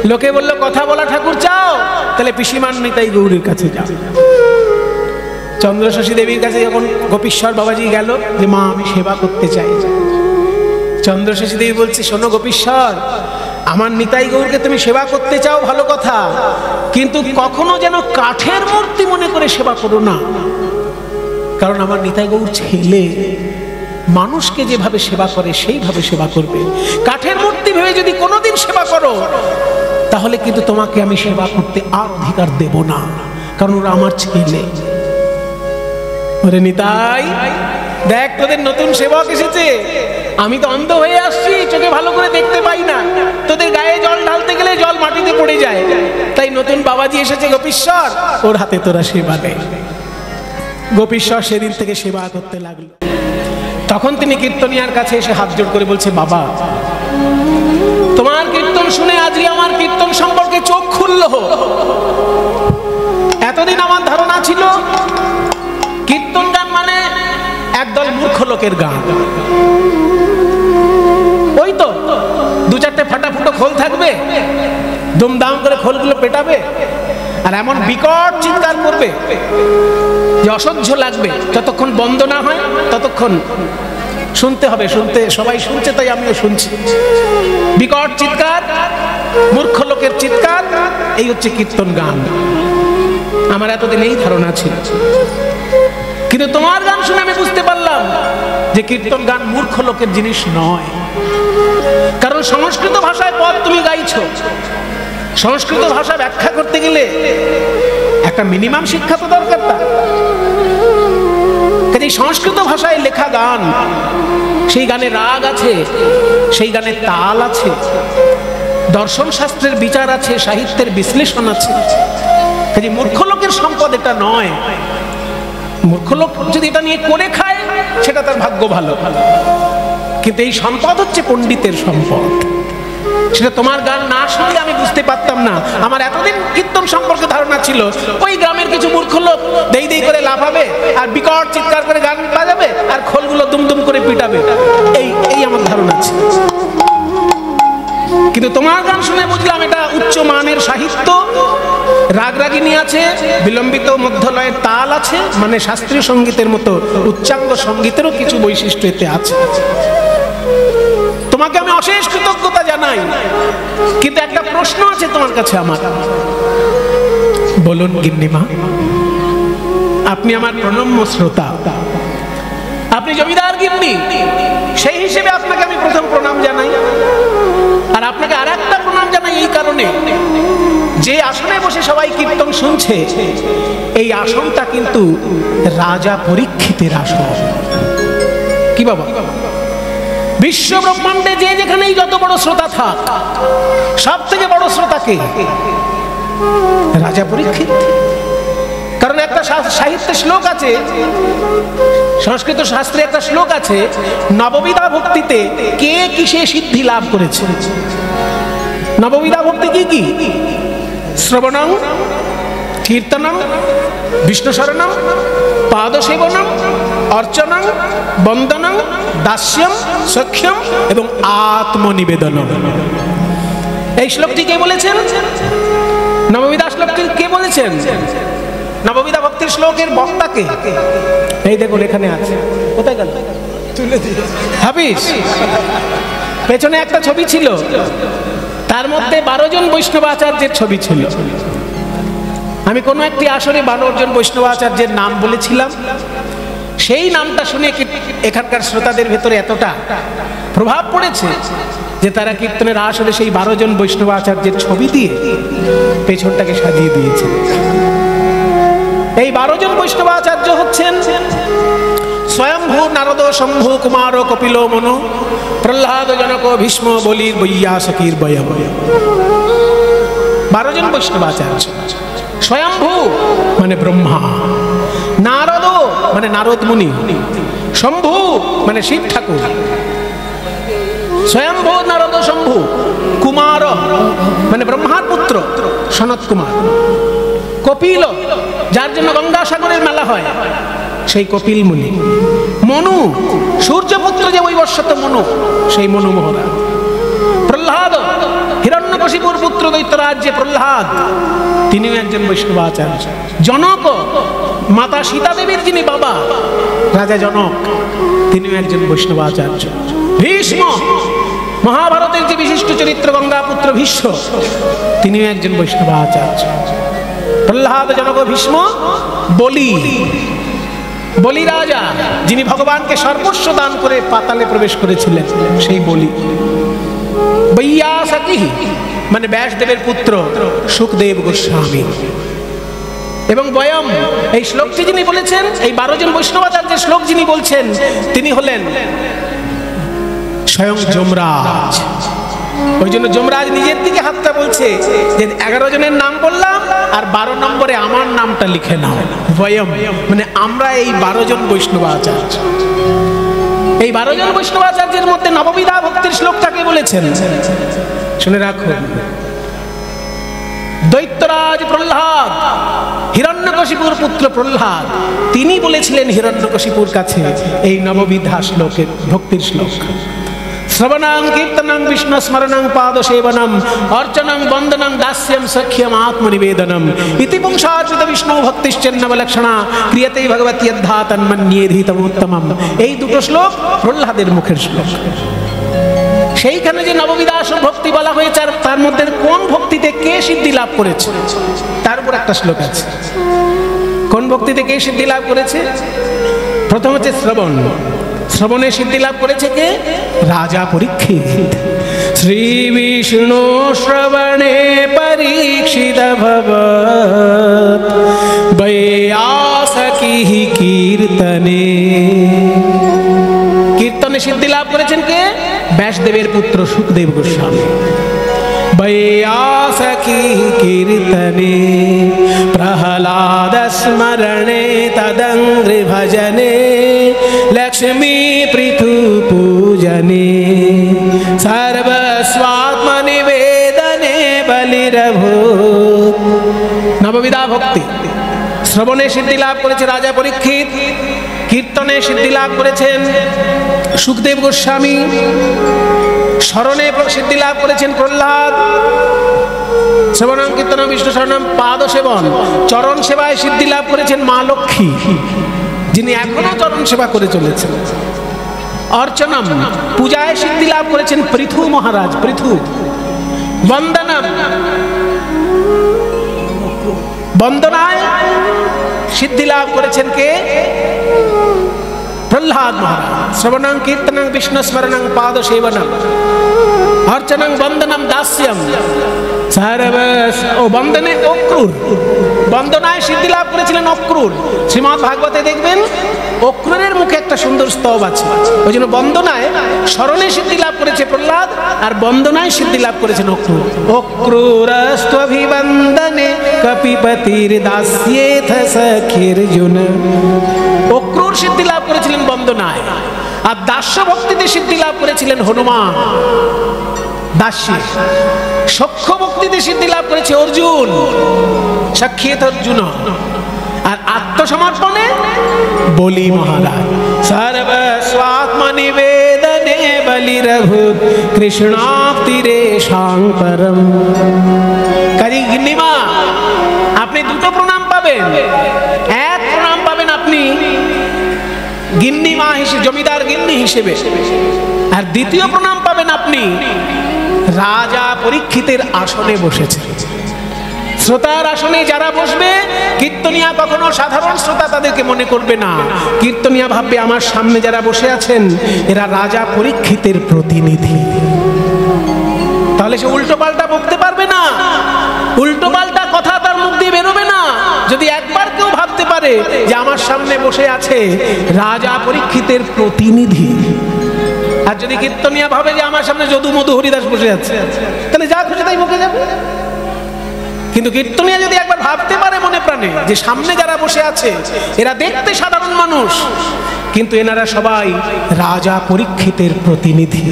লোকে বললো কথা বলা ঠাকুর চাও, তাহলে পিসিমান নিতাই গৌরীর কাছে যাও। চন্দ্রশশী দেবীর কাছে যখন গোপীশ্বর বাবাজি গেল যে মা আমি সেবা করতে চাই, চন্দ্রশশী দেবী বলছে শোনো গোপীশ্বর, আমার নিতাই গৌরকে তুমি সেবা করতে চাও ভালো কথা, কিন্তু কখনো যেন কাঠের মূর্তি মনে করে সেবা করো না, কারণ আমার নিতাই গৌর ছেলে, মানুষকে যেভাবে সেবা করে সেইভাবে সেবা করবে। কাঠের মূর্তি ভেবে যদি কোনোদিন সেবা করো তাহলে কিন্তু তোমাকে আমি সেবা করতে আর অধিকার দেব না, কারণ ওরা আমার ছেলে। ওরে নিতাই দেখ তোদের নতুন সেবক এসেছে, আমি তো অন্ধ হয়ে আসছি, চোখে ভালো করে দেখতে পাই না, তোদের গায়ে জল ঢালতে গেলে জল মাটিতে পড়ে যায়, তাই নতুন বাবাজি এসেছে গোপীশ্বর, ওর হাতে তোরা সেবা দে। গোপীশ্বর সেদিন থেকে সেবা করতে লাগলো। তখন তিনি কীর্তনিয়ার কাছে এসে হাত জোড় করে বলছে বাবা, তোমার কীর্তন শুনে আজকে আমার কীর্তন সম্পর্কে চোখ খুললো। এতদিন আমার ধারণা ছিল কীর্তন গান মানে একদল মূর্খ লোকের গান, ওই তো দু চারটে ফাটাফুটো খোল থাকবে, দুমদাম করে খোলগুলো পেটাবে আর এমন বিকট চিৎকার করবে যে অসহ্য লাগবে, যতক্ষণ বন্ধ না হয় ততক্ষণ শুনতে হবে। শুনতে সবাই শুনছে তাই আমিও শুনছি, বিকট চিৎকার, মূর্খ লোকের চিৎকার, এই হচ্ছে কীর্তন গান। আমার এতদিন এই ধারণা ছিল, কিন্তু তোমার গান শুনে আমি বুঝতে পারলাম যে কীর্তন গান মূর্খ লোকের জিনিস নয়। কারণ সংস্কৃত ভাষায় পদ তুমি গাইছো, সংস্কৃত ভাষা ব্যাখ্যা করতে গেলে একটা মিনিমাম শিক্ষা তো দরকার। কাজে সংস্কৃত ভাষায় লেখা গান, সেই গানে রাগ আছে, সেই গানে তাল আছে, দর্শন শাস্ত্রের বিচার আছে, সাহিত্যের বিশ্লেষণ আছে। কাজে মূর্খ লোকের সম্পদ এটা নয়। মূর্খ লোক যদি এটা নিয়ে করে খায় সেটা তার ভাগ্য ভালো, কিন্তু এই সম্পদ হচ্ছে পণ্ডিতের সম্পদ। সেটা তোমার গান না শুনলে আমি বুঝতে পারতাম না। আমার এতদিন কীর্তন সম্পর্কে ধারণা ছিল ওই গ্রামের কিছু মূর্খ লোক দেই দেই করে লাফাবে আর বিকট চিৎকার করে গান বাজাবে আর খোলগুলো দুমদুম করে পিটাবে, এই আমার ধারণা ছিল। কিন্তু তোমার গান শুনে বুঝলাম এটা উচ্চ মানের সাহিত্য, রাগ রাগিনী আছে, বিলম্বিত মধ্যলয়ের তাল আছে, মানে শাস্ত্রীয় সঙ্গীতের মতো উচ্চাঙ্গ সঙ্গীতেরও কিছু বৈশিষ্ট্য এতে আছে। তোমাকে আমি অশেষ কৃতজ্ঞতা জানাই, কিন্তু একটা প্রশ্ন আছে তোমার কাছে আমার। বলুন গিন্নিমা, আপনি আমার প্রণম্য শ্রোতা, আপনি জমিদার গিন্নি, সেই হিসেবে আপনাকে আমি প্রথম প্রণাম জানাই। আর আপনাকে আর একটা প্রণাম জানাই এই কারণে, যে আসনে বসে সবাই কীর্তন শুনছে এই আসনটা কিন্তু রাজা পরীক্ষিতের আসন। কি বাবা, বিশ্ব ব্রহ্মাণ্ডে যে যেখানেই যত বড় শ্রোতা থাক, সব থেকে বড় শ্রোতা কে? রাজা পরীক্ষিত। কারণ একটা সাহিত্যে শ্লোক আছে, সংস্কৃত শাস্ত্রে একটা শ্লোক আছে, নববিধা ভক্তিতে কে কিসে সিদ্ধি লাভ করেছে। নববিধা ভক্তি কি কি? শ্রবণং, কীর্তনং, বিষ্ণু শরণং, পাদসেবনং, অর্চনং, বন্দনং, দাস্যম, সখ্যম এবং আত্মনিবেদনম। এই শ্লোকটি কে বলেছেন? নববিধা শ্লোকটি কে বলেছেন? নববিধা ভক্তির শ্লোকের বক্তাকে এই দেখুন এখানে আছে। কোথায় গেল? তুলে দিল হাফিজ। পেছনে একটা ছবি ছিল, তার মধ্যে 12 জন বৈষ্ণবাচার্যের ছবি ছিল। আমি কোনো একটি আসরে 12 জন বৈষ্ণবাচার্যের নাম বলেছিলাম, সেই নামটা শুনে এখানকার শ্রোতাদের ভেতরে এতটা প্রভাব পড়েছে যে তারা কীর্তনের আসরে সেই 12 জন বৈষ্ণবাচার্যের ছবি দিয়ে পেছনটাকে সাজিয়ে দিয়েছে। এই 12 জন বৈষ্ণবাচার্য হচ্ছেন স্বয়ম্ভু, নারদ, শম্ভু, কুমার, কপিল, মনু, প্রহ্লাদ, জনক, ভীষ্ম, বলির, বৈয়াসকির, বয়ম। 12 জন বৈষ্ণবাচার্য। স্বয়ম্ভু মানে ব্রহ্মা, নারদ মানে নারদ মুনি, শম্ভু মানে শিব ঠাকুর। স্বয়ম্ভু, নারদ, শম্ভু। কুমার মানে ব্রহ্মার পুত্র সনত কুমার। কপিল, যার জন্য গঙ্গাসাগরের মেলা হয়, সেই কপিল মুনি। মনু, সূর্যপুত্র যে বৈবস্বত মনু, সেই মনু মহারাজ। প্রহ্লাদ, হিরণ্যকশিপুর পুত্র পুত্র দৈত্যরাজ যে প্রহ্লাদ, তিনিও একজন বৈষ্ণবাচার্য। জনক, মাতা সীতা দেবীর যিনি বাবা রাজা জনক, তিনিও একজন বৈষ্ণবাচার্য। ভীষ্ম, মহাভারতের যে বিশিষ্ট চরিত্র গঙ্গাপুত্র ভীষ্ম, তিনিও একজন বৈষ্ণবাচার্য। প্রহ্লাদ, জনক, ভীষ্ম। বলি রাজা, যিনি ভগবানকে সর্বস্ব দান করে পাতালে প্রবেশ করেছিলেন, সেই বলি। বৈয়াসকি মানে ব্যাসদেবের পুত্র সুখদেব গোস্বামী। এবং বয়ম, এই শ্লোকটি যিনি বলেছেন, এই 12 জন বৈষ্ণবাচার্যের শ্লোক যিনি বলছেন, তিনি হলেন স্বয়ং যমরাজ। ওই জন্য যমরাজ নিজের দিকে হাতটা বলছে যে 11 জনের নাম বললাম, আর 12 নম্বরে আমার নামটা লিখে নাও, বয়ম। মানে আমরা এই 12 জন বৈষ্ণবাচার্য। এই 12 জন বৈষ্ণবাচার্যের মধ্যে নববিধা ভক্তির শ্লোকটাকে বলেছেন, শুনে রাখুন। দৈত্যরাজ প্রহ্লাদ, হিরণ্যকশিপুর পুত্র প্রহ্লাদ, তিনি বলেছিলেন হিরণ্যকশিপুর কাছে এই নববিধা শ্লোকের ভক্তির শ্লোক। শ্রবণাং কীর্তনং বিষ্ণু স্মরণং পাদ সেবনম অর্চনং বন্দনং দাস্যম সখ্যম আত্মনিবেদনম ইতি পুংসার্চিত বিষ্ণু ভক্তিশ্চন্নবলক্ষণা ক্রিয়তে ভগবতী যদ্ধা তন্মন্যেধিতমোত্তমম। এই দুটো শ্লোক প্রহ্লাদের মুখের শ্লোক। সেইখানে যে নববিধা ভক্তি বলা হয়েছে, আর তার মধ্যে কোন ভক্তিতে কে সিদ্ধি লাভ করেছে তার উপর একটা শ্লোক আছে। কোন ভক্তিতে কে সিদ্ধি লাভ করেছে? প্রথম হচ্ছে শ্রবণ। শ্রবণে সিদ্ধি লাভ করেছে কে? রাজা পরীক্ষিত। শ্রী বিষ্ণু শ্রবণে পরীক্ষিত ভবৎ বৈয়াসকি কীর্তনে। কীর্তনে সিদ্ধি লাভ করেছেন কে? ব্যাসদেবের পুত্র সুখদেব গোস্বামী। বৈয়াসকি কীর্তনে প্রহ্লাদ স্মরণে তদঙ্ঘ্রি ভজনে লক্ষ্মী পৃথু পূজনে সর্বস্বাত্ম নিবেদনে বলিরভূত। নববিধা ভক্তি। শ্রবণে সিদ্ধি লাভ করেছে রাজা পরীক্ষিত, কীর্তনে সিদ্ধি লাভ করেছেন সুখদেব গোস্বামী, স্মরণে সিদ্ধি লাভ করেছেন প্রহ্লাদ। শ্রবণং কীর্তনং বিষ্ণু স্মরণং পাদ সেবন, চরণ সেবায় সিদ্ধি লাভ করেছেন মা লক্ষ্মী, যিনি এখনো চরণ সেবা করে চলেছেন। অর্চনম, পূজায় সিদ্ধি লাভ করেছেন পৃথু মহারাজ, পৃথু। বন্দনম, বন্দনায় সিদ্ধি লাভ করেছেন কে? প্রহ্লাদ মহারাজ। শ্রবণং কীর্তনং বিষ্ণু স্মরণং পাদ সেবনম অর্চনং বন্দনম দাস্যম বন্দনে অক্রূর, বন্দনায় সিদ্ধি লাভ করেছিলেন অক্রূর। শ্রীমদ্ ভাগবতে দেখবেন অক্রূরের মুখে একটা সুন্দর স্তব আছে। ওই জন্য বন্দনায়, স্মরণে সিদ্ধি লাভ করেছে প্রহ্লাদ, আর বন্দনায় সিদ্ধি লাভ করেছেন অক্রূর। অক্রূরস্ত্বভিবন্দনে কপিপতির দাস্যেথ সখির্জুন। অক্রূর সিদ্ধি লাভ করেছিলেন বন্দনায়, আর দাস্য ভক্তিতে সিদ্ধি লাভ করেছিলেন হনুমান। দাস্য সখ্য ভক্তিতে সিদ্ধি লাভ করেছে অর্জুন, সখ্যেত অর্জুন। আর আত্মসমর্পণে বলি মহারাজ। সর্বস্বাত্ম নিবেদনে বলিরভূত কৃষ্ণাপ্তিরে সাংপরম। কাজী গিন্নিমা, আপনি দুটো প্রণাম পাবেন। এক প্রণাম পাবেন আপনি গিন্নিমা হিসেবে, জমিদার গিন্নি হিসেবে, আর দ্বিতীয় প্রণাম পাবেন আপনি রাজা পরীক্ষিতের আসনে বসেছে। শ্রোতার আসনে যারা বসবে, কীর্তনিয়া কখনো সাধারণ শ্রোতা তাদেরকে মনে করবে না। কীর্তনিয়া ভাববে আমার সামনে যারা বসে আছেন এরা রাজা পরীক্ষিতের প্রতিনিধি। তাহলে সে উল্টো পাল্টা বলতে পারবে না, উল্টো পাল্টা কথা তার মুখ দিয়ে বেরোবে না। যদি একবার কেউ ভাবতে পারে যে আমার সামনে বসে আছে রাজা পরীক্ষিতের প্রতিনিধি, আর যদি কীর্তনিয়া ভাবে যে আমার সামনে যদু মধু হরিদাস বসে আছে, তাহলে যা খুশি তাই বকে যাবে। কিন্তু কীর্তনিয়া যদি একবার ভাবতে পারে মনে প্রাণে যে সামনে যারা বসে আছে এরা দেখতে সাধারণ মানুষ, কিন্তু এনারা সবাই রাজা পরীক্ষিতের প্রতিনিধি।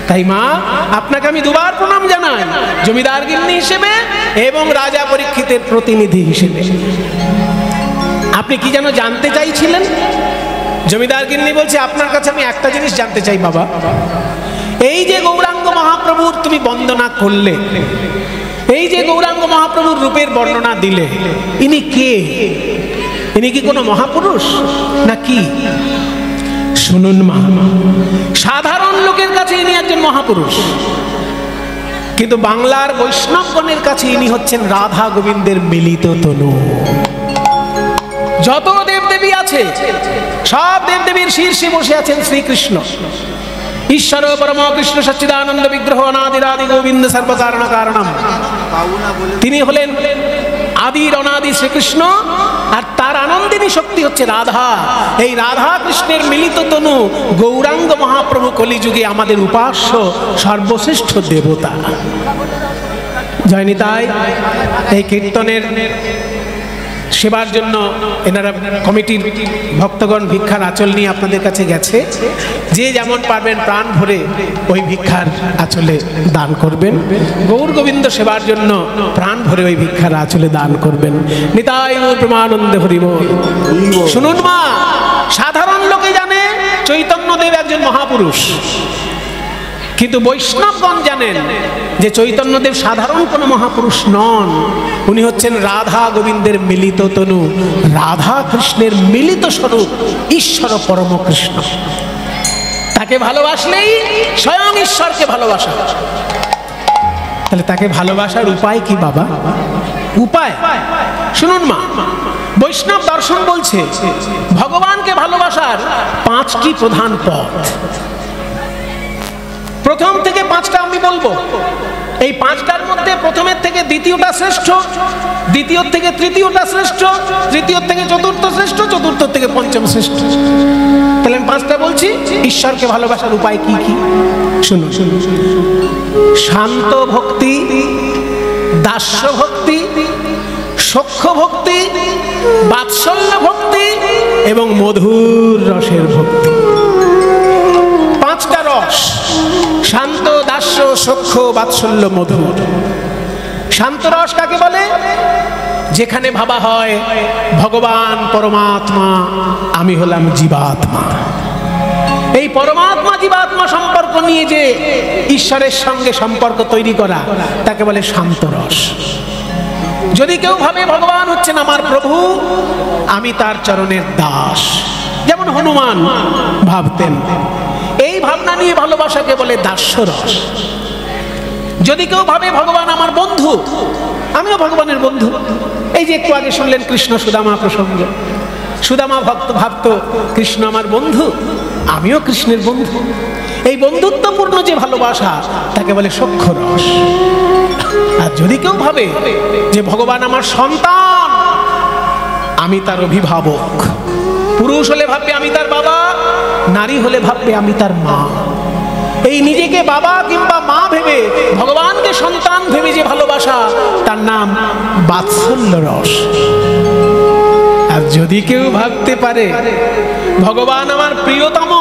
তাই মা, আপনাকে আমি দুবার প্রণাম জানাই, জমিদার গিন্নি হিসেবে এবং রাজা পরীক্ষিতের প্রতিনিধি হিসেবে। আপনি কি যেন জানতে চাইছিলেন? জমিদার গিন্নি বলছে আপনার কাছে আমি একটা জিনিস জানতে চাই বাবা। এই যে গৌরাঙ্গ মহাপ্রভুর তুমি বন্দনা করলে, এই যে গৌরাঙ্গ মহাপ্রভুর রূপের বর্ণনা দিলে, ইনি কে? ইনি কি কোনো মহাপুরুষ না কি? শুনুন মা, সাধারণ লোকের কাছে ইনি একজন মহাপুরুষ, কিন্তু বাংলার বৈষ্ণবগণের কাছে ইনি হচ্ছেন রাধা গোবিন্দের মিলিত তনু। যত দেবদেবী আছে সব দেবদেবীর শীর্ষে বসে আছেন শ্রীকৃষ্ণ। ঈশ্বর পরম কৃষ্ণ সচ্চিদানন্দ বিগ্রহ অনাদিরাদি গোবিন্দ সর্বকারণ কারণম। তিনি হলেন আদির অনাদি শ্রীকৃষ্ণ, আর তার আনন্দিনী শক্তি হচ্ছে রাধা। এই রাধা কৃষ্ণের মিলিত তনু গৌরাঙ্গ মহাপ্রভু কলিযুগে আমাদের উপাস্য সর্বশ্রেষ্ঠ দেবতা। জয়নিতাই। এই কীর্তনের সেবার জন্য এনারা কমিটির ভক্তগণ ভিক্ষার আঁচল নিয়ে আপনাদের কাছে গেছে। যে যেমন পারবেন প্রাণ ভরে ওই ভিক্ষার আঁচলে দান করবেন। গৌর গোবিন্দ সেবার জন্য প্রাণ ভরে ওই ভিক্ষার আঁচলে দান করবেন। নিতাই প্রেমানন্দে হরি বল। শুনুন মা, সাধারণ লোকে জানে চৈতন্যদেব একজন মহাপুরুষ, কিন্তু বৈষ্ণবগণ জানেন যে চৈতন্যদেব সাধারণ কোনো মহাপুরুষ নন। উনি হচ্ছেন রাধা গোবিন্দের মিলিত তনু, রাধা কৃষ্ণের মিলিত স্বরূপ ঈশ্বর পরম কৃষ্ণ। তাকে ভালোবাসলেই স্বয়ং ঈশ্বরকে ভালোবাসা। তাহলে তাকে ভালোবাসার উপায় কি বাবা? উপায় শুনুন মা, বৈষ্ণব দর্শন বলছে ভগবানকে ভালোবাসার 5টি প্রধান পথ। প্রথম থেকে 5টা আমি বলবো। এই 5টার মধ্যে প্রথমের থেকে দ্বিতীয়টা শ্রেষ্ঠ, দ্বিতীয় থেকে তৃতীয়টা শ্রেষ্ঠ, তৃতীয় থেকে চতুর্থ শ্রেষ্ঠ, চতুর্থ থেকে পঞ্চম শ্রেষ্ঠ। তাহলে আমি 5টা বলছি। ঈশ্বরকে ভালোবাসার উপায় কি কি শুনুন। শান্ত ভক্তি, দাস্য ভক্তি, সখ্য ভক্তি, বাৎসল্য ভক্তি এবং মধুর রসের ভক্তি। 5টা রস: শান্ত, দাস্য, সখ্য, বাৎসল্য, মধুর। শান্ত রস কাকে বলে? যেখানে ভাবা হয় ভগবান পরমাত্মা, আমি হলাম জীবাত্মা। এই পরমাত্মা জীবাত্মা সম্পর্ক নিয়ে যে ঈশ্বরের সঙ্গে সম্পর্ক তৈরি করা, তাকে বলে শান্ত রস। যদি কেউ ভাবে ভগবান হচ্ছেন আমার প্রভু, আমি তার চরণের দাস, যেমন হনুমান ভাবতেন, এই ভাবনা নিয়ে ভালোবাসাকে বলে দাস্য রস। যদি কেউ ভাবে ভগবান আমার বন্ধু, আমিও ভগবানের বন্ধু। এই যে একটু আগে শুনলেন কৃষ্ণ সুদামা প্রসঙ্গ, সুদামা ভক্ত ভাবত কৃষ্ণ আমার বন্ধু, আমিও কৃষ্ণের বন্ধু। এই বন্ধুত্বপূর্ণ যে ভালোবাসা, তাকে বলে সখ্য রস। আর যদি কেউ ভাবে যে ভগবান আমার সন্তান, আমি তার অভিভাবক, পুরুষ হলে ভাববে আমি তার বাবা, নারী হলে ভাববে আমি তার মা, এই নিজেকে বাবা কিংবা মা ভেবে ভগবানকে সন্তান ভেবে যে ভালোবাসা, তার নাম বাৎসল্য রস। আর যদি কেউ ভাবতে পারে ভগবান আমার প্রিয়তম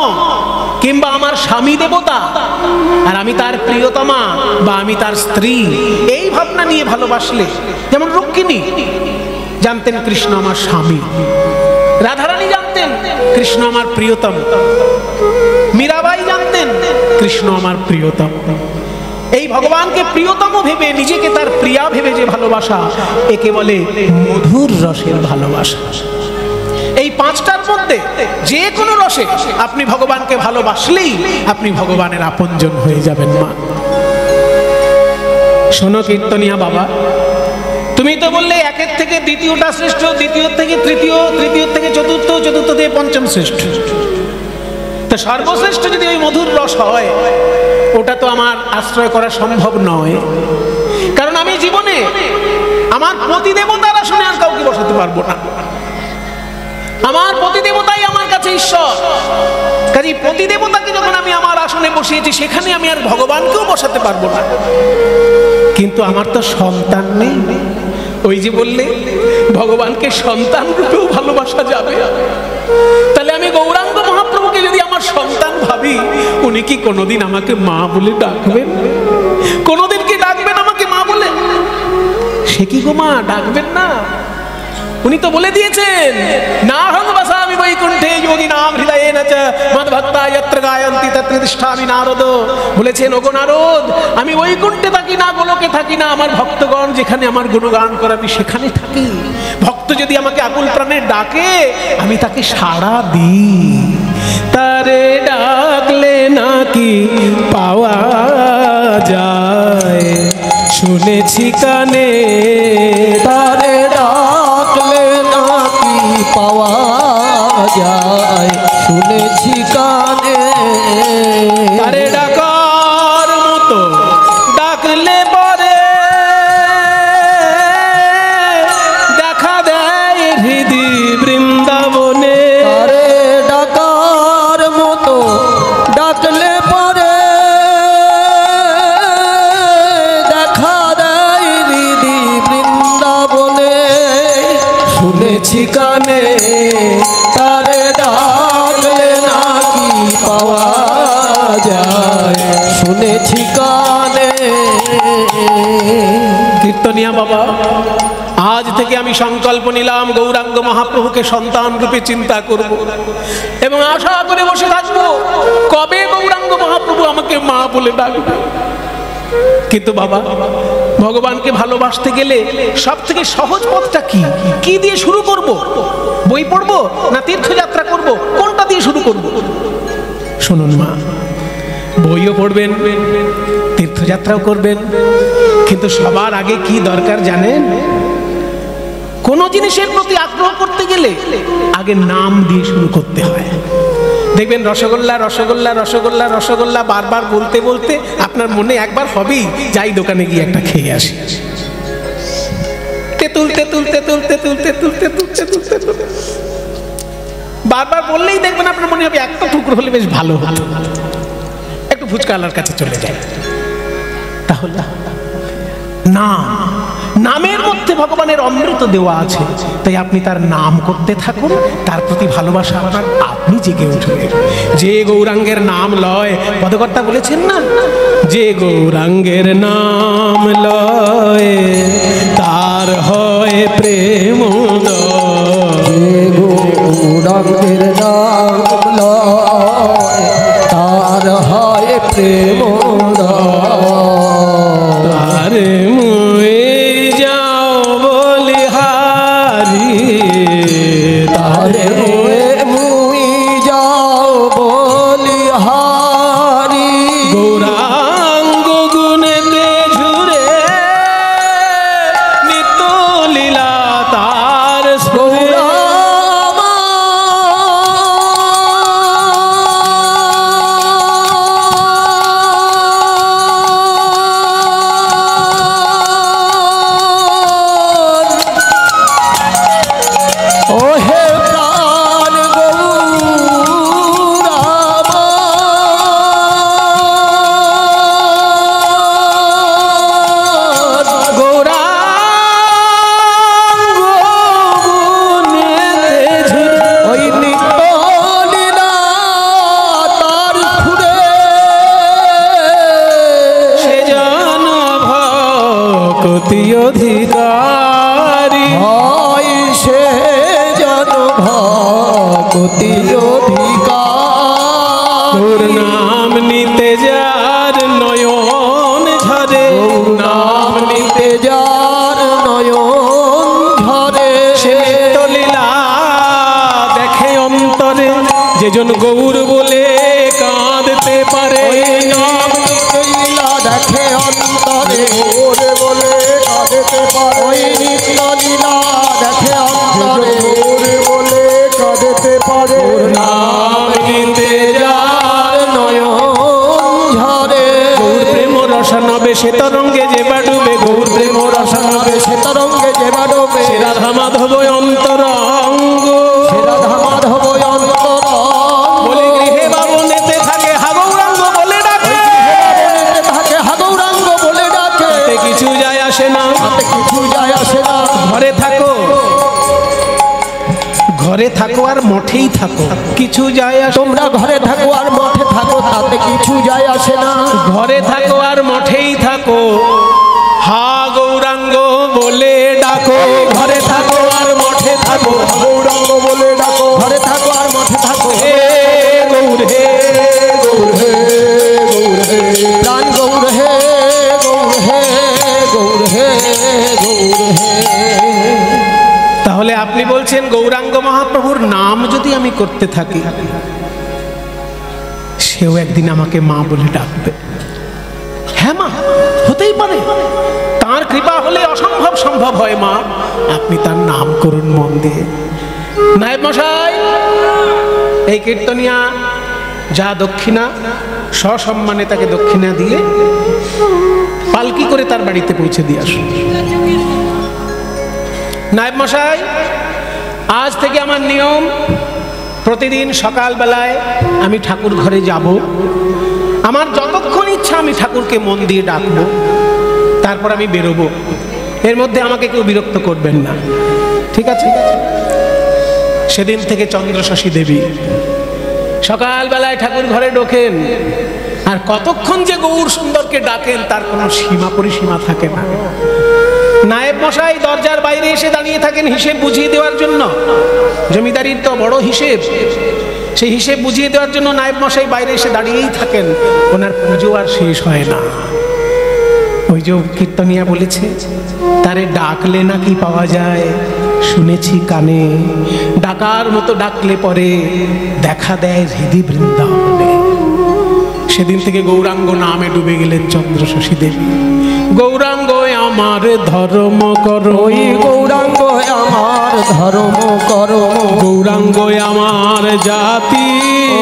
কিংবা আমার স্বামী দেবতা, আর আমি তার প্রিয়তমা বা আমি তার স্ত্রী, এই ভাবনা নিয়ে ভালোবাসলে, যেমন রুক্মিণী জানতেন কৃষ্ণ আমার স্বামী, রাধারানী জানতেন কৃষ্ণ আমার প্রিয়তম, মীরাবাই জানতেন কৃষ্ণ আমার প্রিয়তম। এই ভগবানকে প্রিয়তম ভেবে, নিজেকে তার প্রিয়া ভেবে যে ভালোবাসা, একে বলে মধুর রসের ভালোবাসা। এই 5টার মধ্যে যে কোনো রসে আপনি ভগবানকে ভালোবাসলেই আপনি ভগবানের আপনজন হয়ে যাবেন। মা শোনো কীর্তনিয়া বাবা, তুমি তো বললে একের থেকে দ্বিতীয়টা শ্রেষ্ঠ, দ্বিতীয় থেকে তৃতীয়, তৃতীয় থেকে চতুর্থ, চতুর্থ থেকে পঞ্চম শ্রেষ্ঠ। তো সর্বশ্রেষ্ঠ যদি ওই মধুর রস হয়, ওটা তো আমার আশ্রয় করা সম্ভব নয়, কারণ আমি জীবনে আমার প্রতিদেবতার আসনে আর কাউকে বসাতে পারবো না। আমার প্রতিদেবতাই আমার কাছে ঈশ্বর। কাজে প্রতিদেবতাকে যখন আমি আমার আসনে বসিয়েছি, সেখানে আমি আর ভগবানকেও বসাতে পারবো না। কিন্তু আমার তো সন্তান নেই। ওই যে বললে ভগবানকে সন্তান রূপেও ভালোবাসা যাবে, তাহলে আমি গৌরাঙ্গ মহাপ্রভুকে যদি আমার সন্তান ভাবি, উনি কি কোনোদিন আমাকে মা বলে ডাকবেন? কোনোদিন কি ডাকবেন আমাকে মা বলে? সে কি গো মা, ডাকবেন না? উনি তো বলে দিয়েছেন, না হং বাসামি বৈকুণ্ঠে যোগী নাম হৃদয়ে নামেন চ মদ্ভক্তা যত্র গায়ন্তি তত্র তিষ্ঠামি নারদ। বলেছেন ওগো নারদ, আমি বৈকুণ্ঠে থাকি না, গোলকে থাকি না, আমার ভক্তগণ যেখানে আমার গুণগান করে আমি সেখানে থাকি। ভক্ত যদি আমাকে আকুল প্রাণে ডাকে আমি তাকে সাড়া দিই। তারে ডাকলে নাকি পাওয়া যায় শুনেছি কানে, তারে ডাকলে নাকি পাওয়া যায় শুনেছি কানে। তারে ডাকার মতো ডাকলে পরে দেখা দেয় হৃদি বৃন্দাবনে। তারে ডাকার মতো ডাকলে পরে দেখা দেয় হৃদি বৃন্দাবনে শুনেছি কানে। তারে ডাকলে নাকি পাওয়া যায় শুনেছি কানে। কীর্তনিয়া বাবা, আজ থেকে আমি সংকল্প নিলাম গৌরাঙ্গ মহাপ্রভুকে সন্তান রূপে চিন্তা করব এবং আশা করে বসে থাকবো কবে গৌরাঙ্গ মহাপ্রভু আমাকে মা বলে ডাকবে। কিন্তু বাবা, ভগবানকে ভালোবাসতে গেলে সব থেকে সহজ পথটা কি? কি দিয়ে শুরু করব? বই পড়বো না তীর্থযাত্রা করব? কোনটা দিয়ে শুরু করব? শুনুন মা, বইও পড়বেন, তীর্থযাত্রাও করবেন, কিন্তু সবার আগে কি দরকার জানেন? কোন জিনিসের প্রতি আগ্রহ করতে গেলে আগে নাম দিয়ে শুরু করতে হয়। দেখবেন রসগোল্লা রসগোল্লা রসগোল্লা রসগোল্লা বারবার বলতে বলতে আপনার মনে একবার হবেই যাই দোকানে গিয়ে একটা খেয়ে আসি। তেঁতুল তেঁতুল তেঁতুল তেঁতুল তেঁতুল তেঁতুল তেঁতুল তেঁতুল বারবার বললেই দেখবেন আপনার মনে হবে একটা টুকরো হলে বেশ ভালো ভালো, একটু ফুচকাওয়ালার কাছে চলে যায়। তাহলে নামের মধ্যে ভগবানের অমৃত দেওয়া আছে, তাই আপনি তার নাম করতে থাকুন, তার প্রতি ভালোবাসা আপনার আপনি জেগে উঠবেন। যে গৌরাঙ্গের নাম লয়, পদকর্তা বলেছেন না, যে গৌরাঙ্গের নাম লয় তার হয় প্রেম উদয়। গৌরাঙ্গের নাম লয় তার হয় প্রেম তারে মুই যাও বলিহারি, তারে মুই যাও বলিহারি। গৌরাঙ্গ গুণেতে ঝুরে নিত্য লীলা তার স্ফুরে। অধিকারী হয় সে জন ভক্তি অধিকার। তোর নাম নিতে যার নয়ন ঝরে, নাম নিতে যার নয়ন ঝরে। সে তো লীলা দেখে অন্তরে, যেজন গৌর বলে কাঁদতে পারে। নাম নিতে লীলা দেখে অন্তরে, গৌর বলে কাঁদতে পারে। ওই নিত্য লীলা দেখে অন্তরে, গৌর বলে কাঁদতে পারে। নাম নিতে যার নয়ন ঝরে। গৌর প্রেম রসনবে সে তরঙ্গে যে বাডুবে, গৌর প্রেম রসনবে সে তরঙ্গে যে বাডুবে। সে রাধা মাধব অন্তরঙ্গ, সে রাধা মাধব অন্তরঙ্গ। বলে গৃহে বাবনেতে থাকে হা গৌরাঙ্গ বলে ডাকে, থাকে হা গৌরাঙ্গ বলে ডাকে। তাতে কিছু যায় আসে না, তাতে কিছু যায় আসে না। ঘরে থাকো, ঘরে থাকো আর মঠেই থাকো, কিছু যায় আসে। তোমরা ঘরে থাকো আর মঠে থাকো, তাতে কিছু যায় আসে না। ঘরে থাকো আর মঠেই থাকো, হা গৌরাঙ্গ বলে ডাকো। ঘরে থাকো আর মঠে থাকো, গৌরাঙ্গ বলে ডাকো। ঘরে থাকো আর মঠে থাকো। হে আপনি বলছেন গৌরাঙ্গ মহাপ্রভুর নাম যদি আমি করতে থাকি, সেও একদিন আমাকে মা বলে ডাকবে। হ্যাঁ মা, হতেই পারে, তার কৃপা হলে অসম্ভব সম্ভব হয় মা। আপনি তার নাম করুন মন দিয়ে। নায়েব মশাই, এই কীর্তনিয়া যা দক্ষিণা, সসম্মানে তাকে দক্ষিণা দিয়ে পালকি করে তার বাড়িতে পৌঁছে দিয়ে আসুন। নায়েব মশাই, আজ থেকে আমার নিয়ম, প্রতিদিন সকালবেলায় আমি ঠাকুর ঘরে যাব, আমার যতক্ষণ ইচ্ছা আমি ঠাকুরকে মন দিয়ে ডাকবো, তারপর আমি বেরোবো। এর মধ্যে আমাকে কেউ বিরক্ত করবেন না, ঠিক আছে? সেদিন থেকে চন্দ্রশশী দেবী সকালবেলায় ঠাকুর ঘরে ঢোকেন, আর কতক্ষণ যে গৌর সুন্দরকে ডাকেন তার কোনো সীমা পরিসীমা থাকে না। নায়েব মশাই দরজার বাইরে এসে দাঁড়িয়ে থাকেন হিসেব বুঝিয়ে দেওয়ার জন্য। জমিদারির তো বড় হিসেব, সেই হিসেব বুঝিয়ে দেওয়ার জন্য নায়েব মশাই বাইরে এসে দাঁড়িয়েই থাকেন। ওনার পুজো আর শেষ হয় না। ওই যে কীর্তনিয়া বলেছে, তারে ডাকলে নাকি পাওয়া যায়, শুনেছি কানে, ডাকার মতো ডাকলে পরে দেখা দেয় হৃদি বৃন্দাবনে। সেদিন থেকে গৌরাঙ্গ নামে ডুবে গেলেন চন্দ্রশশী দেবী। গৌরাঙ্গ আমার ধর্ম করো, গৌরাঙ্গ আমার ধর্ম করো, গৌরাঙ্গ আমার জাতি,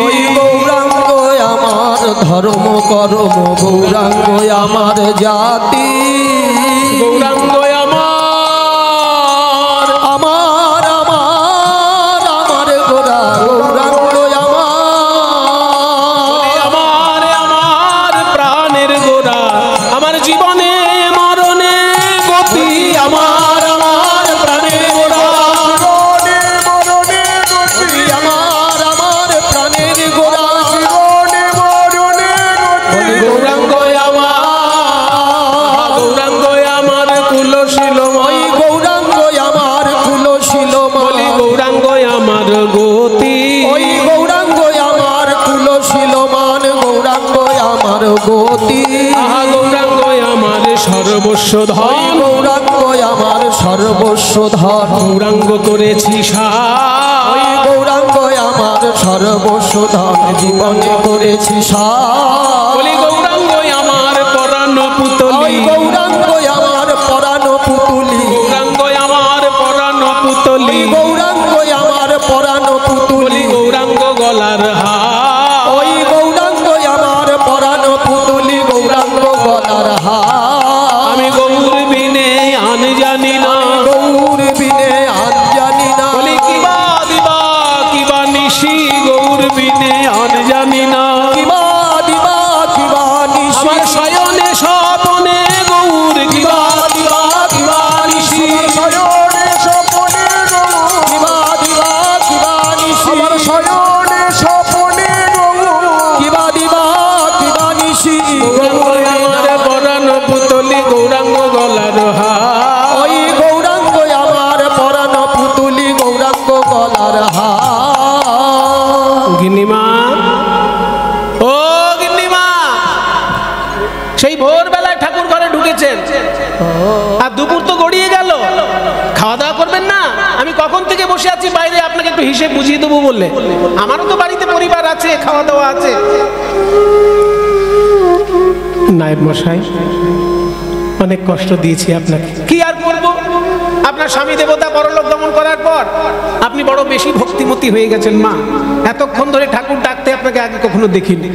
ওই গৌরাঙ্গ আমার ধর্ম করো, গৌরাঙ্গ আমার জাতি, গৌরাঙ্গ আমার আমার আমার আমার গোরা, গৌরাঙ্গ আমার আমার প্রাণের গোরা, আমার জীবনে মরণে গতি, আমার আমার প্রাণের গোরা, মরণে গতি, আমার আমার প্রাণের গোরা, জীবনে মরণে গতি, গৌরাঙ্গ আমার, গৌরাঙ্গ আমার কুলশীলময়, গৌরাঙ্গ আমার কুলশীলময়, গৌরাঙ্গ আমার গতি, ওই গৌরাঙ্গ আমার কুলশীলমান, গৌরাঙ্গ আমার গতি, গৌরাঙ্গ আমার সর্বস্ব ধন, গৌরাঙ্গ আমার সর্বস্ব ধন, গৌরাঙ্গ করেছি ওই গৌরাঙ্গ আমার সর্বস্ব ধন, জীবনে করেছি বলি গৌরাঙ্গ আমার পরাণ পুতলি, গৌরাঙ্গ আমার পরাণ পুতুলি, গৌরাঙ্গ আমার পরাণ পুতলি, গৌরাঙ্গ আমার পরাণ পুতুলি, গৌরাঙ্গ গলার হার, ওই গৌরাঙ্গ আমার পরাণ পুতুলি, গৌরাঙ্গ গলার হার, আমি গৌর বিনে আন জানি না, গৌর বিনে আন জানি না, বলি কিবা দিবা কিবা নিশি, গৌর বিনে আন জানি না, কিবা দিবা কিবা নিশি, আমার শয়নে স্বপনে গৌর কিবা দিবা কিবা নিশি, শয়নে স্বপনে গৌর, কিবা দিবা কিবা নিশি, আমার শয়নে স্বপনে গৌর, কিবা দিবা কিবা নিশি, গৌরাঙ্গ আমার পরাণ পুতলি, গৌরাঙ্গ গলার হার, ওই গৌরাঙ্গ আমার পরাণ পুতুলি, গৌরাঙ্গ গলার হার, গিন্নিমা, ও গিন্নিমা, সেই ভোরবেলায় ঠাকুর ঘরে ঢুকেছেন, আর দুপুর তো গড়িয়ে গেল, খাওয়া দাওয়া করবেন না? আমি কখন থেকে বসে আছি বাইরে আপনাকে একটু হিসেব বুঝিয়ে দেবো বললে। আমারও তো বাড়িতে পরিবার আছে, খাওয়া দাওয়া আছে। নায়েব মশাই, অনেক কষ্ট দিয়েছি আপনাকে, কি আর করব? আপনার স্বামী দেবতা পরলোক গমন করার পর আপনি বড় বেশি ভক্তিমতী হয়ে গেছেন মা। এতক্ষণ ধরে ঠাকুর ডাকতে আপনাকে আগে কখনো দেখিনি।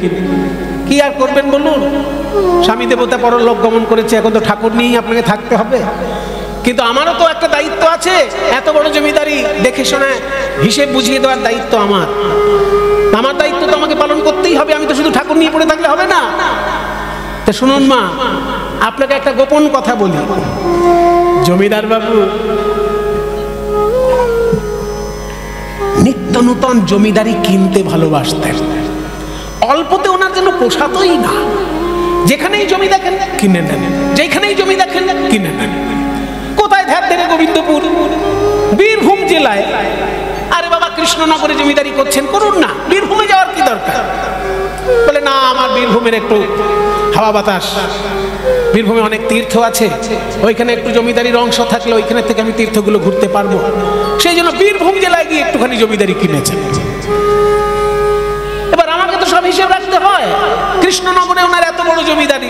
কি আর করবেন বলুন? স্বামী দেবতা পরলোক গমন করেছে, এখন তো ঠাকুর নিয়েই আপনাকে থাকতে হবে। কিন্তু আমারও তো একটা দায়িত্ব আছে, এত বড় জমিদারি দেখে শোনা হিসেব বুঝিয়ে দেওয়ার দায়িত্ব আমার। আমার দায়িত্ব তো আমাকে পালন করতেই হবে, আমি তো শুধু ঠাকুর নিয়ে পড়ে থাকলে হবে না। তা শুনুন মা, আপনাকে একটা গোপন কথা বলি। জমিদার বাবু নিত্য নূতন জমিদারি কিনতে ভালোবাসতেন, অল্পতে ওনার যেন পোষাতই না। যেখানেই জমি দেখেন কিনে নেন, যেখানেই জমি দেখেন কিনে নেন। কোথায় ধ্যাত ধরে গোবিন্দপুর, বীরভূম জেলায়। আরে বাবা, কৃষ্ণনগরে জমিদারি করছেন, করুন না, বীরভূমে যাওয়ার কি দরকার? বলে না, আমার বীরভূমের একটু হাওয়া বাতাস। বীরভূমে অনেক তীর্থ আছে, ওইখানে একটু জমিদারির অংশ থাকলে ওইখানে থেকে আমি তীর্থগুলো ঘুরতে পারবো, সেই জন্য বীরভূম জেলায় গিয়ে একটুখানি জমিদারি কিনেছেন। এবার আমাকে তো সব হিসেব রাখতে হয়। কৃষ্ণনগরে ওনার এত বড় জমিদারি,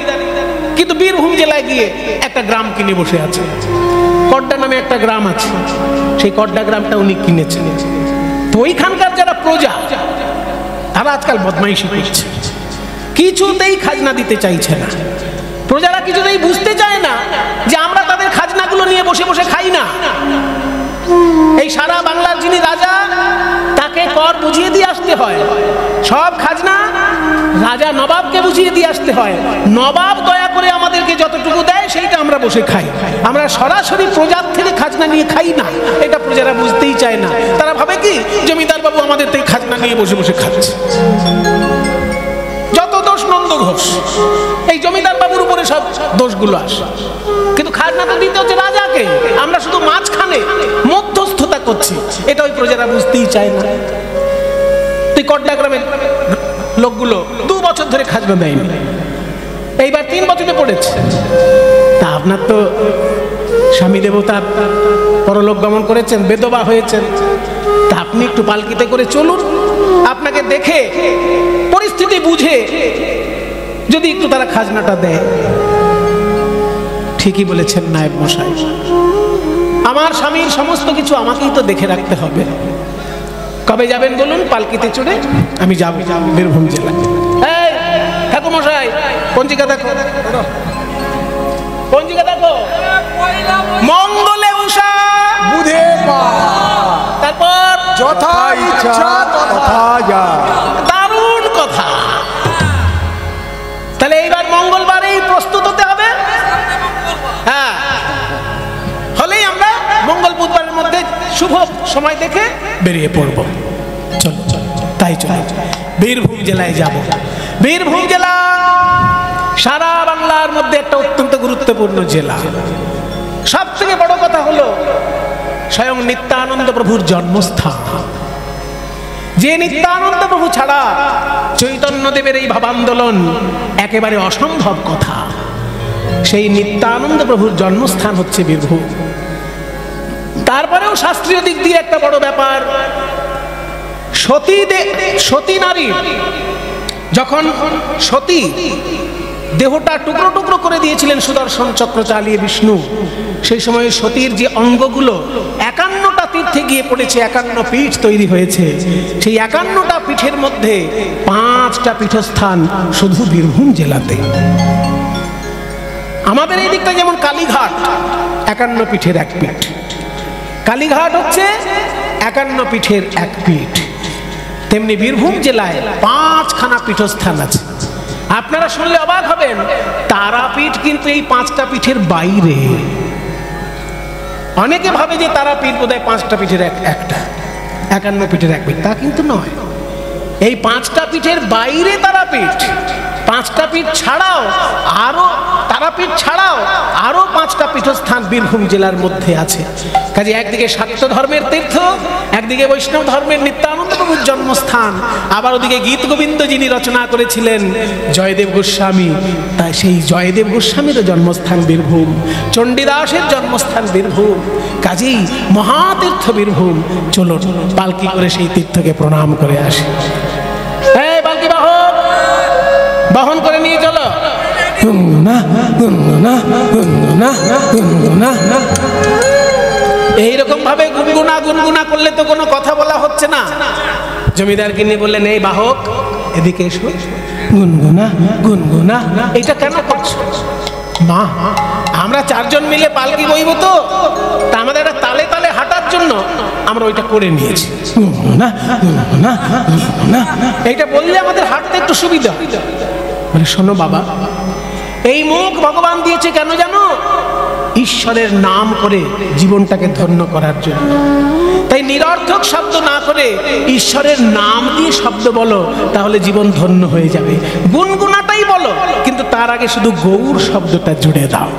কিন্তু বীরভূম জেলায় গিয়ে একটা গ্রাম কিনে বসে আছে। কড্ডা নামে একটা গ্রাম আছে, সেই কড্ডা গ্রামটা উনি কিনেছেন। তো ওইখানকার যারা প্রজা, তারা আজকাল বদমাইশি করছে, কিছুতেই খাজনা দিতে চাইছে না। প্রজারা কিছুতেই বুঝতে চায় না যে আমরা তাদের খাজনাগুলো নিয়ে বসে বসে খাই না। এই সারা বাংলার যিনি রাজা, তাকে কর বুঝিয়ে দিয়ে আসতে হয়, সব খাজনা রাজা নবাবকে বুঝিয়ে দিয়ে আসতে হয়। নবাব দয়া করে আমাদেরকে যতটুকু দেয় সেইটা আমরা বসে খাই। আমরা সরাসরি প্রজার থেকে খাজনা নিয়ে খাই না, এটা প্রজারা বুঝতেই চায় না। তারা ভাবে কি জমিদার বাবু আমাদের থেকে খাজনা নিয়ে বসে বসে খাচ্ছে। যত দোষ নন্দ ঘোষ, এই জমিদার বাবুর উপরে সব দোষগুলো আসে। কিন্তু খাজনা তো দিতে হচ্ছে রাজাকে, আমরা শুধু মাঝখানে মধ্যস্থতা করছি, এটা ওই প্রজারা বুঝতেই চায় না। তুই কড্ডা গ্রামের লোকগুলো 2 বছর ধরে খাজনা দেয়নি, এইবার 3 বছরে পড়েছে। তা আপনার তো স্বামী দেবতা পরলোক গমন করেছেন, বেদবা হয়েছেন, তা আপনি একটু পালকিতে করে চলুন, আপনাকে দেখে পরিস্থিতি বুঝে যদি একটু তারা খাজনাটা দেয়। ঠিকই বলেছেন নায়েব মশাই, আমার স্বামীর সমস্ত কিছু আমাকেই তো দেখে রাখতে হবে। কবে যাবেন বলুন? পালকিতে চড়ে আমি যাব বীরভূম জেলা। এই ঠাকুর মশাই, পঞ্জিকা দেখো, পঞ্জিকা দেখো। মঙ্গলে উষা বুধে পা, তারপর যথা ইচ্ছা তথা যা। দারুণ কথা। তাহলে এইবার মঙ্গলবারেই প্রস্তুত হতে হবে। হ্যাঁ, হলেই আমরা মঙ্গল বুধবারের মধ্যে শুভ সময় দেখে বেরিয়ে পড়ব। চলো তাই চলো, বীরভূম জেলায় যাব। বীরভূম জেলা সারা বাংলার মধ্যে একটা অত্যন্ত গুরুত্বপূর্ণ জেলা। সব থেকে বড় কথা হলো স্বয়ং নিত্যানন্দ প্রভুর জন্মস্থান। যে নিত্যানন্দ প্রভু ছাড়া চৈতন্যদেবের এই ভাবান্দোলন একেবারে অসম্ভব কথা। সেই নিত্যানন্দ প্রভুর জন্মস্থান হচ্ছে বীরভূম। তারপরেও শাস্ত্রীয় দিক দিয়ে একটা বড় ব্যাপার, সতী নারী যখন সতী দেহটা টুকরো টুকরো করে দিয়েছিলেন সুদর্শন চক্র চালিয়ে বিষ্ণু, সেই সময় সতীর যে অঙ্গগুলো 51টা তীর্থে গিয়ে পড়েছে, 51 পীঠ তৈরি হয়েছে। সেই 51টা পীঠের মধ্যে 5টা পীঠস্থান শুধু বীরভূম জেলাতে। আমাদের এই দিকটা যেমন কালীঘাট 51 পীঠের এক পীঠ, কালীঘাট হচ্ছে 51 পীঠের এক পীঠ, তেমনি বীরভূম জেলায় 5খানা পীঠস্থান আছে। আপনারা শুনলে অবাক হবেন, তারাপীঠ কিন্তু এই 5টা পীঠের বাইরে। অনেকে ভাবে যে তারাপীঠ বোধহয় 5টা পীঠের একটা, 51 পীঠের এক পীঠ, তা কিন্তু নয়। এই 5টা পীঠের বাইরে তারাপীঠ, 5টা পীঠ ছাড়াও আরো তারাপীঠ ছাড়াও আরো 5টা পীঠস্থান বীরভূম জেলার মধ্যে আছে। কাজে একদিকে শাক্ত ধর্মের তীর্থ, একদিকে বৈষ্ণব ধর্মের নিত্যানন্দ প্রভুর জন্মস্থান, আবার ওদিকে গীত গোবিন্দ যিনি রচনা করেছিলেন জয়দেব গোস্বামী, তাই সেই জয়দেব গোস্বামীর জন্মস্থান বীরভূম, চণ্ডীদাসের জন্মস্থান বীরভূম। কাজেই মহাতীর্থ বীরভূম। চলো পালকি করে সেই তীর্থকে প্রণাম করে আসি। এই পালকি বাহন, বহন করে নিয়ে চলো। এইরকম ভাবে গুনগুনা গুনগুনা করলে তো কোনো কথা বলা হচ্ছে না। জমিদারকে নিয়ে বললেন, এই বাহক এদিকে এসো, গুনগুনা গুনগুনা এটা কেন করছো? মা, আমরা 4 জন মিলে পালকি বইব তো, তা আমাদের একটা তালে তালে হাঁটার জন্য আমরা ওইটা করে নিয়েছি। এইটা বললে আমাদের হাঁটতে একটু সুবিধা। মানে শোনো বাবা, এই মুখ ভগবান দিয়েছে কেন জানো? ঈশ্বরের নাম করে জীবনটাকে ধন্য করার জন্য। তাই নিরর্থক শব্দ না করে ঈশ্বরের নাম দিয়ে শব্দ বলো, তাহলে জীবন ধন্য হয়ে যাবে। গুনগুনাটাই বলো, কিন্তু তার আগে শুধু গৌর শব্দটা জুড়ে দাও।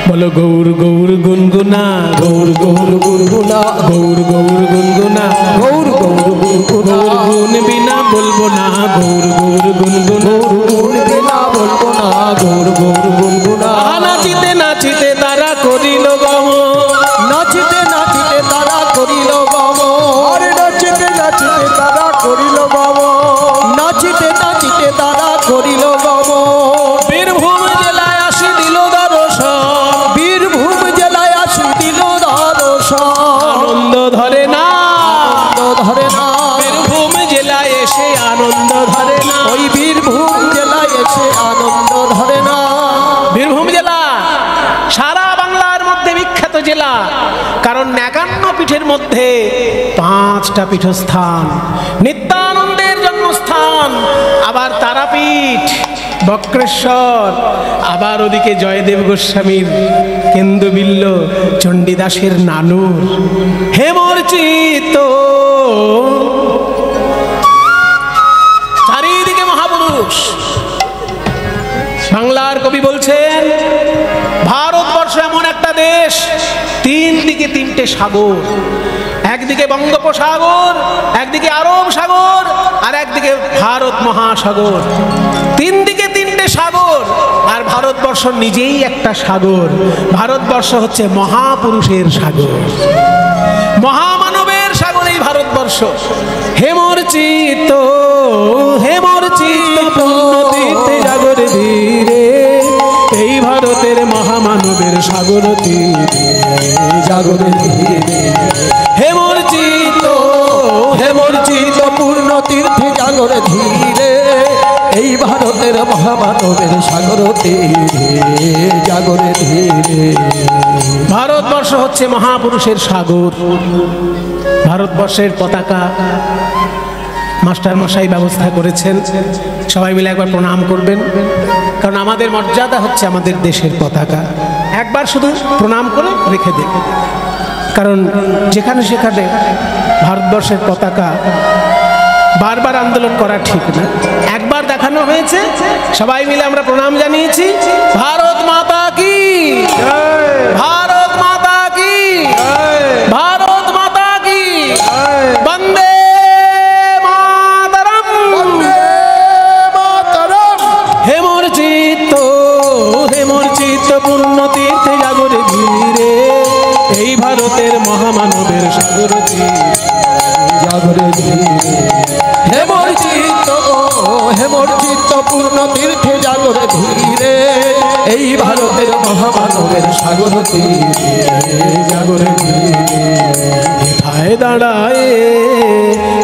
বলো গৌর গৌর গুনগুনা, গৌর গৌর গুনগুনা, গৌর গৌর গুনগুনা, গৌর গৌর গুনগুনা, গুন বিনা বলবো না, গৌর গৌর গুনগুনা, গুন বিনা বলবো না, গোর গোর গুনগুনা। নাচিতে নাচিতে তারা করিল গমন, নাচিতে নাচিতে তারা করিল গমন। আরে নাচিতে নাচিতে তারা করিল গমন, নাচিতে নাচিতে তারা করিল গমন। বীরভূম জেলায় আসি দিল দর্শন, বীরভূম জেলায় আসি দিল দর্শন। আনন্দ ধরে না, আনন্দ ধরে না, বীরভূম জেলায় এসে আনন্দ ধরে না। ওই বীরভূম জেলায় এসে আনন্দ ধরে না। বীরভূম জেলা সারা বাংলার মধ্যে বিখ্যাত জেলা, কারণ ৫১ পীঠের মধ্যে ৫টা পীঠস্থান, নিত্যানন্দের জন্মস্থান, আবার তারাপীঠ, বক্রেশ্বর, আবার ওদিকে জয়দেব গোস্বামীর কেন্দ্রবিল্ল, চণ্ডীদাসের নানুর, হেমর্চিত, চারিদিকে মহাপুরুষ। বাংলার কবি বলছেন ভারতবর্ষ এমন একটা দেশ, 3 দিকে 3টে সাগর, একদিকে বঙ্গোপসাগর, একদিকে আরব সাগর, আর একদিকে ভারত মহাসাগর। 3 দিকে 3টে সাগর, আর ভারতবর্ষ নিজেই একটা সাগর। ভারতবর্ষ হচ্ছে মহাপুরুষের সাগর, মহামানবের সাগর এই ভারতবর্ষ। হেমর্চিত, হেমর্চিত পুণ্যতীর্থে জাগরে ধীরে, এই ভারতের মহামানবের সাগর তীরে জাগরে ধীরে। হেমর্চিত, হেমর্চিত পূর্ণ তীর্থে জাগরে ধীরে, এই ভারতের মহামানবের সাগর তীরে জাগরে ধীরে। ভারতবর্ষ হচ্ছে মহাপুরুষের সাগর। ভারতবর্ষের পতাকা মাস্টার মশাই ব্যবস্থা করেছেন, সবাই মিলে একবার প্রণাম করবেন, কারণ আমাদের মর্যাদা হচ্ছে আমাদের দেশের পতাকা। একবার শুধু প্রণাম করে রেখে দিন, কারণ যেখানে সেখানে ভারতবর্ষের পতাকা বারবার আন্দোলন করা ঠিক না। একবার দেখানো হয়েছে, সবাই মিলে আমরা প্রণাম জানিয়েছি, ভারত মাতা কি, ভারত মাতা কি, ভারত মাতা কি, বন্দে মাতরম, বন্দে মাতরম। হেমর্চিত, হেমর্চিত পূর্ণ তীর্থে জাগরে ধীরে, এই ভারতের মহামানবের সাগর তীরে জাগরে ধীরে। হেমর্চিত, হেমর্চিত পূর্ণ তীর্থে জাগরে ধীরে, এই ভারতের মহামানবের সাগর তীরে জাগরে ধীরে। হেথায় দাঁড়ায়,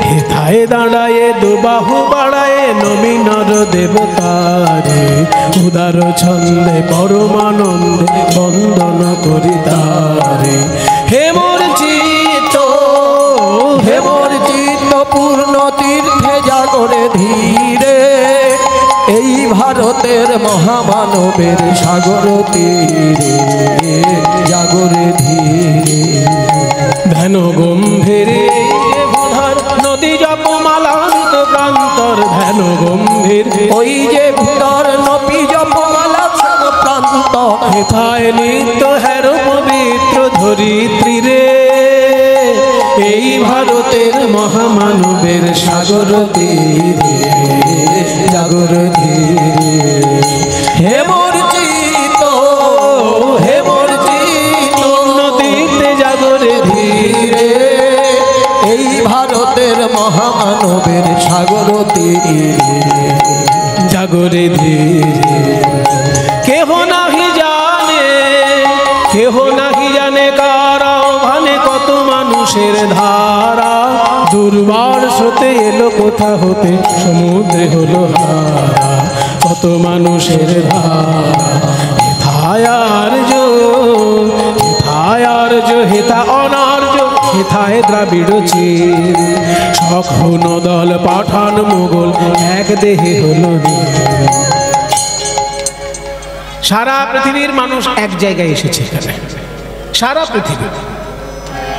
হেথায় দাঁড়ায় দুবাহু বাড়ায় নবীনর দেবতারে, উদার ছন্দে পরমানন্দে বন্দন করি তারে। হেমর্চিত, হেমর্চিত পূর্ণ তীর্থে জাগরে ধীরে, এই ভারতের মহামানবের সাগর তীরে জাগরে ধীরে। ধ্যান গম্ভীরে ভূধর নদী জপমালান্ত প্রান্তর, ধ্যান গম্ভীর ওই যে ভূতর নবী জপমালা প্রান্ত, হেথায় নিত্য হের পবিত্র ধরিত্রী রে, এই ভারতের মহামানবের সাগর তীরে জাগর ধীরে। হেমর্চিত, হেমর্চিত নদীতে জাগরে ধীরে, এই ভারতের মহামানবের সাগর তীরে জাগরে ধীরে। কেহ নাহি জানে, কেহ নাহি জানে কারা ভানে কত মানুষের ধারা, দুর্বার স্রোতে এলো কোথা হতে সমুদ্রে হলো হারা, কত মানুষের ধারা। হেথায় আর্য, হেথায় আর্য, হেথা অনার্য, হেথায় দ্রাবিড় চীন, সখন দল পাঠান মোগল এক দেহে হলো নীল। সারা পৃথিবীর মানুষ এক জায়গায় এসেছে এখানে, সারা পৃথিবী।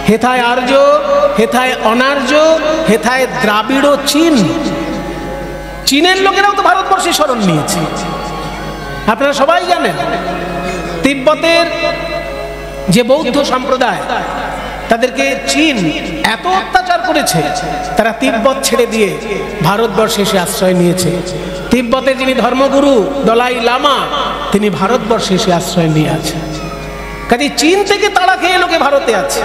হেথায় আর্য, হেথায় অনার্য, হেথায় দ্রাবিড় চীন। চীনের লোকেরাও তো ভারতবর্ষে শরণ নিয়েছে, আপনারা সবাই জানেন। তিব্বতের যে বৌদ্ধ সম্প্রদায়, তাদেরকে চীন এত অত্যাচার করেছে, তারা তিব্বত ছেড়ে দিয়ে ভারতবর্ষে এসে আশ্রয় নিয়েছে। তিব্বতের যিনি ধর্মগুরু দলাই লামা, তিনি ভারতবর্ষে এসে আশ্রয় নিয়ে আছেন। কাজে চীন থেকে তাড়া খেয়ে লোকে ভারতে আছে,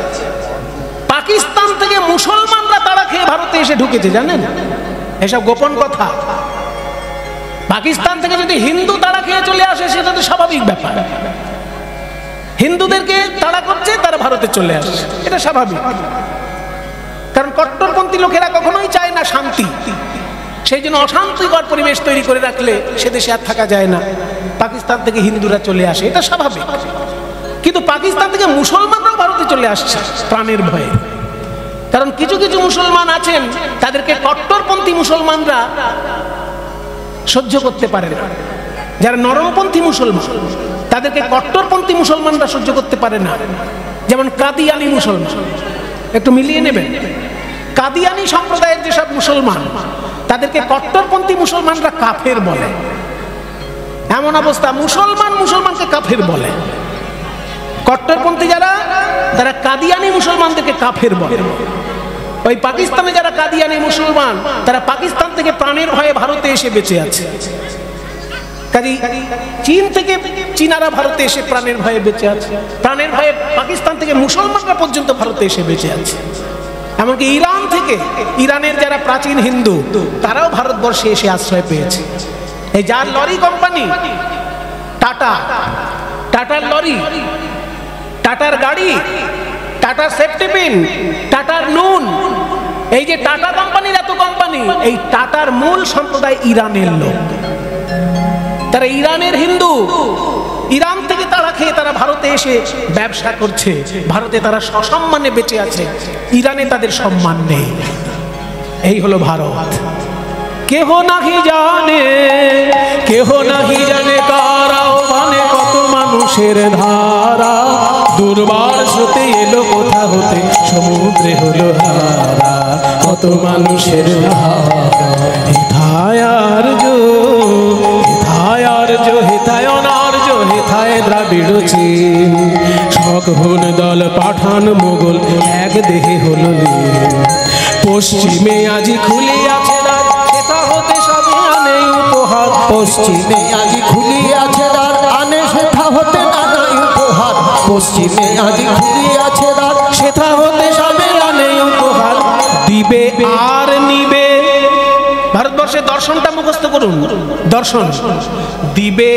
পাকিস্তান থেকে মুসলমানরা তাড়া খেয়ে ভারতে এসে ঢুকেছে, জানেন? এসব গোপন কথা। পাকিস্তান থেকে যদি হিন্দু তাড়া খেয়ে চলে আসে সেটা তো স্বাভাবিক ব্যাপার। হিন্দুদেরকে তাড়া করছে, তারা ভারতে চলে আসছে, এটা স্বাভাবিক। কারণ কট্টরপন্থী লোকেরা কখনোই চায় না শান্তি, সেই জন্য অশান্তিকর পরিবেশ তৈরি করে রাখলে সে দেশে আর থাকা যায় না। পাকিস্তান থেকে হিন্দুরা চলে আসে, এটা স্বাভাবিক। কিন্তু পাকিস্তান থেকে মুসলমানরাও ভারতে চলে আসছে প্রাণের ভয়ে। কারণ কিছু কিছু মুসলমান আছেন, তাদেরকে কট্টরপন্থী মুসলমানরা সহ্য করতে পারে না। যারা নরমপন্থী মুসলমান, তাদেরকে কট্টরপন্থী মুসলমানরা সহ্য করতে পারে না। যেমন কাদিয়ানি মুসলমান, একটু মিলিয়ে নেবেন। কাদিয়ানি সম্প্রদায়ের যেসব মুসলমান, তাদেরকে কট্টরপন্থী মুসলমানরা কাফের বলে। এমন অবস্থা, মুসলমানকে কাফের বলে। কট্টরপন্থী যারা, তারা কাদিয়ানি মুসলমানদেরকে কাফের বলে। ওই পাকিস্তানে যারা কাদিয়ানি মুসলমান, তারা পাকিস্তান থেকে প্রাণের ভয়ে ভারতে এসে বেঁচে আছে। কাজেই চীন থেকে চীনারা ভারতে এসে প্রাণের ভয়ে বেঁচে আছে, প্রাণের ভয়ে পাকিস্তান থেকে মুসলমানরা পর্যন্ত ভারতে এসে বেঁচে আছে। এমনকি ইরান থেকে, ইরানের যারা প্রাচীন হিন্দু, তারাও ভারতবর্ষে এসে আশ্রয় পেয়েছে। এই যার লরি কোম্পানি টাটার লরি, টাটার গাড়ি, টাটার সেফটি পিন, টাটার নুন, এই যে টাটা কোম্পানির এত কোম্পানি, এই টাটার মূল সম্প্রদায় ইরানের লোক। তারা ইরানের হিন্দু, ইরান থেকে তাড়া খেয়ে তারা ভারতে এসে ব্যবসা করছে, ভারতে তারা সসম্মানে বেঁচে আছে, ইরানে তাদের সম্মান নেই। এই হলো ভারত। কেহ নাহি জানে কারাও মানে কত মানুষের ধারা, দুর্বার স্রোতে এলো কোথা হতে সমুদ্রে হলো হারা, কত মানুষের ধারা। হেথায় আর্য, হেথায় আর্য, হেথায় অনার্য, হেথায় দ্রাবিড় চীন, সকহুন দল পাঠান মোগল এক দেহে হলো লীন। পশ্চিমে আজি খুলিয়াছে দ্বার, সেথা হতে সবে আনে উপহার, পশ্চিমে আজি খুলিয়াছে দ্বার, আনে সেথা হতে নানাই উপহার। পশ্চিমে আজি খুলিয়াছে দ্বার, সেথা হতে সবে আনে উপহার, দিবে আর নিবে। ভারতবর্ষের দর্শনটা মুখস্থ করুন। দর্শন, দিবে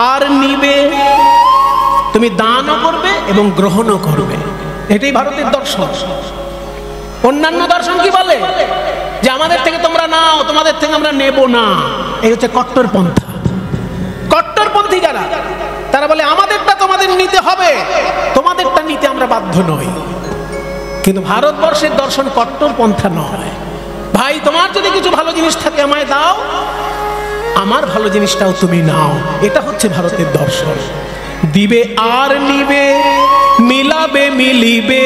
আর নিবে। তুমি দানও করবে এবং গ্রহণও করবে, এটাই ভারতের দর্শন। অন্যান্য দর্শন কি বলে? যে আমাদের থেকে তোমরা নাও, তোমাদের থেকে আমরা নেব না। এই হচ্ছে কট্টরপন্থা। কট্টরপন্থী যারা, তারা বলে আমাদেরটা তোমাদের নিতে হবে, তোমাদেরটা নিতে আমরা বাধ্য নই। কিন্তু ভারতবর্ষের দর্শন কট্টরপন্থা নয়। ভাই, তোমার যদি কিছু ভালো জিনিস থাকে আমায় দাও, আমার ভালো জিনিসটাও তুমি নাও। এটা হচ্ছে ভারতের দর্শন। দিবে আর নিবে, মিলাবে মিলিবে,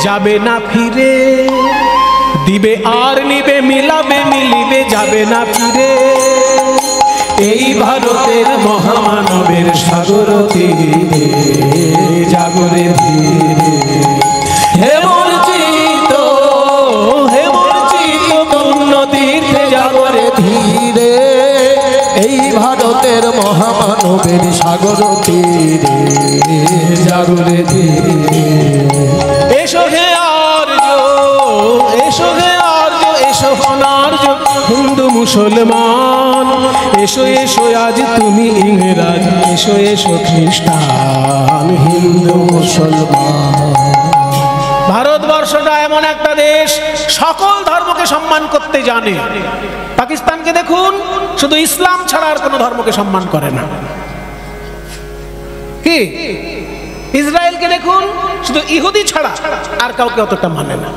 যাবে না ফিরে। দিবে আর নিবে, মিলাবে মিলিবে, যাবে না ফিরে। এই ভারতের মহামানবের সাগর তীরে, জাগরে ধীরে। হে মূর্ছিত, হে মূর্ছিত পূর্ণ তীর্থে জাগরে ধীরে। এই ভারতের মহামানবের সাগর তীরে, জাগরে ধীরে। এসো হে আর্য, এসো হে আর্য, এসো অনার্য হিন্দু মুসলমান। এসো এসো আজ তুমি ইংরাজ, এসো এসো খ্রিস্টান হিন্দু মুসলমান। ভারতবর্ষটা এমন একটা দেশ, সকল ধর্মকে সম্মান করতে জানে। পাকিস্তানকে দেখুন, শুধু ইসলাম ছাড়া আর কোনো ধর্মকে সম্মান করে না। কি ইসরায়েলকে দেখুন, শুধু ইহুদি ছাড়া আর কাউকে অতটা মানে না।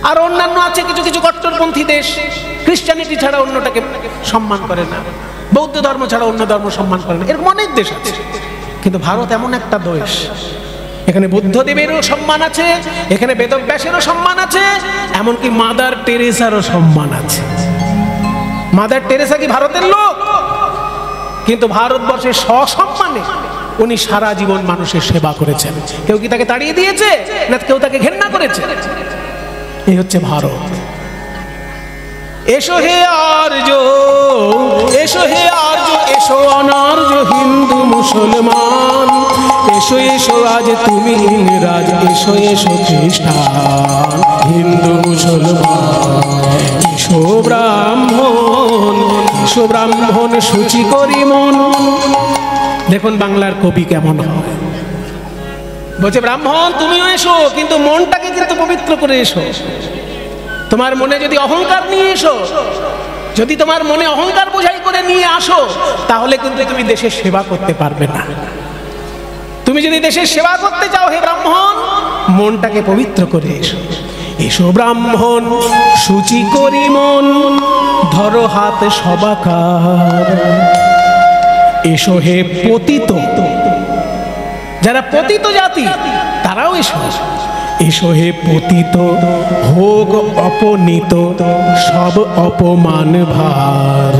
আর অন্যান্য আছে কিছু কিছু কট্টরপন্থী দেশ, খ্রিস্টানিটি ছাড়া অন্যটাকে সম্মান করে না, বৌদ্ধ ধর্ম ছাড়া অন্য ধর্ম সম্মান করে না। এরকম অনেক দেশ আছে। কিন্তু ভারত এমন একটা দেশ, এখানে বুদ্ধদেবেরও সম্মান আছে, এখানে বেদব্যাসেরও সম্মান আছে, এমনকি মাদার টেরেসারও সম্মান আছে। মাদার টেরেসা কি ভারতের লোক? কিন্তু ভারতবর্ষের সসম্মানে উনি সারা জীবন মানুষের সেবা করেছেন। কেউ কি তাকে তাড়িয়ে দিয়েছে? না কেউ তাকে ঘেন্না করেছে? এই হচ্ছে ভারত। এসো হে আর্য, এসো হে আর্য, এসো অনার্য হিন্দু মুসলমান, এসো এসো আজ তুমি ইংরাজ, এসো এসো খ্রিস্টান হিন্দু মুসলমান, এসো ব্রাহ্মণ, এসো ব্রাহ্মণ সূচি করি মন। দেখুন বাংলার কবি কেমন হয়, বলছে ব্রাহ্মণ তুমিও এসো, কিন্তু মনটাকে কিন্তু পবিত্র করে এসো। তোমার মনে যদি অহংকার নিয়ে এসো, যদি তোমার মনে অহংকার বোঝাই করে নিয়ে আসো, তাহলে কিন্তু তুমি দেশের সেবা করতে পারবে না। তুমি যদি দেশের সেবা করতে চাও হে ব্রাহ্মণ, মনটাকে পবিত্র করে এসো। এসো ব্রাহ্মণ সূচি করি মন, ধরো হাত সবাকার, এসো হে পতিত, যারা পতিত জাতি তারাও এসো। এসো হে পতিত হোক অপনীত সব অপমান ভার।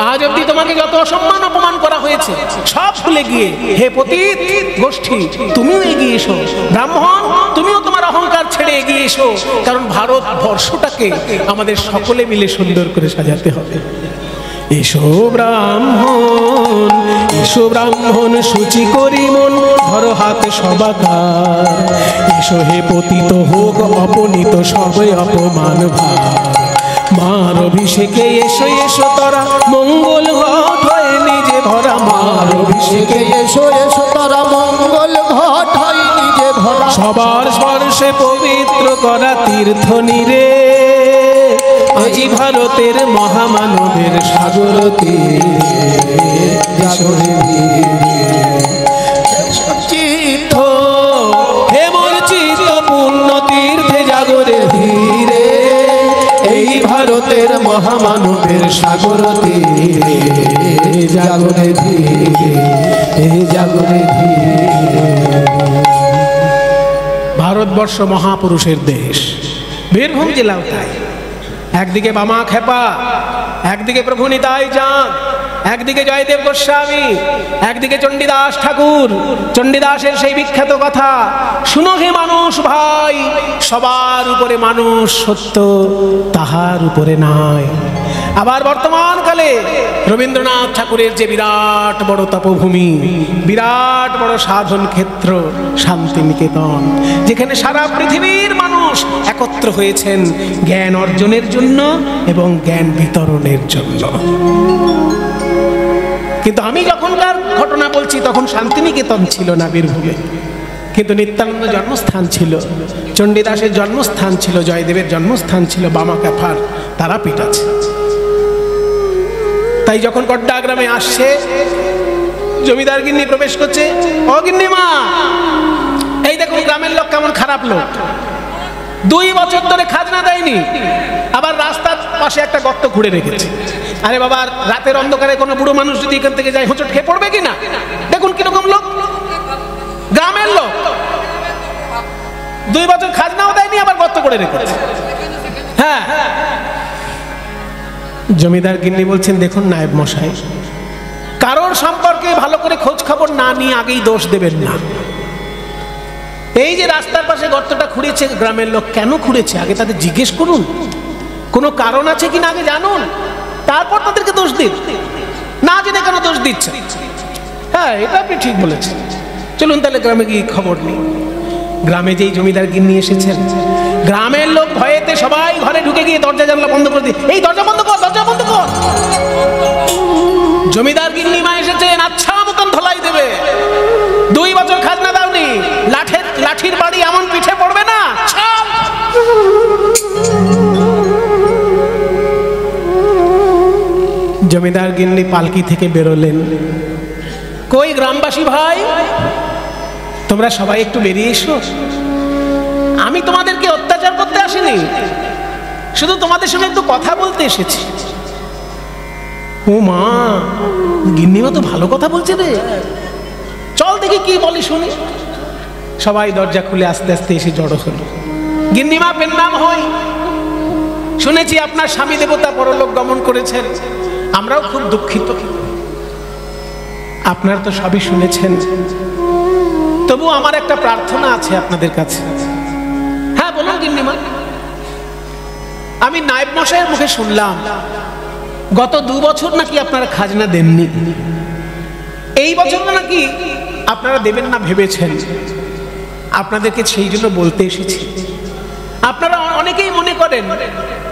আজ অব্দি তোমাকে যত অসম্মান অপমান করা হয়েছে সব ভুলে গিয়ে হে পতিত গোষ্ঠী তুমিও এগিয়ে এসো। ব্রাহ্মণ তুমিও তোমার অহংকার ছেড়ে এগিয়ে এসো, কারণ ভারতবর্ষটাকে আমাদের সকলে মিলে সুন্দর করে সাজাতে হবে। এসো ব্রাহ্মণ, এসো ব্রাহ্মণ সূচি করি মন, ধরো হাত সবাকার, এসো হে পতিত হোক অপনীত সবে অপমান ভার। মার অভিষেকে এসো এসো তোরা, মঙ্গল ঘট হয়ে নিজে ভরা, মার অভিষেকে এসো এসো তারা, মঙ্গল ঘট হয় নিজে ভরা, সবার স্পর্শে পবিত্র করা তীর্থ নিরে, আজি ভারতের মহামানবের সাগর চিত্ত হে মূর্ছিত পুণ্য তীর্থে জাগরে ধীরে, এই ভারতের মহামানবের সাগর তীরে জাগরে ধীরে, জাগরে ধীরে। ভারতবর্ষ মহাপুরুষের দেশ, বীরভূম জেলাও তাই। একদিকে বামা খেপা, একদিকে প্রভু নিতাই চাঁদ, একদিকে জয়দেব গোস্বামী, একদিকে চণ্ডীদাস ঠাকুর। চণ্ডীদাসের সেই বিখ্যাত কথা, শুনো হে মানুষ ভাই, সবার উপরে মানুষ সত্য, তাহার উপরে নাই। আবার বর্তমান কালে রবীন্দ্রনাথ ঠাকুরের যে বিরাট বড় তপভূমি, বিরাট বড় সাধন ক্ষেত্র শান্তিনিকেতন, যেখানে সারা পৃথিবীর মানুষ একত্র হয়েছেন জ্ঞান অর্জনের জন্য এবং জ্ঞান বিতরণের জন্য। কিন্তু আমি যখনকার ঘটনা বলছি তখন শান্তিনিকেতন ছিল না বীরভূমে, কিন্তু নিত্যানন্দ জন্মস্থান ছিল, চণ্ডীদাসের জন্মস্থান ছিল, জয়দেবের জন্মস্থান ছিল, বামা ক্যাফার তারাপীঠ আছে। তাই যখন গড্ডা গ্রামে আসছে, জমিদার গিন্নি প্রবেশ করছে, ও গিন্নিমা এই দেখুন গ্রামের লোক কেমন খারাপ লোক, 2 বছর ধরে খাজনা দেয়নি, আবার রাস্তার পাশে একটা গর্ত খুঁড়ে রেখেছে। আরে বাবা, রাতের অন্ধকারে কোনো বুড়ো মানুষ যদি এখান থেকে যায় হোঁচট খেয়ে পড়বে কিনা? দেখুন কিরকম লোক, গ্রামের লোক, 2 বছর খাজনাও দেয়নি, আবার গর্ত করে রেখেছে। হ্যাঁ, জমিদার গিন্নি বলছেন, দেখুন নায়েব মশাই, কারোর সম্পর্কে ভালো করে খোঁজ খবর না নিয়ে আগেই দোষ দেবেন না। এই যে রাস্তার পাশে গর্তটা খুঁড়েছে গ্রামের লোক, কেন খুঁড়েছে আগে তাদের জিজ্ঞেস করুন, কোনো কারণ আছে কিনা আগে জানুন, তারপর তাদেরকে দোষ দিন, না জেনে কেন দোষ দিচ্ছে। হ্যাঁ, এটা আপনি ঠিক বলেছেন, চলুন তাহলে গ্রামে গিয়ে খবর নিই। গ্রামে যেই জমিদার গিন্নি এসেছেন, গ্রামের লোক ভয়েতে সবাই ঘরে ঢুকে গিয়ে দরজা জানলা বন্ধ করে দিয়ে, এই দরজা বন্ধ কর, দরজা বন্ধ কর। জমিদার গিন্নি মা এসেছেন, আচ্ছা মতন ধলাই দেবে, 2 বছর খাজনা দাওনি, লাঠির বাড়ি এমন পিঠে পড়বে না। জমিদার গিন্নি পালকি থেকে বেরোলেন, কই গ্রামবাসী ভাই, তোমরা সবাই একটু বেরিয়ে এসো, আমি তোমাদেরকে অত্যাচার করতে আসিনি, শুধু তোমাদের সঙ্গে একটু কথা বলতে এসেছি। ও মা, গিন্নিমা তো ভালো কথা বলছে রে, চল দেখি কি বলি শুনি। সবাই দরজা খুলে আস্তে আস্তে এসে জড়ো হলো। গিন্নিমা পেন্নাম হই, শুনেছি আপনার স্বামী দেবতা পরলোক গমন করেছেন, আমরাও খুব দুঃখিত। আপনার তো সবই শুনেছেন, তবু আমার একটা প্রার্থনা আছে আপনাদের কাছে। হ্যাঁ বলুন গিন্নিমা। আমি নায়েব মশাইয়ের মুখে শুনলাম গত 2 বছর নাকি আপনারা খাজনা দেননি, এই বছর নাকি আপনারা দেবেন না ভেবেছেন। আপনাদেরকে সেই জন্য বলতে এসেছি, আপনারা অনেকেই মনে করেন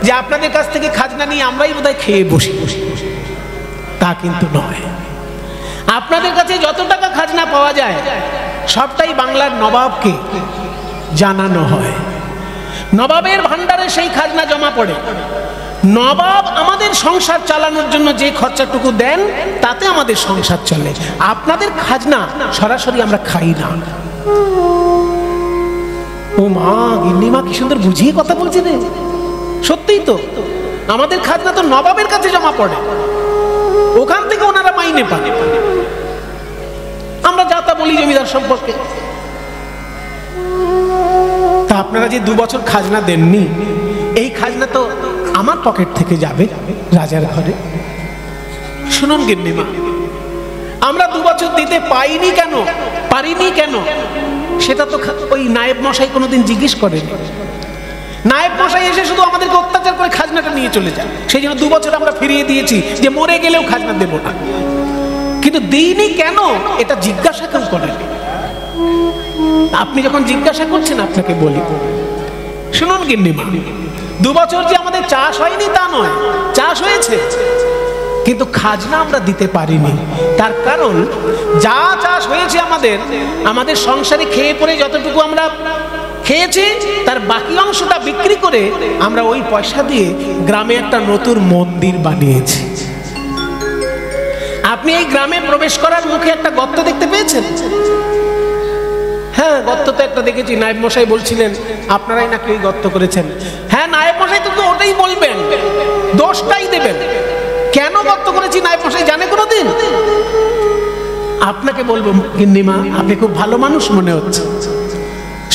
যে আপনাদের কাছ থেকে খাজনা নিয়ে আমরাই বোধহয় খেয়ে বসি, তা কিন্তু নয়। আপনাদের কাছে যত টাকা খাজনা পাওয়া যায় সবটাই বাংলার নবাবকে জানানো হয়, নবাবের ভান্ডারে সেই খাজনা জমা পড়ে। নবাব আমাদের সংসার চালানোর জন্য যে খরচাটুকু দেন তাতে আমাদের সংসার চলে। আপনাদের খাজনা সরাসরি আমরা খাই না। ও মা, গিন্নিমা কি সুন্দর বুঝিয়ে কথা বলছে রে। সত্যিই তো, আমাদের খাজনা তো নবাবের কাছে জমা পড়ে, ওখান থেকে ওনারা মাইনে পান। আমরা যা তা বলি জমিদার সম্পর্কে। তা আপনারা যে 2 বছর খাজনা দেননি, এই খাজনা তো আমার পকেট থেকে যাবে রাজার ঘরে। শুনুন গিন্নিমা, আমরা 2 বছর দিতে পাইনি কেন, পারিনি কেন, সেটা তো ওই নায়েব মশাই কোনোদিন জিজ্ঞেস করেনি। নায়েব মশাই এসে শুধু আমাদেরকে অত্যাচার করে খাজনাটা নিয়ে চলে যায়। সেই জন্য 2 বছর আমরা ফিরিয়ে দিয়েছি যে মরে গেলেও খাজনা দেব না। কিন্তু দিইনি কেন এটা জিজ্ঞাসা কেউ করেনি। আপনি যখন জিজ্ঞাসা করছেন আপনাকে বলি, শুনুন গিন্নিমা, 2 বছর যে আমাদের চাষ হয়নি তা নয়, চাষ হয়েছে, কিন্তু খাজনা আমরা দিতে পারিনি। তার কারণ যা চাষ হয়েছে আমাদের সংসারে খেয়ে পরে যতটুকু আমরা খেয়েছি তার বাকি অংশটা বিক্রি করে আমরা ওই পয়সা দিয়ে গ্রামে একটা নতুন মন্দির বানিয়েছি। আপনি এই গ্রামে প্রবেশ করার মুখে একটা গর্ত দেখতে পেয়েছেন? হ্যাঁ, গর্ত তো একটা দেখেছি। নায়েব মশাই বলছিলেন আপনারাই নাকি ওই গর্ত করেছেন। হ্যাঁ, নায়েব মশাই তো ওটাই বলবেন, দোষটাই দেবেন। কেন গর্ত করেছি নায়েব মশাই জানে কোনোদিন? আপনাকে বলবো গিন্নিমা, আপনি খুব ভালো মানুষ মনে হচ্ছে।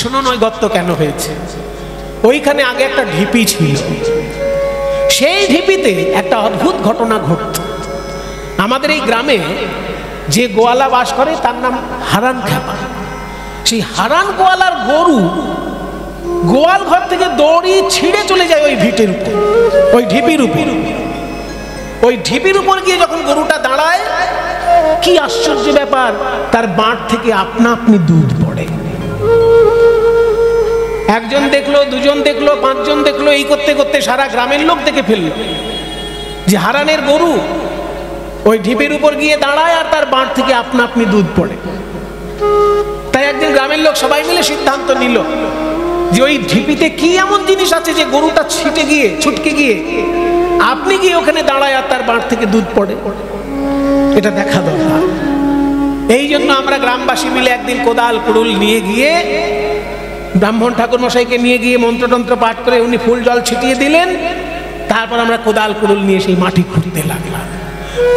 শুনুন ওই গর্ত কেন হয়েছে। ওইখানে আগে একটা ঢিপি ছিল, সেই ঢিপিতে একটা অদ্ভুত ঘটনা ঘটত। আমাদের এই গ্রামে যে গোয়ালা বাস করে তার নাম হারান খ্যাপা। সেই হারান গোয়ালার গরু গোয়াল ঘর থেকে দড়ি ছিঁড়ে চলে যায় ওই ভিটের উপর, ওই ঢিপির উপর। ওই ঢিপির উপর গিয়ে যখন গরুটা দাঁড়ায়, কি আশ্চর্য ব্যাপার, তার বাঁট থেকে আপনা আপনি দুধ পড়ে। একজন দেখলো, দুজন দেখলো, 5 জন দেখলো, এই করতে করতে সারা গ্রামের লোক দেখে ফেললো যে হারানের গরু ওই ঢিপির উপর গিয়ে দাঁড়ায় আর তার বাঁট থেকে আপনা আপনি দুধ পড়ে। তাই একদিন গ্রামের লোক সবাই মিলে সিদ্ধান্ত নিল যে ওই ঢিপিতে কি এমন জিনিস আছে যে গরুটা ছুটকে গিয়ে আপনি গিয়ে ওখানে দাঁড়ায় আর তার বাঁট থেকে দুধ পড়ে, এটা দেখা দরকার। এই জন্য আমরা গ্রামবাসী মিলে একদিন কোদাল কুড়ুল নিয়ে গিয়ে ব্রাহ্মণ ঠাকুর মশাইকে নিয়ে গিয়ে মন্ত্রতন্ত্র পাঠ করে উনি ফুল জল ছিটিয়ে দিলেন। তারপর আমরা কোদাল কুড়ুল নিয়ে সেই মাটি খুঁড়তে লাগলাম।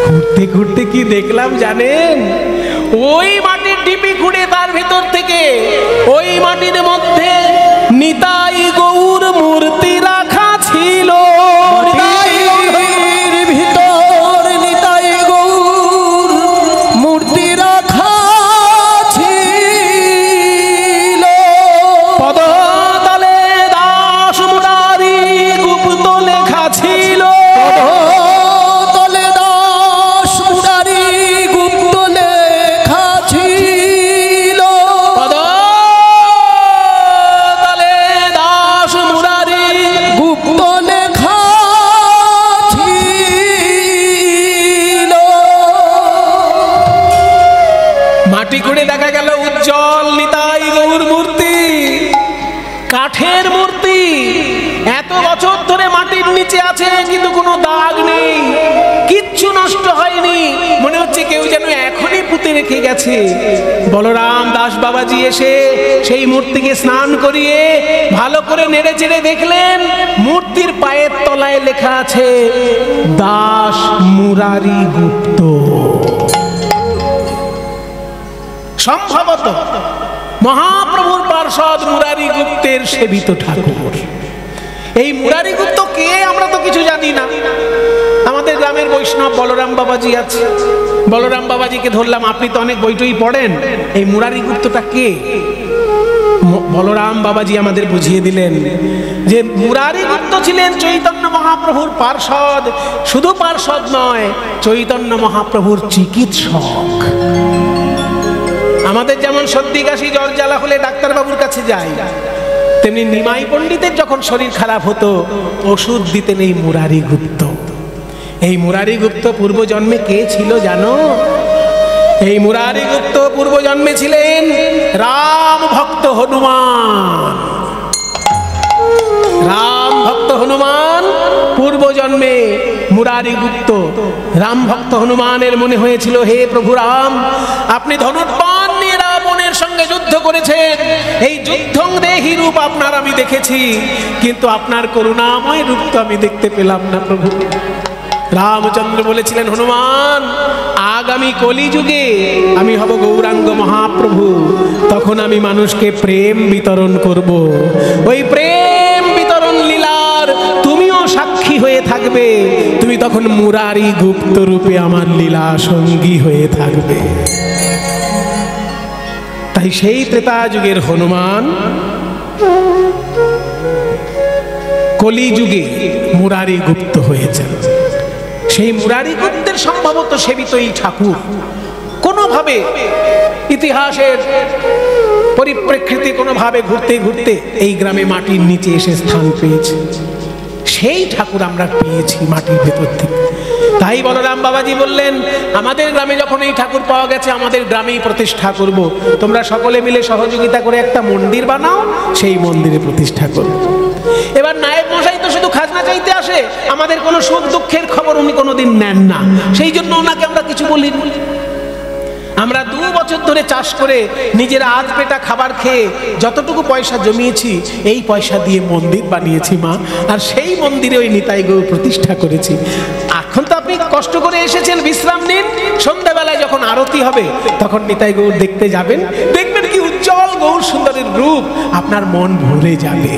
খুঁড়তে খুঁড়তে কি দেখলাম জানেন? ওই মাটির ঢিপি খুঁড়ে তার ভেতর থেকে ওই মাটির মধ্যে নিতাই গৌর মূর্তি রাখা ছিল। কাঠের মূর্তি, এত বছর ধরে মাটির নিচে আছে কিন্তু কোনো দাগ নেই, কিচ্ছু নষ্ট হয়নি, মনে হচ্ছে কেউ যেন এখনই পুঁতে রেখে গেছে। বলরাম দাস বাবাজি এসে সেই মূর্তিকে স্নান করিয়ে ভালো করে নেড়ে চেড়ে দেখলেন মূর্তির পায়ের তলায় লেখা আছে দাস মুরারি গুপ্ত। সম্ভবত মহাপ্রভুর পার্ষদ মুরারি গুপ্তের সেবিত ঠাকুর। এই মুরারি গুপ্ত কে আমরা তো কিছু জানি না। আমাদের গ্রামের বৈষ্ণব বলরাম বাবাজি আছে, বলরাম বাবাজিকে ধরলাম, আপনি তো অনেক বইটই পড়েন, এই মুরারি গুপ্তটা কে? বলরাম বাবাজি আমাদের বুঝিয়ে দিলেন যে মুরারি গুপ্ত ছিলেন চৈতন্য মহাপ্রভুর পার্ষদ, শুধু পার্ষদ নয়, চৈতন্য মহাপ্রভুর চিকিৎসক। আমাদের যেমন সর্দি কাশি জ্বর জ্বালা হলে ডাক্তারবাবুর কাছে যাই, তেমনি নিমাই পণ্ডিতের যখন শরীর খারাপ হতো ওষুধ দিতেন এই মুরারি গুপ্ত। এই মুরারি গুপ্ত পূর্বজন্মে কে ছিল জানো? এই মুরারি গুপ্ত পূর্বজন্মে ছিলেন রাম ভক্ত হনুমান। রাম ভক্ত হনুমান পূর্বজন্মে মুরারি গুপ্ত। রাম ভক্ত হনুমানের মনে হয়েছিল, হে প্রভু রাম, আপনি ধনুর্বাণ নিয়ে রাবণের সঙ্গে যুদ্ধ করেছেন, এই যুদ্ধং দেহি রূপ আপনার আমি দেখেছি, কিন্তু আপনার করুণাময় রূপ তো আমি দেখতে পেলাম না প্রভু। রামচন্দ্র বলেছিলেন, হনুমান, আগামী কলিযুগে আমি হব গৌরাঙ্গ মহাপ্রভু, তখন আমি মানুষকে প্রেম বিতরণ করব। ওই প্রেম বিতরণ লীলার তুমিও সাক্ষী হয়ে থাকবে, তুমি তখন মুরারি গুপ্ত রূপে আমার লীলা সঙ্গী হয়ে থাকবে। তাই সেই ত্রেতা যুগের হনুমান কলিযুগে মুরারি গুপ্ত হয়েছেন। সেই মুরারি গুপ্তের সম্ভবত সেবিত এই ঠাকুর কোনোভাবে ইতিহাসের পরিপ্রেক্ষিতে কোনোভাবে ঘুরতে ঘুরতে এই গ্রামে মাটির নিচে এসে স্থান পেয়েছে। সেই ঠাকুর আমরা পেয়েছি মাটির ভেতর থেকে। তাই বলরাম বাবাজি বললেন, আমাদের গ্রামে যখন এই ঠাকুর পাওয়া গেছে, আমাদের গ্রামেই প্রতিষ্ঠা করব। তোমরা সকলে মিলে সহযোগিতা করে একটা মন্দির বানাও, সেই মন্দিরে প্রতিষ্ঠা করব। এবার নায়েব মশাই তো শুধু খাজনা চাইতে আসে, আমাদের কোনো সুখ দুঃখের খবর উনি কোনোদিন নেন না, সেই জন্য ওনাকে আমরা কিছু বলিনি। আমরা 2 বছর ধরে চাষ করে নিজের আধ পেটা খাবার খেয়ে যতটুকু পয়সা জমিয়েছি, এই পয়সা দিয়ে মন্দির বানিয়েছি মা, আর সেই মন্দিরে ওই নিতাই গৌর প্রতিষ্ঠা করেছি। এখন তো আপনি কষ্ট করে এসেছেন, বিশ্রাম নিন, সন্ধ্যাবেলায় যখন আরতি হবে তখন নিতাই গৌর দেখতে যাবেন, দেখবেন কি উজ্জ্বল গৌর সুন্দরের রূপ, আপনার মন ভরে যাবে।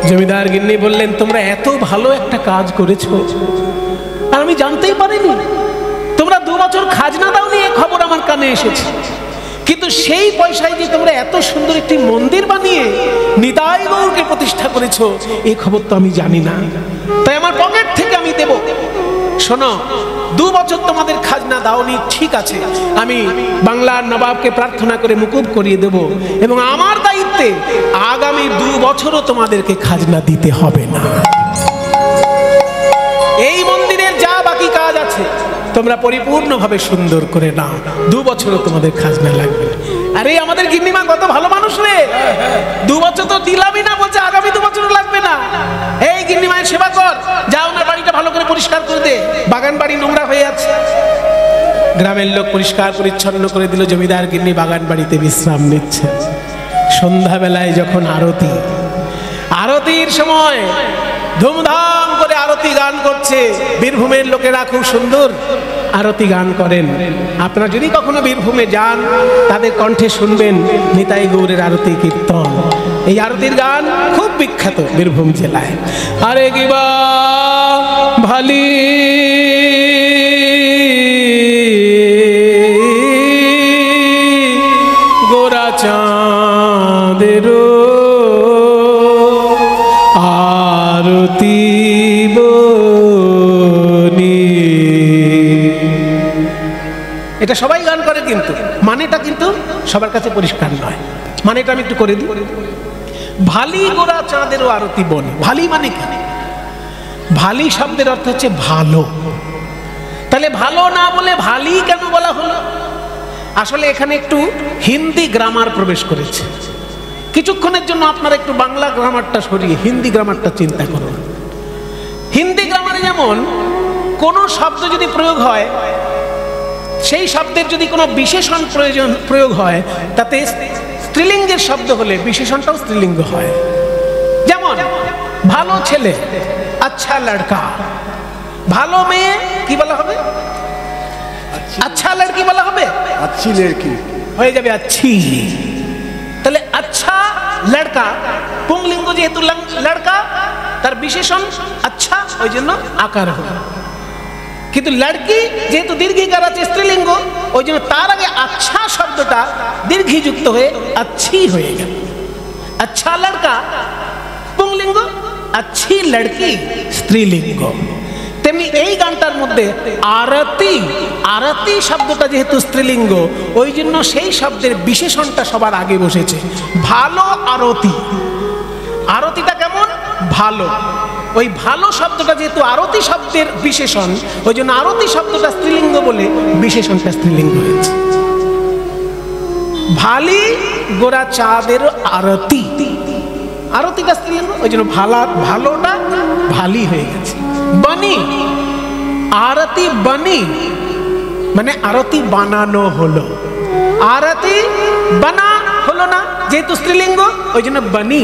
জমিদার গিন্নি বললেন, তোমরা এত ভালো একটা কাজ করেছো আর আমি জানতেই পারিনি। তোমরা 2 বছর খাজনা দাওনি, এই খবর আমার কানে এসেছে, কিন্তু সেই পয়সায় যে তোমরা এত সুন্দর একটি মন্দির বানিয়ে নিতাই গৌরকে প্রতিষ্ঠা করেছো, এই খবর তো আমি জানি না। তাই আমার পকেট থেকে আমি দেব। শোনো, 2 বছর তোমাদের খাজনা দাওনি, ঠিক আছে, আমি বাংলার নবাবকে প্রার্থনা করে মুকুব করিয়ে দেব, এবং আমার দায়িত্বে আগামী 2 বছরও তোমাদেরকে খাজনা দিতে হবে না। এই মন্দিরের যা বাকি কাজ আছে তোমরা পরিপূর্ণভাবে সুন্দর করে নাও, 2 বছরও তোমাদের খাজনা লাগবে। আরে আমাদের গিন্নিমা কত ভালো মানুষ রে, 2 বছর তো দিলামই না, বলছে আগামী 2 বছর লাগবে না। এই গিন্নিমায়ের সেবা কর, যা ওনার বাড়িটা ভালো করে পরিষ্কার করে দে, বাগান বাড়ি নোংরা হয়ে আছে। গ্রামের লোক পরিষ্কার পরিচ্ছন্ন করে দিল। জমিদার গিন্নি বাগান বাড়িতে বিশ্রাম নিচ্ছে। সন্ধ্যাবেলায় যখন আরতি, আরতির সময় ধুমধাম করে আরতি গান করছে। বীরভূমের লোকেরা খুব সুন্দর আরতি গান করেন। আপনারা যদি কখনো বীরভূমে যান, তাদের কণ্ঠে শুনবেন নিতাই গৌরের আরতি কীর্তন। এই আরতির গান খুব বিখ্যাত বীরভূম জেলায়। আরে গিবা ভালি গোরা চাঁদের আরতি বনি। এটা সবাই গান করে, কিন্তু মানেটা কিন্তু সবার কাছে পরিষ্কার নয়। মানেটা আমি একটু করে দিই। ভালি গোরা চাঁদেরও আরতি বনি। ভালি মানে কি? ভালি শব্দের অর্থ হচ্ছে ভালো। তাহলে ভালো না বলে ভালি কেন বলা হলো? আসলে এখানে একটু হিন্দি গ্রামার প্রবেশ করেছে। কিছুক্ষণের জন্য আপনারা একটু বাংলা গ্রামারটা সরিয়ে হিন্দি গ্রামারটা চিন্তা করুন। হিন্দি গ্রামারে যেমন কোনো শব্দ যদি প্রয়োগ হয়, সেই শব্দের যদি কোনো বিশেষণ প্রয়োগ হয়, তাতে স্ত্রীলিঙ্গের শব্দ হলে বিশেষণটাও স্ত্রীলিঙ্গ হয়। যেমন ভালো ছেলে, আচ্ছা লড়কা। ভালো মেয়ে কি বলা হবে? আচ্ছা লড়কি বলা হবে। अच्छी लड़की হয়ে যাবে আচ্ছি। তাহলে আচ্ছা লড়কা পুংলিঙ্গ, যেহেতু লড়কা, তার বিশেষণ আচ্ছা, ওই জন্য আকার হলো। কিন্তু লড়কি যেহেতু দীর্ঘিকার আছে স্ত্রীলিঙ্গ, ওই জন্য তার আগে আচ্ছা শব্দটা দীর্ঘিযুক্ত হয়ে আচ্ছি হয়ে গেল। আচ্ছা লড়কা পুংলিঙ্গ, আচ্ছি লড়কি স্ত্রীলিঙ্গ। তেমনি এই গানটার মধ্যে আরতি, আরতি শব্দটা যেহেতু স্ত্রীলিঙ্গ, ওই জন্য সেই শব্দের বিশেষণটা সবার আগে বসেছে। ভালো আরতি, আরতিটা কেমন? ভালো। ওই ভালো শব্দটা যেহেতু আরতি শব্দের বিশেষণ, ওই জন্য আরতি শব্দটা স্ত্রীলিঙ্গ বলে বিশেষণটা স্ত্রীলিঙ্গ হয়েছে। ভালি গোরা চাঁদের আরতি, আরতিটা স্ত্রীলিঙ্গ, ওই জন্য ভালোটা ভালি হয়ে গেছে। বনি, আরতি বনি মানে আরতি বানানো হলো, আরতি বানা হলো না যেহেতু স্ত্রীলিঙ্গ, ওই জন্য বনি।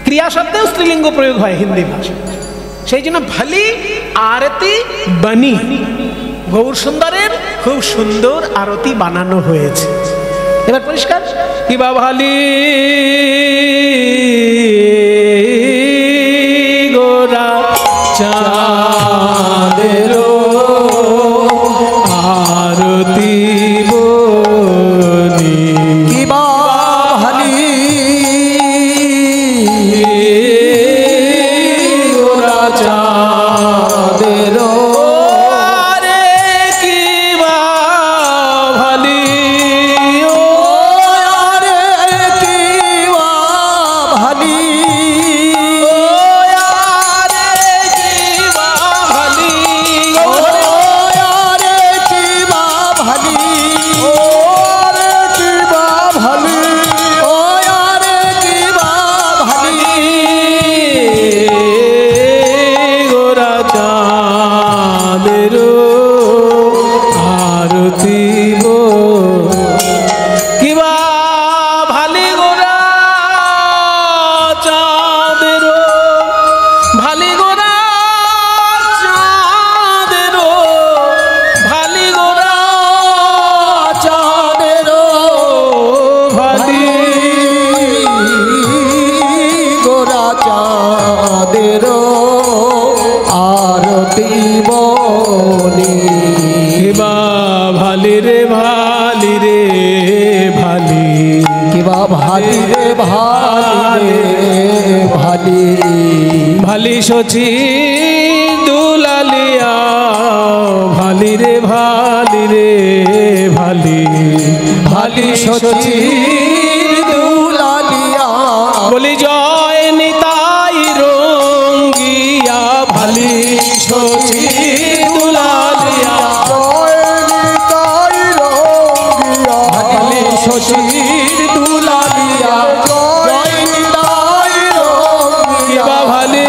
ক্রিয়া শব্দেও স্ত্রীলিঙ্গ প্রয়োগ হয় হিন্দি ভাষায়, সেই জন্য ভালি আরতি বনি। গৌর সুন্দরের খুব সুন্দর আরতি বানানো হয়েছে। এবার পরিষ্কার কিবা ভালি গোরা চাঁদের আরতি বনি, কিবা ভালি গোরা চাঁদের আরে কিবা ভালি ভালি সচি দুলালিয়া ভালি রে ভালি রে ভালি, ভালি সচি দুলালিয়া বলি জয় নিতাই রঙ্গিয়া, ভালি সচি দুলালিয়া ভালি সচি দুলালিয়া ভালে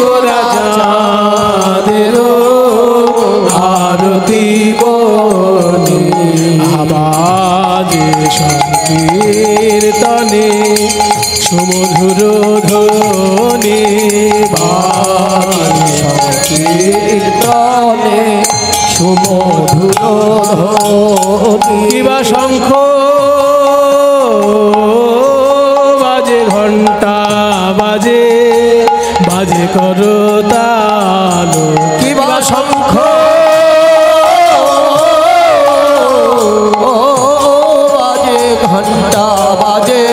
গোরা চাঁদের আরতি বনি, আবাজে সংকীর্তনে সুমধুর ধ্বনি, বাজে সংকীর্তনে সুমধুর ধ্বনি, কিবা শঙ্খ বাজে, ঘন্টা বাজে, বাজে করতাল, কিবা শঙ্খ বাজে, ঘন্টা বাজে,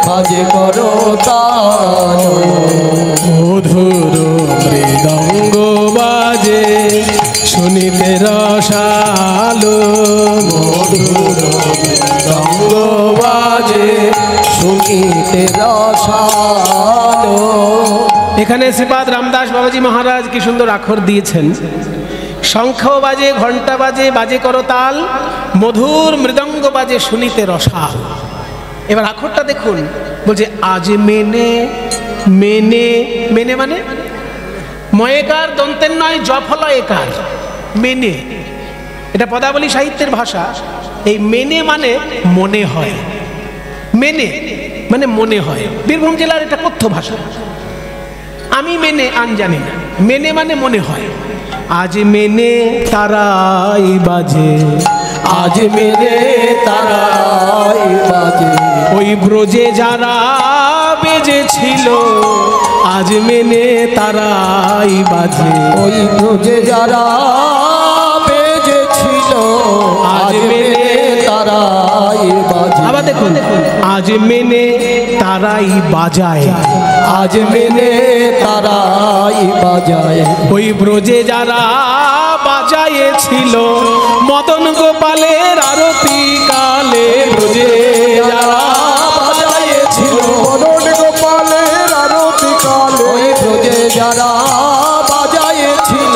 বাজে করতাল, মধুর মৃদঙ্গ বাজে শুনিতে রসালো, মধুর মৃদঙ্গ বাজে শুনিতে রসালো। এখানে শ্রীপাদ রামদাস বাবাজি মহারাজ কি সুন্দর আখর দিয়েছেন। শঙ্খ বাজে, ঘন্টা বাজে, বাজে করতাল, মধুর মৃদঙ্গ বাজে শুনিতে রসাল। এবার আখরটা দেখুন, বলছে আজ মেনে, মেনে, মেনে মানে ময়েকার দন্তের নয়, জফল একার, মেনে। এটা পদাবলী সাহিত্যের ভাষা। এই মেনে মানে মনে হয়, মেনে মানে মনে হয়। বীরভূম জেলার এটা কথ্য ভাষা। আমি মেনে আন জানি না, মেনে মানে মনে হয়। আজ মেনে তারাই বাজে, আজ মেরে তারাই বাজে, ওই ব্রজে যারা বেজেছিল আজ মেনে তারাই বাজে। ওই ব্রজে যারা বেজেছিল আজ মেনে তারাই বাজে। আবার দেখুন, আজ মেনে তারাই বাজায়, আজ মেনে তারাই বাজায়। ওই ব্রজে যারা বাজায়েছিল মদন গোপালের আরতি কালে। ব্রজে যারা বাজায়েছিল মদন গোপালের আরতি কালে। ওই ব্রজে যারা বাজায়েছিল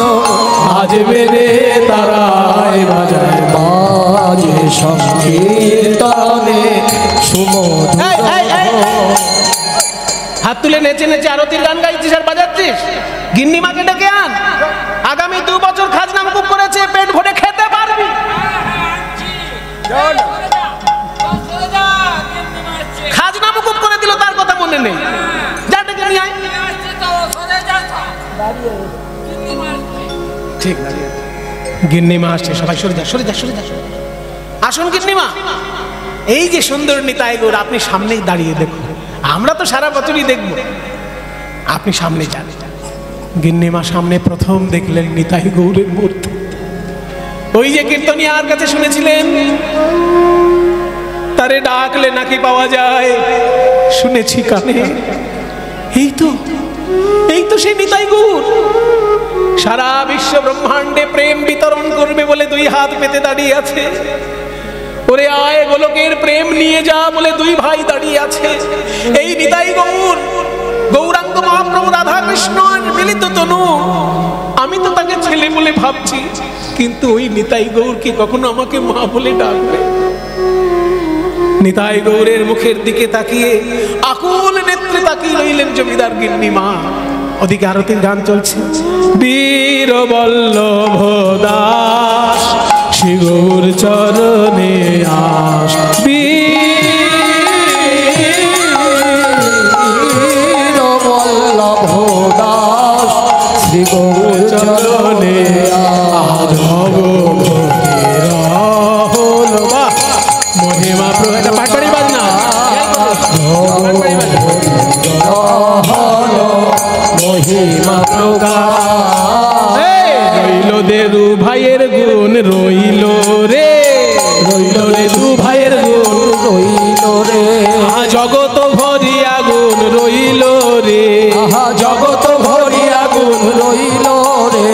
আজ মেনে তারাই বাজায়। বাজে সংকীর্তনে সুমধুর। হাত তুলে নেচে নেচে আরতির গান গাইছিস আর বাজাচ্ছিস। গিন্নিমাকে ডেকে আন, আগামী 2 বছর খাজনা মুকুব করেছে, পেট ভরে খেতে পারবি। খাজনা মুকুব করে দিল, তার কথা মনে নেই। যা ডেকে নিয়ে আয়। ঠিক গিন্নিমা আসছে, সবাই সরে যা সরে যা সরে যা। আসুন গিন্নিমা, এই যে সুন্দর নিতাই গৌর, আপনি সামনেই দাঁড়িয়ে দেখুন। আমরা তো সারা বছরই দেখব, আপনি সামনে যান। গিন্নিমা সামনে প্রথম দেখলেন নিতাই গৌরের মূর্তি। ওই যে কীর্তনিয়ার কাছে শুনেছিলেন তারে ডাকলে নাকি পাওয়া যায়, শুনেছি কানে। এই তো সেই নিতাই গৌর, সারা বিশ্ব ব্রহ্মাণ্ডে প্রেম বিতরণ করবে বলে 2 হাত পেতে দাঁড়িয়ে আছে। ওরে আয় গোলকের প্রেম নিয়ে যা বলে 2 ভাই দাঁড়িয়ে আছে। এই নিতাই গৌর, গৌরাঙ্গ মহাপ্রভু রাধা কৃষ্ণের মিলিত তনু। আমি তো তাকে ছেলে বলে ভাবছি, কিন্তু ওই নিতাই গৌর কি কখনো আমাকে মা বলে ডাকবে? নিতাই গৌরের মুখের দিকে তাকিয়ে আকুল নেত্রে তাকিয়ে রইলেন জমিদার গিন্নিমা। ওদিকে আরতির গান চলছে। বীর বল্লভ দাস শ্রী গৌর চরণে আস। বীর বল্লভ দাস শ্রী গৌর চরণে আস। মহিমা প্রকাশ পাটপাড়ি বাজনা মহিমা প্রকাশ। রইল দে 2 ভাইয়ের গুণ, রইল রে, রইল রে 2 ভাইয়ের গুণ, রইল রে জগত ভরি আগুন, রইল রে জগৎ ভরি আগুন, রইল রে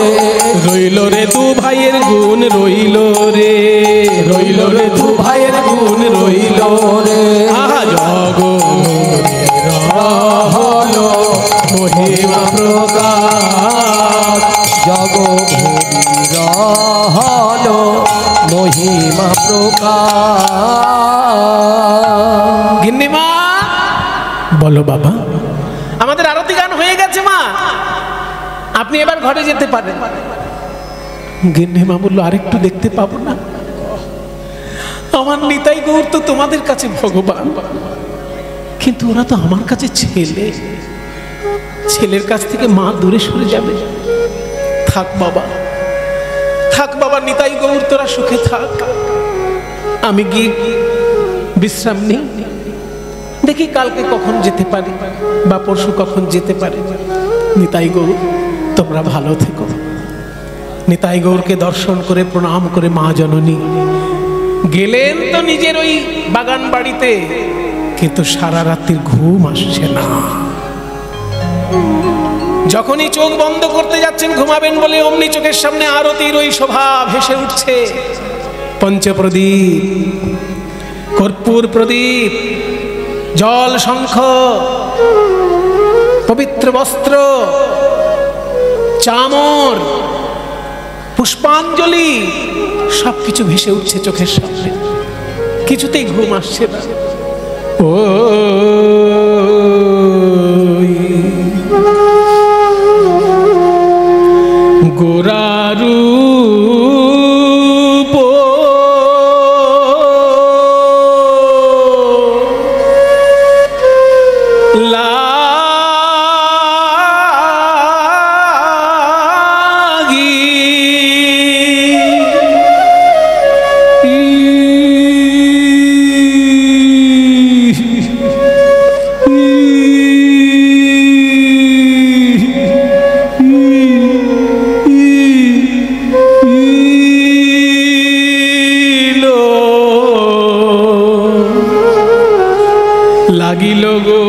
রইল রে 2 ভাইয়ের গুণ, রইল রে, রইল রে 2 ভাইয়ের গুণ, রইল রে। আহা জগৎ হলো মহিমা প্রকাশ। জগৎ হলো মহিমা প্রকাশ। গিন্নিমা বলো বাবা, আমাদের আরতি গান হয়ে গেছে মা, আপনি এবার ঘরে যেতে পারেন। গিন্নিমা বললো আরেকটু দেখতে পাবো না? আমার নিতাই গৌর তো তোমাদের কাছে ভগবান, কিন্তু ওরা তো আমার কাছে ছেলে। ছেলের কাছ থেকে মা দূরে সরে যাবে। থাক বাবা, থাক বাবা, নিতাই গৌর তোরা সুখে থাক, আমি গিয়ে বিশ্রাম নিই। দেখি কালকে কখন যেতে পারি বা পরশু কখন যেতে পারি। নিতাই গৌর তোমরা ভালো থেকো। নিতাই গৌরকে দর্শন করে প্রণাম করে মা জননী গেলেন তো নিজের ওই বাগান বাড়িতে, কিন্তু সারা রাত্রির ঘুম আসছে না। যখনই চোখ বন্ধ করতে যাচ্ছেন ঘুমাবেন বলে, অমনি চোখের সামনে আরতির ওই শোভা ভেসে উঠছে। পঞ্চপ্রদীপ, কর্পূর প্রদীপ, জল, শঙ্খ, পবিত্র বস্ত্র, চামর, পুষ্পাঞ্জলি, সবকিছু ভেসে উঠছে চোখের সামনে। কিছুতেই ঘুম আসছে না। ও গোরারু লাগিল গো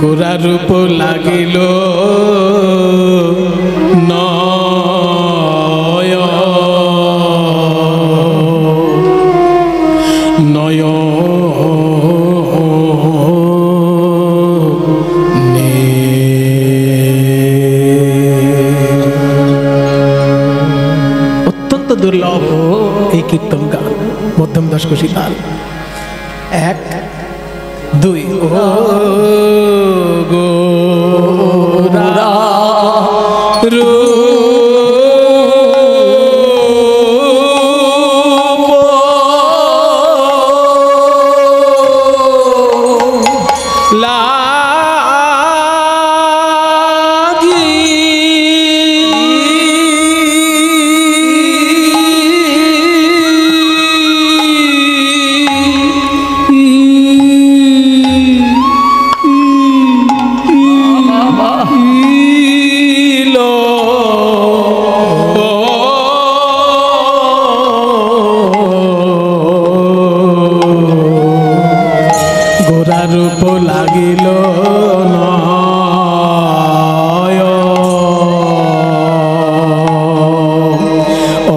গোরা রূপ লাগিল নয় নয় অত্যন্ত দুর্লভ এই কীর্তন গান মধ্যম দশকোষী তাল। এক দুই ও গোরা রূপ লাগিল নয় ও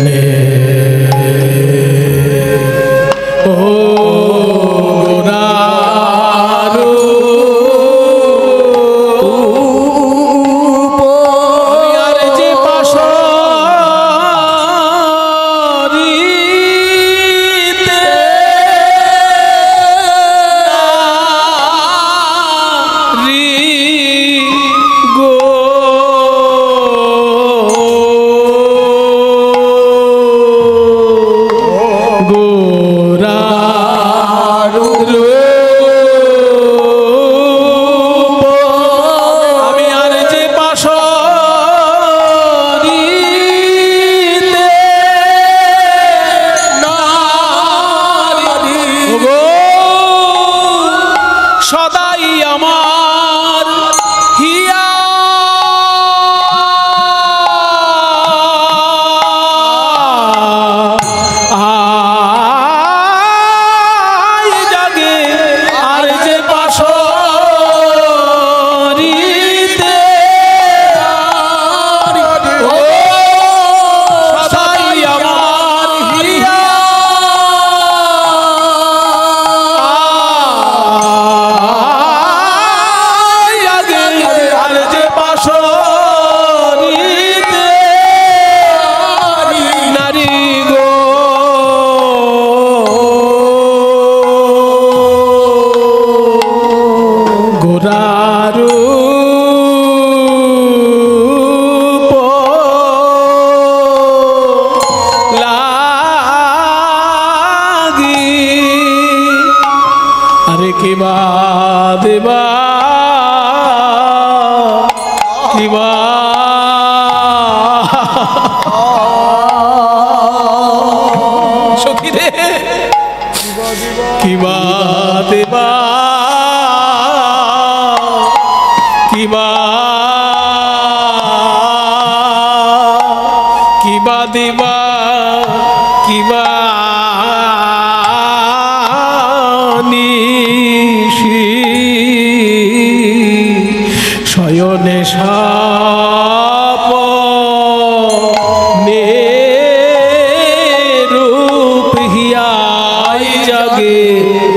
নে ও গোরারু আর যে পাশ সদাই আমার হিয়া জাগে আর যে পাশরিতে সদাই আমার হিয়া কিবা দেবা কিবা সখী রে কিবা দেবা কিবা কিবা দেবা কিবা শয়নে সাপনে রূপ হিয়াই জাগে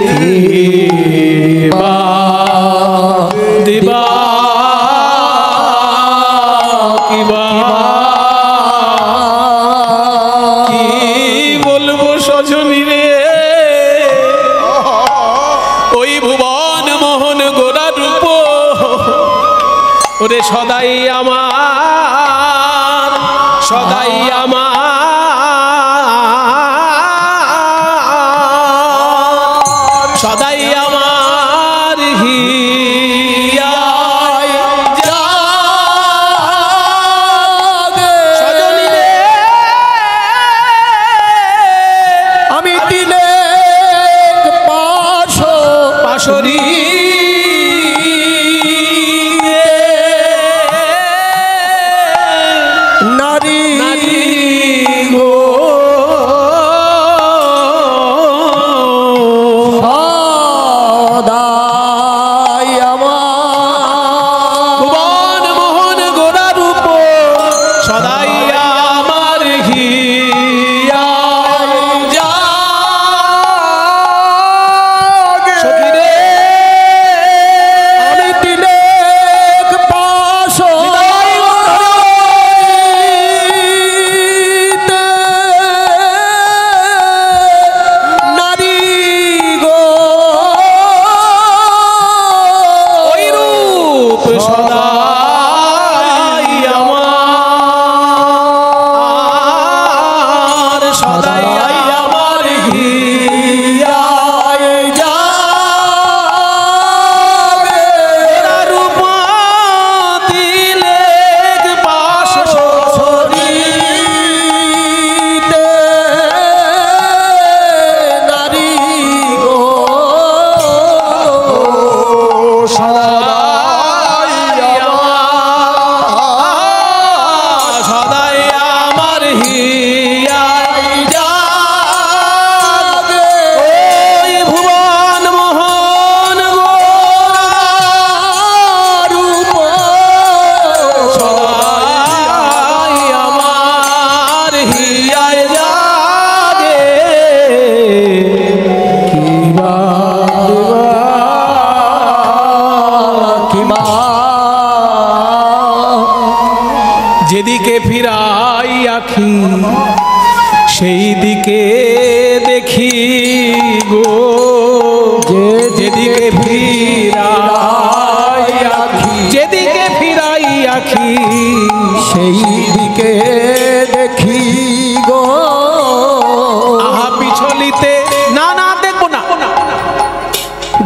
কিবা দিবা কিবা কি বলবো সজনী রে ওই ভুবন মোহন গোরা রূপ ওরে সদাই আমার সদাই আমার সদাই আমার হিয়ায় জাগে সজনী রে আমি দিলে পাশরি দেখি গো যেদিকে ফিরাই আখি, যেদিকে ফিরাই আখি সেই দিকে দেখি গো। আহা পিছলিতে না না দেখবো না।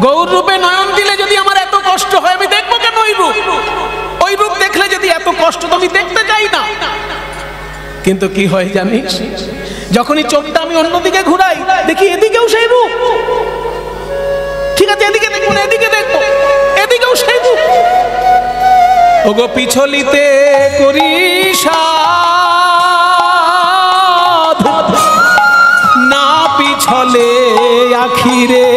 গৌর রূপে নয়ন দিলে যদি আমার এত কষ্ট হয়, আমি দেখবো কেন ওই রূপ? ওই রূপ দেখলে যদি এত কষ্ট, তো আমি দেখতে চাই না। কিন্তু কি হয় জানিস, যখনই চোখটা আমি অন্যদিকে ঘুরাই, দেখি এদিকেও সেই রূপ। ঠিক আছে, এদিকে দেখবো না, এদিকে দেখবো, এদিকেও সেই রূপ। ওগো পিছলিতে করি সাধ, না পিছলে আখিরে।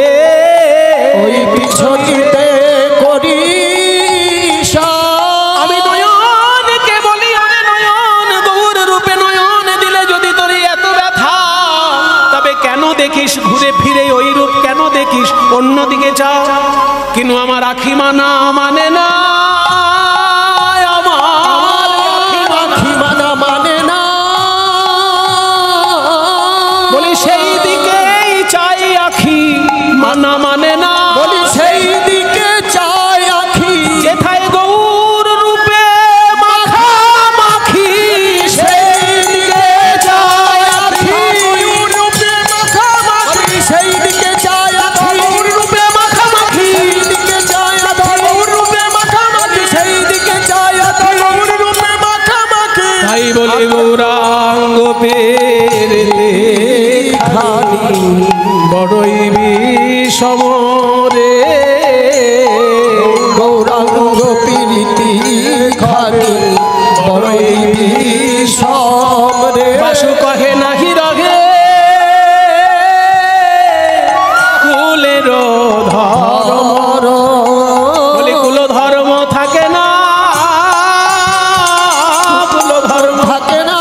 ওই পিছলিতে করি আমি নয়নকে বলি, আরে নয়ন, গৌর রূপে নয়ন দিলে যদি তোর এত ব্যথা, তবে কেন দেখিস ঘুরে ফিরে ওই রূপ? কেন দেখিস অন্যদিকে যা? কিন্তু আমার আখি মানা মানে না, আমার আখি মানা মানে না। বলি সেই দিকেই চাই আখি মানা মানে না। বলি সেই দিকে চাই আখি, যেথায় গৌর রূপে মাখামাখি, সেই দিকে চাই আখি। রূপে মাখামাখি, সেই দিকে চাই আখি। রূপে মাখামাখি, সেই দিকে চাই আখি। রূপে মাখামাখি, সেই দিকে চাই আখি। রূপে মাখামাখি, তাই বলে গৌরাঙ্গ পেরেতে খানি বড়ই বিষম রে। গৌরাঙ্গ প্রীতি খানি বড়ই বিষম রে। বাসু কহে নাহি রহে কুলের ধর্ম, বলে কুল ধর্ম থাকে না, কুল ধর্ম থাকে না।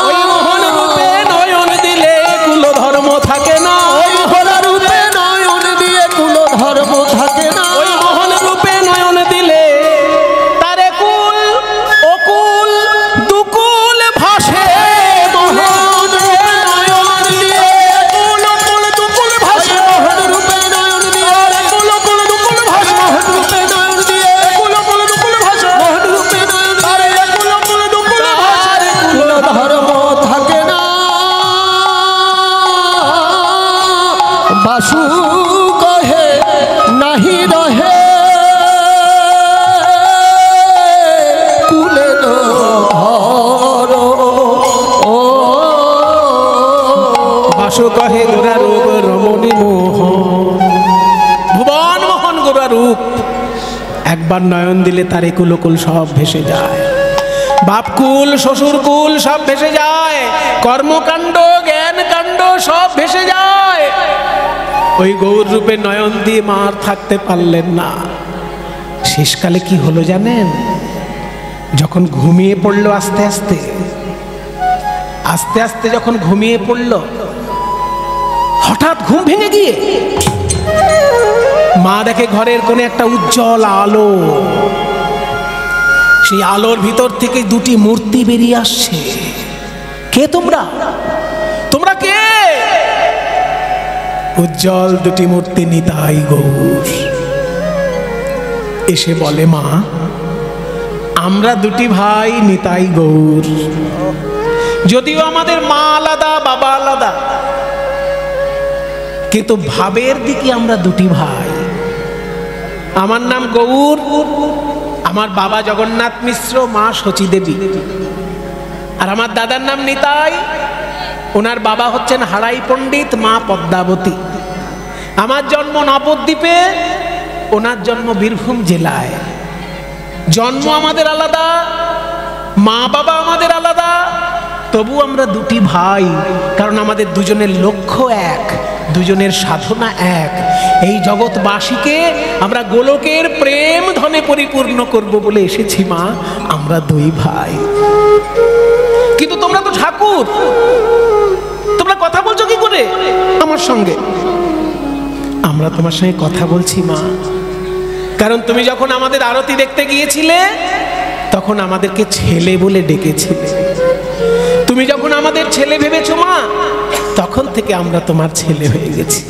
ওই মোহন রূপে নয়ন দিলে কুল ধর্ম থাকে না। ওই ভোলা রূপে নয়ন দিয়ে কুল ধর্ম থাকে না। ওই মোহন রূপে নয়ন দিলে তারে কুল অকুল দুকুল ভাসে। মোহন রূপে নয়ন দিয়ে কুল কুল দুকুল ভাসে। মোহন রূপে নয়ন দিয়ে কুল কুল দুকুল ভাসে। মোহন রূপে নয়ন দিয়ে কুল কুল দুকুল ভাসে। মোহন রূপে নয়ন দিয়ে কুল কুল দুকুল ভাসে। কুল ধর্ম থাকে না। বাসু কহে নাহি রহে কুলে ধর। ও বাসু কহে গোরা রূপ রমণী মোহন, ভুবন মোহন গোরা রূপ। একবার নয়ন দিলে তার কুলকুল সব ভেসে যায়, বাপকুল শ্বশুরকুল সব ভেসে যায়, কর্মকাণ্ড জ্ঞান কাণ্ড সব ভেসে যায়। ওই গৌর রূপে নয়ন দিয়ে মার থাকতে পারলেন না। শেষকালে কি হলো জানেন? যখন ঘুমিয়ে পড়লো আস্তে আস্তে আস্তে আস্তে, যখন ঘুমিয়ে পড়লো, হঠাৎ ঘুম ভেঙে গিয়ে মা দেখে ঘরের কোণে একটা উজ্জ্বল আলো। সেই আলোর ভিতর থেকে দুটি মূর্তি বেরিয়ে আসছে। কে তোমরা? তোমরা কে? উজ্জ্বল দুটি মূর্তি নিতাই গৌর। এসে বলে, মা আমরা দুটি ভাই নিতাই গৌর। যদিও আমাদের মা আলাদা, বাবা আলাদা, কিন্তু ভাবের দিকে আমরা দুটি ভাই। আমার নাম গৌর, আমার বাবা জগন্নাথ মিশ্র, মা শচী দেবী। আর আমার দাদার নাম নিতাই, ওনার বাবা হচ্ছেন হারাই পণ্ডিত, মা পদ্মাবতী। আমার জন্ম নবদ্বীপে, ওনার জন্ম বীরভূম জেলায়। জন্ম আমাদের আলাদা, মা বাবা আমাদের আলাদা, তবু আমরা দুটি ভাই। কারণ আমাদের দুজনের লক্ষ্য এক, দুজনের সাধনা এক। এই জগৎবাসীকে আমরা গোলকের প্রেম ধনে পরিপূর্ণ করব বলে এসেছি মা, আমরা দুই ভাই। কিন্তু তোমরা তো ঠাকুর, তোমরা কথা বলছো কি করে আমার সঙ্গে? আমরা তোমার সঙ্গে কথা বলছি মা, কারণ তুমি যখন আমাদের আরতি দেখতে গিয়েছিলে তখন আমাদেরকে ছেলে বলে ডেকেছিলে। তুমি যখন আমাদের ছেলে ভেবেছো মা, তখন তখন থেকে আমরা তোমার ছেলে হয়ে গেছি।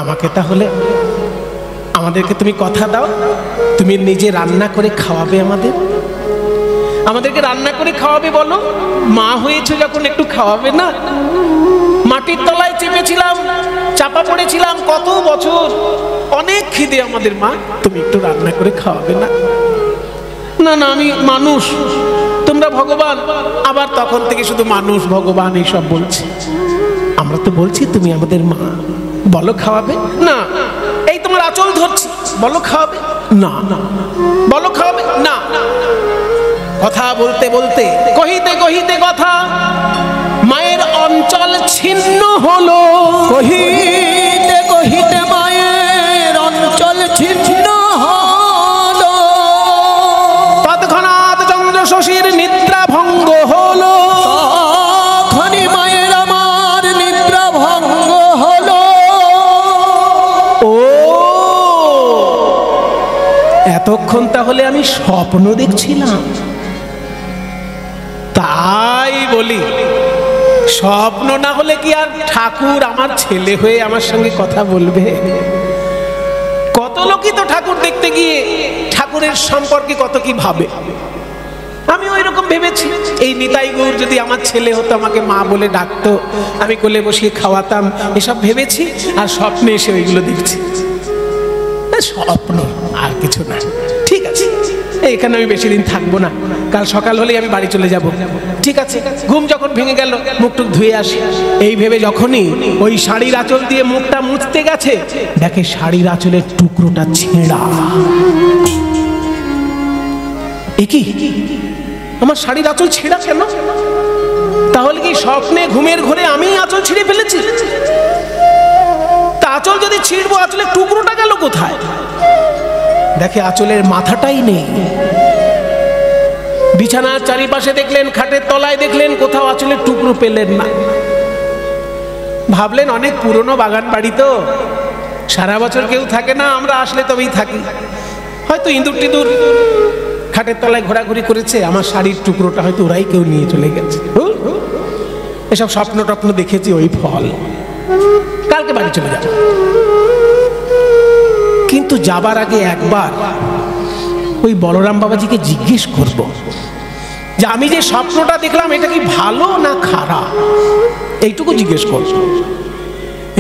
আমাকে তাহলে আমাদেরকে তুমি কথা দাও, তুমি নিজে রান্না করে খাওয়াবে আমাদেরকে রান্না করে খাওয়াবে। বলো, মা হয়েছে যখন একটু খাওয়াবে না? মাটির তলায় চেপেছিলাম, চাপা পড়েছিলাম কত বছর, অনেক খিদে আমাদের মা, তুমি একটু রান্না করে খাওয়াবে না? না না, আমি মানুষ, তোমরা ভগবান। আবার তখন থেকে শুধু মানুষ ভগবান এইসব বলছে। আমরা তো বলছি তুমি আমাদের মা, বলো খাওয়াবে না? এই তোমার আঁচল ধরছি, বলো খাওয়াবে না? বলো খাওয়াবে না? কথা বলতে বলতে, কহিতে কহিতে কথা মায়ের অঞ্চল ছিন্ন হলো। কহিতে কহিতে মায়ের অঞ্চল ছিন্ন হলো। তৎক্ষণাৎ চন্দ্র শশীর নিদ্রা ভঙ্গ হলো। তখনই মায়ের আমার নিদ্রা ভঙ্গ হলো। ও, এতক্ষণ তাহলে আমি স্বপ্ন দেখছিলাম। তাই বলি, স্বপ্ন না হলে কি আর ঠাকুর আমার ছেলে হয়ে আমার সঙ্গে কথা বলবে? কত লোকই তো ঠাকুর দেখতে গিয়ে ঠাকুরের সম্পর্কে কত কি ভাবে। আমি ওই রকম ভেবেছি, এই নিতাই গৌর যদি আমার ছেলে হতো, আমাকে মা বলে ডাকতো, আমি কোলে বসিয়ে খাওয়াতাম, এসব ভেবেছি। আর স্বপ্নে এসে ওইগুলো দেখছি। স্বপ্ন আর কিছু না। ঠিক আছে, এখানে আমি বেশি দিন থাকবো না, কাল সকাল হলেই আমি বাড়ি চলে যাব। ঠিক আছে, ঘুম যখন ভেঙে গেল, মুখটুক ধুয়ে আসি। এই ভেবে যখনই ওই শাড়ির আঁচল দিয়ে মুখটা মুছতে গেছে, দেখে শাড়ির আঁচলের টুকরোটা ছেঁড়া। একি, আমার শাড়ির আঁচল ছেঁড়া কেন? তাহলে কি স্বপ্নে ঘুমের ঘরে আমি আঁচল ছিঁড়ে ফেলেছি? তা আঁচল যদি ছিঁড়বো, আঁচলের টুকরোটা গেল কোথায়? দেখে আঁচলের মাথাটাই নেই। বিছানার চারিপাশে দেখলেন, খাটের তলায় দেখলেন, কোথাও আঁচলের টুকরো পেলেন না। ভাবলেন অনেক পুরনো বাগান বাড়ি তো, সারা বছর কেউ থাকে না, আমরা আসলে তবেই থাকি, হয়তো ইঁদুর টিঁদুর খাটের তলায় ঘোরাঘুরি করেছে, আমার শাড়ির টুকরোটা হয়তো ওরাই কেউ নিয়ে চলে গেছে। এসব স্বপ্ন টপ্ন দেখেছি, ওই ফল। কালকে বাড়ি চলে যাব। কিন্তু যাবার আগে একবার ওই বলরাম বাবাজিকে জিজ্ঞেস করব যে আমি যে স্বপ্নটা দেখলাম এটা কি ভালো না খারাপ, এইটুকু জিজ্ঞেস করব।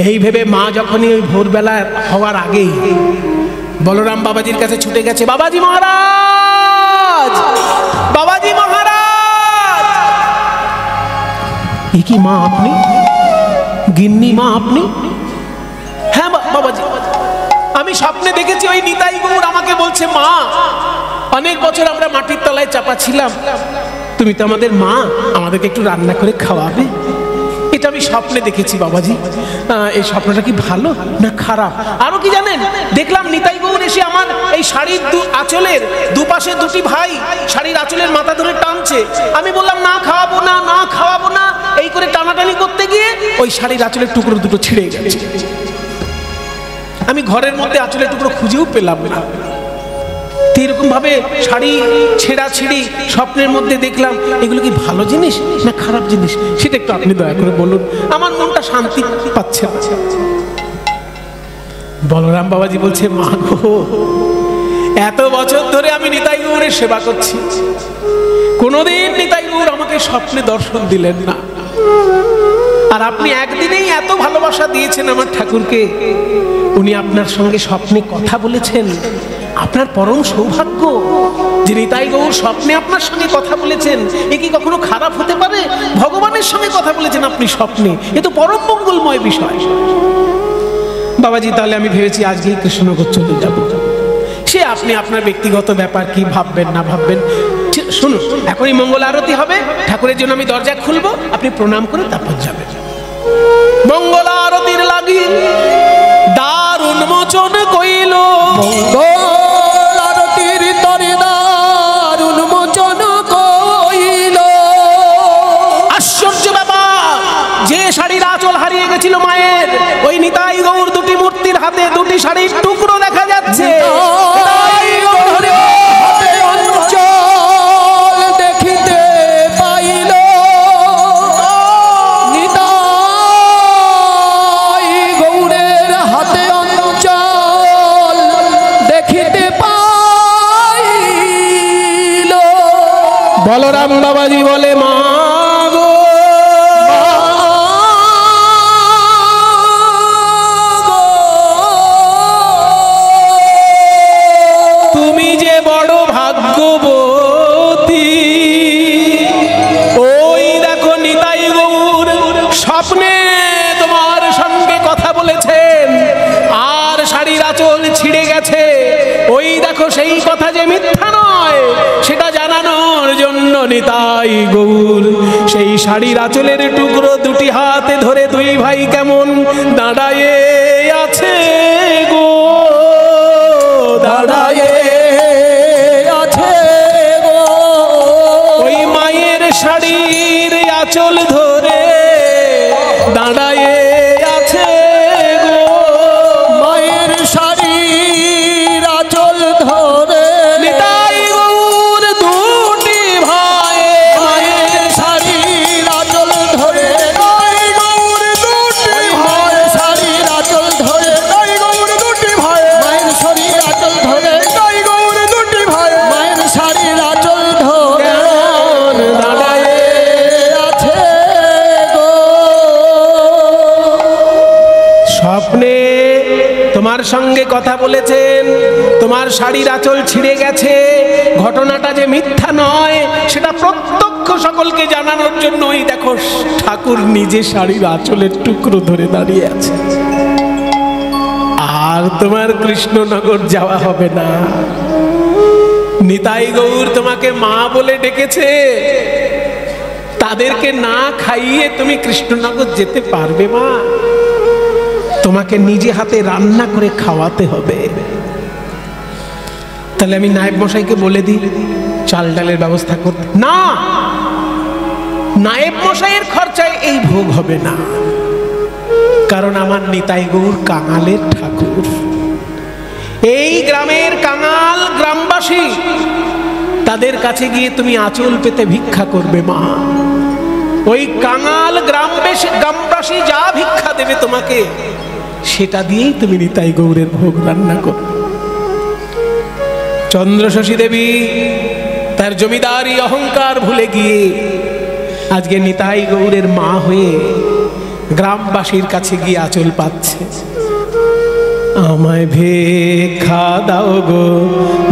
এই ভেবে মা যখনই ওই ভোরবেলা হওয়ার আগেই বলরাম বাবাজির কাছে ছুটে গেছে। বাবাজি মহারাজ, বাবাজি মহারাজ। এ কি মা আপনি? গিন্নি মা আপনি? হ্যাঁ বাবাজি, আমি স্বপ্নে দেখেছি ওই নিতাই গৌর আমাকে বলছে, মা অনেক বছর আমরা মাটির তলায় চাপা ছিলাম, তুমি তো আমাদের মা, আমাদেরকে একটু রান্না করে খাওয়াবে। এটা আমি স্বপ্নে দেখেছি বাবাজি। এই স্বপ্নটা কি ভালো না খারাপ? আরো কি জানেন, দেখলাম নিতাই গৌর এসে আমার এই শাড়ির আঁচলের দুপাশে দুটি ভাই শাড়ির আঁচলের মাথা ধরে টানছে। আমি বললাম না খাওয়াবো না, না খাওয়াবো না, এই করে টানাটানি করতে গিয়ে ওই শাড়ির আঁচলের টুকরো দুটো ছিঁড়ে গেছে। আমি ঘরের মধ্যে আঁচলের টুকরো খুঁজেও পেলাম না। এরকম ভাবে শাড়ি ছেঁড়া ছিঁড়ি স্বপ্নের মধ্যে দেখলাম, এগুলো কি ভালো জিনিস না খারাপ জিনিস, সেটা একটু আপনি দয়া করে বলুন, আমার মনটা শান্তি পাচ্ছে। বলরাম বাবাজি বলছে, মা গো, এত বছর ধরে আমি নিতাই গৌরের সেবা করছি, কোনোদিন নিতাই গৌর আমাকে স্বপ্নে দর্শন দিলেন না, আর আপনি একদিনেই এত ভালোবাসা দিয়েছেন আমার ঠাকুরকে, উনি আপনার সঙ্গে স্বপ্নে কথা বলেছেন। আপনার পরম সৌভাগ্য যে নিতাই গৌর স্বপ্নে আপনার সঙ্গে কথা বলেছেন। এ কি কখনো খারাপ হতে পারে? ভগবানের সঙ্গে কথা বলেছেন আপনি স্বপ্নে, এ তো পরম মঙ্গলময় বিষয়। বাবাজি, তাহলে আমি ভেবেছি আজকেই কৃষ্ণনগর চলে যাব। সে আপনি আপনার ব্যক্তিগত ব্যাপার, কি ভাববেন না ভাববেন। শুনুন, এখনই মঙ্গল আরতি হবে, ঠাকুরের জন্য আমি দরজা খুলবো, আপনি প্রণাম করে তারপর যাবেন। মঙ্গল আরতির লাগি দ্বার উন্মোচন কইল, মঙ্গল আরতির তরে দ্বার উন্মোচন কইল। আশ্চর্য ব্যাপার, যে শাড়ির আঁচল হারিয়ে গেছিল মায়ের, ওই নিতাই গৌর দুটি মূর্তির হাতে দুটি শাড়ির টুকরো দেখা যাচ্ছে। দেখিতে পাইল নিতাই বলরাম বাবাজি বলে মা গো তুমি যে বড় ভাগ্যবতী, ওই দেখো নিতাই গৌর স্বপ্নে তোমার সঙ্গে কথা বলেছেন আর শাড়ির আঁচল ছিঁড়ে গেছে। ওই দেখো সেই কথা যে মিথ্যা নয় সেটা জানানোর জন্য নিতাই গৌর সেই শাড়ির আঁচলের টুকরো দুটি হাতে ধরে দুই ভাই কেমন দাঁড়ায়ে আছে গো, দাঁড়ায়ে আছে গো। ওই মায়ের শাড়ির আঁচল ধরে দাঁড়ায়ে আছে গো, মায়ের শাড়ির আঁচল ধরে নিতাই গৌর দুটি ভাই মায়ের শাড়ির আঁচল ধরে নিতাই গৌর দুটি ভাই শাড়ির আঁচল ধরে নিতাই গৌর দুটি ভাই মায়ের শাড়ির আঁচল ধরে নিতাই গৌর দুটি ভাই মায়ের শাড়ির আঁচল ধরে দাঁড়ায়ে আছে গো। স্বপ্নে তোমার সঙ্গে কথা বলেছেন, তোমার শাড়ির আঁচল ছিঁড়ে গেছে, ঘটনাটা যে মিথ্যা নয় সেটা প্রত্যক্ষ সকলকে জানানোর জন্য ওই দেখো ঠাকুর নিজে শাড়ির আঁচলের টুকরো ধরে দাঁড়িয়ে আছে। আর তোমার কৃষ্ণনগর যাওয়া হবে না। নিতাই গৌর তোমাকে মা বলে ডেকেছে, তাদেরকে না খাইয়ে তুমি কৃষ্ণনগর যেতে পারবে মা? তোমাকে নিজে হাতে রান্না করে খাওয়াতে হবে। তাহলে আমি নায়েব মশাইকে বলে দিই চাল ডালের ব্যবস্থা করতে। না, নায়েব মশাইয়ের খরচায় এই ভোগ হবে না, কারণ আমার নিতাই গৌর কাঙালের ঠাকুর। এই গ্রামের কাঙাল গ্রামবাসী, তাদের কাছে গিয়ে তুমি আঁচল পেতে ভিক্ষা করবে মা। ওই কাঙাল গ্রামবাসী যা ভিক্ষা দেবে তোমাকে সেটা দিয়েই তুমি নিতাই গৌরের ভোগ রান্না করো। চন্দ্রশশী দেবী তার জমিদারি অহংকার ভুলে গিয়ে আজকে নিতাই গৌরের মা হয়ে গ্রামবাসীর কাছে গিয়ে আঁচল পাচ্ছে। আমায় ভিক্ষা দাও গো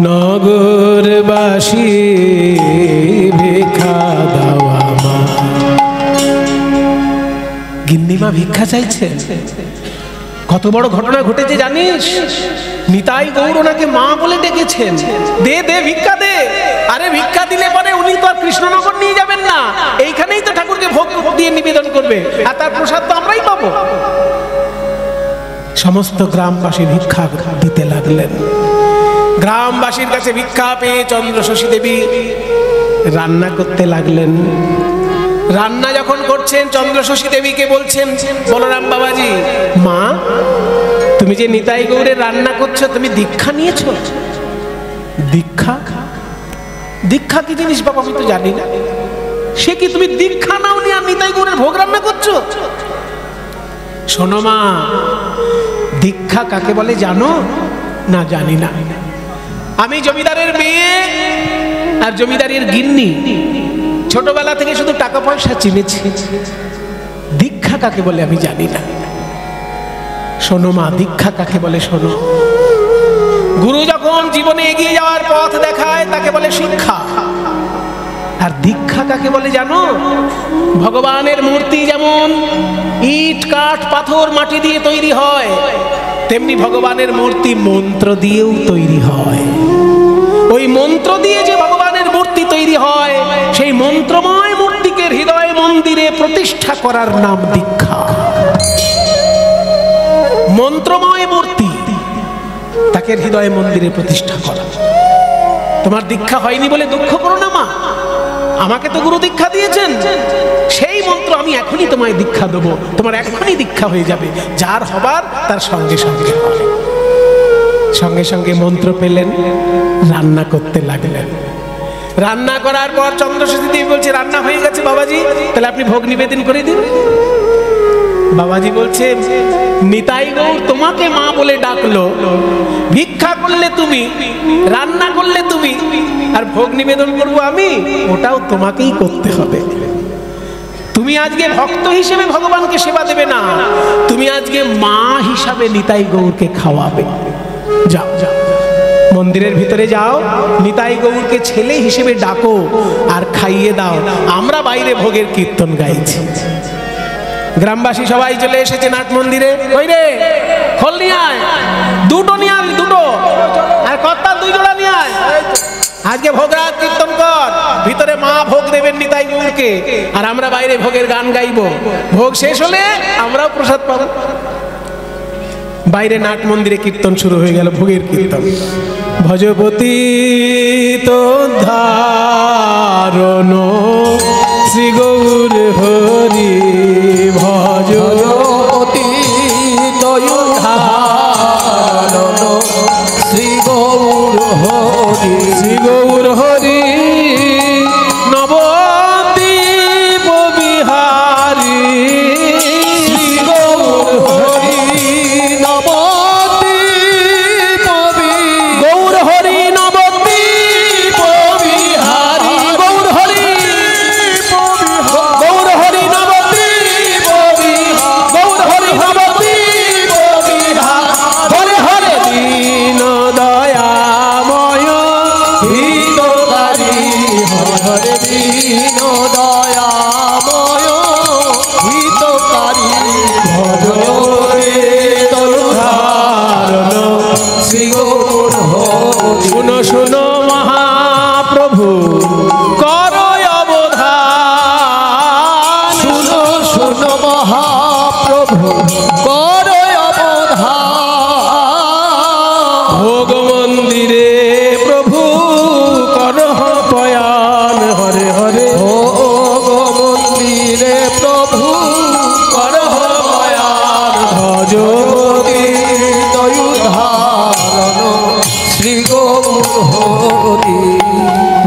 নগরবাসী, ভিক্ষা দাও আমায়। গিন্নিমা ভিক্ষা চাইছে। কত বড় ঘটনা ঘটেছে জানিস? নিতাই গৌর ওনাকে মা বলে ডেকেছেন, দে দে ভিক্ষা দে। আরে ভিক্ষা দিলে পরে উনি তো আর কৃষ্ণনগর নিয়ে যাবেন না, এইখানেই তো ঠাকুরকে ভোগ দিয়ে নিবেদন করবে, আর তার প্রসাদ তো আমরাই পাবো। সমস্ত গ্রামবাসী ভিক্ষা দিতে লাগলেন। গ্রামবাসীর কাছে ভিক্ষা পেয়ে চন্দ্রশশী দেবী রান্না করতে লাগলেন। রান্না যখন করছেন চন্দ্রশশী দেবীকে বলছেন, বলরাম বাবাজি মা তুমি যে নিতাই গৌরের রান্না করছো তুমি দীক্ষা নিয়েছো? দীক্ষা? দীক্ষা কি জিনিস বাবা আমি তো জানি না। সে কি তুমি দীক্ষা নাও নি আর নিতাই গৌরের ভোগ রান্না করছো? শোনো মা, দীক্ষা কাকে বলে জানো? না জানি না। আমি জমিদারের মেয়ে আর জমিদারের গিন্নি, ছোটবেলা থেকে শুধু টাকা পয়সা চিনেছি। দীক্ষা কাকে বলে আমি জানি না। শোনো মা, দীক্ষা কাকে বলে শোনো। গুরু যখন জীবনে এগিয়ে যাওয়ার পথ দেখায় তাকে বলে শিক্ষা। আর দীক্ষা কাকে বলে জানো? ভগবানের মূর্তি যেমন ইট কাঠ পাথর মাটি দিয়ে তৈরি হয়, তেমনি ভগবানের মূর্তি মন্ত্র দিয়েও তৈরি হয়। ওই মন্ত্র দিয়ে যে ভগবানের মূর্তি তৈরি হয়, সেই মন্ত্রময় মূর্তিকে হৃদয় মন্দিরে প্রতিষ্ঠা করার নাম দীক্ষা। মন্ত্রময় মূর্তি তাকে হৃদয় মন্দিরে প্রতিষ্ঠা করা। তোমার দীক্ষা হয়নি বলে দুঃখ করো না মা, আমাকে তো গুরু দীক্ষা দিয়েছেন, সেই মন্ত্র আমি এখনই তোমায় দীক্ষা দেবো, তোমার এখনই দীক্ষা হয়ে যাবে। যার হবার তার সঙ্গে সঙ্গে হয়। সঙ্গে সঙ্গে মন্ত্র পেলেন, রান্না করতে লাগলেন। রান্না করার পর চন্দ্রশশী দেবী বলছে রান্না হয়ে গেছে বাবাজি, তাহলে আপনি ভোগ নিবেদন করে দিন। বাবাজি বলছে নিতাই গৌর তোমাকে মা বলে ডাকলো, ভিক্ষা করলে তুমি, রান্না করলে তুমি, আর ভোগ নিবেদন করবো আমি, ওটাও তোমাকেই করতে হবে। তুমি আজকে ভক্ত হিসেবে ভগবানকে সেবা দেবে না, তুমি আজকে মা হিসাবে নিতাই গৌরকে খাওয়াবে। যাও যাও, মন্দিরের ভিতরে যাও, নিতাই গৌরকে ছেলে হিসেবে ডাকো আর খাইয়ে দাও। আমরা বাইরে ভোগের কীর্তন গাইছি। গ্রামবাসী সবাই চলে এসেছে নাট মন্দিরে। ওই রে খোল নিয়ে আয়, দুটো নিয়ে আয়, দুটো, আর কর্তার 2 জোড়া নিয়ে আয়। আজকে ভোগ রাগ কীর্তন কর, ভিতরে মা ভোগ দেবেন নিতাই গৌরকে, আর আমরা বাইরে ভোগের গান গাইবো। ভোগ শেষ হলে আমরাও প্রসাদ পাবো। বাইরে নাট মন্দিরে কীর্তন শুরু হয়ে গেল, ভোগের কীর্তন। ভজপতি তো ধারণ শ্রী গৌর হরি, ভজপতি ধারণ শ্রী গৌর হরি, শ্রী গৌর হরি, নবদ্বীপ বিহারী, শ্রী গৌর হরি, নবদ্বীপ গৌর হরি, নবদ্বীপ বিহারী, গৌর হরি, গৌর হরি, নবদ্বীপ বিহারী, গৌর হরি, নবদ্বীপ বিহারী, হরে হরে দীন দয়াময় হিতকারী, হরে দীন দয়াময় হিতকারী, ভজরে ধারণ শ্রী গৌর হরি। শুনো শুনো মহাপ্রভু কর অবধান, শুনো শুনো মহাপ্রভু কর অবধান, ভোগ মন্দিরে প্রভু কর পয়ান, হরে হরে ভোগ মন্দিরে প্রভু কর পয়ান, ভজপতি ধারণ শ্রী গৌর হরি।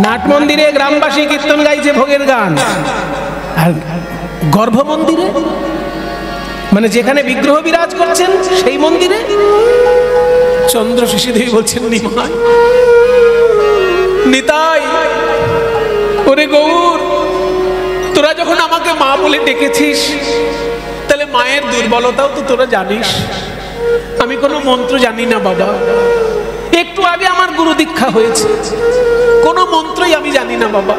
নাট মন্দিরে গ্রামবাসী কীর্তন গাইছে ভোগের গান, আর গর্ভ মন্দিরে মানে যেখানে বিগ্রহ বিরাজ করছেন সেই মন্দিরে চন্দ্র শিশি দেবী বলছেন নিমাই, নিতাই, ওরে গৌর, তোরা যখন আমাকে মা বলে ডেকেছিস, তাহলে মায়ের দুর্বলতাও তো তোরা জানিস। আমি কোনো মন্ত্র জানি না বাবা, একটু আগে আমার গুরু দীক্ষা হয়েছে, কোনো মন্ত্রই আমি জানি না বাবা।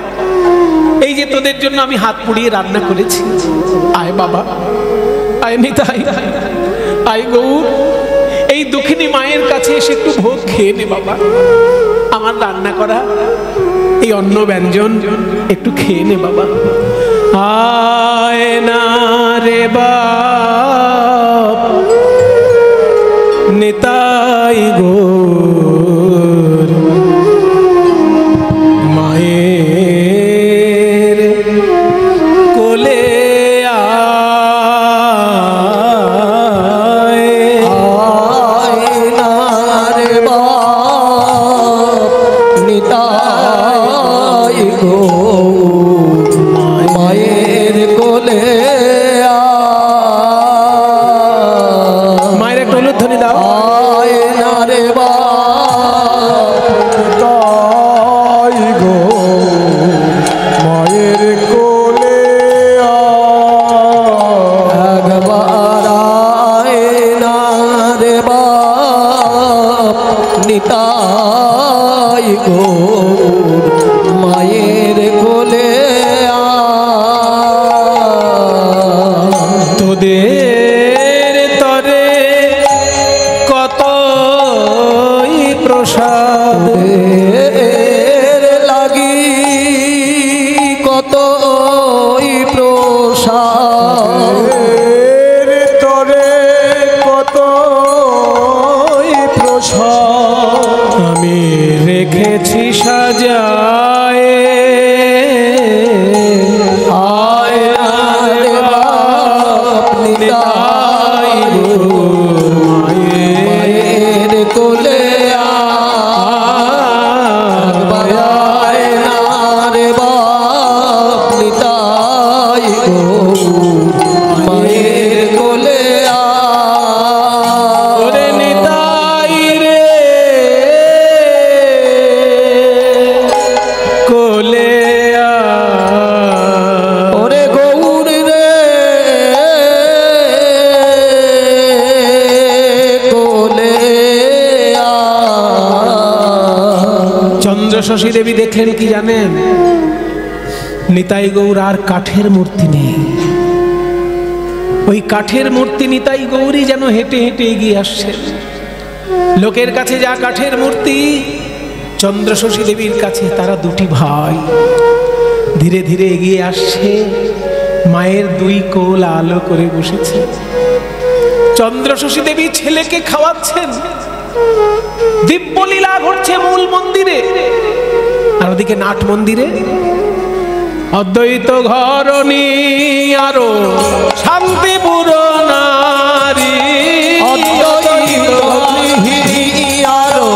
এই যে তোদের জন্য আমি হাত পুড়িয়ে রান্না করেছি, আয় বাবা, আয় নিতাই, আয় গৌর, এই দুঃখিনী মায়ের কাছে এসে একটু ভোগ খেয়ে নে বাবা। আমার রান্না করা এই অন্ন ব্যঞ্জন একটু খেয়ে নে বাবা। আয় না রে বাপ নিতাই গৌর, মায়ের কোলে আয়, আয় না রে বাপ নিতাই গৌর, মায়ের কোলে আয়। মায়ের একটা উলুধ্বনি দাও। আয় না রে বাপ তাই গো মায়ের কোলে একবার আয় না রে বাপ নিতাই গৌর, মায়ের কোলে আয়। তোদের তরে কতই প্রসাদ, এর লাগি কতই প্রসাদ, এর তরে কত প্রসাদ, আমি রেখেছি সাজায়। আয় আয় বাপ নিতাই গৌর, মায়ের কোলে আয়। আয় না রে বাপ নিতাই গৌর, চন্দ্রশশী দেবী দেখলেন কি জানেন? নিতাই গৌর আর কাঠের মূর্তি নেই। ওই কাঠের মূর্তি নিতাই গৌরী যেন হেঁটে হেঁটে এগিয়ে আসছে। লোকের কাছে যা কাঠের মূর্তি, চন্দ্রশশী দেবীর কাছে তারা দুটি ভাই ধীরে ধীরে এগিয়ে আসছে। মায়ের দুই কোল আলো করে বসেছে। চন্দ্রশশী দেবী ছেলেকে খাওয়াচ্ছেন। দিব্যলীলা ঘটছে মূল মন্দিরে, আর ওদিকে নাট মন্দিরে অদ্বৈত ঘরণী আরো শান্তিপুর নারী, অদ্বৈত আরো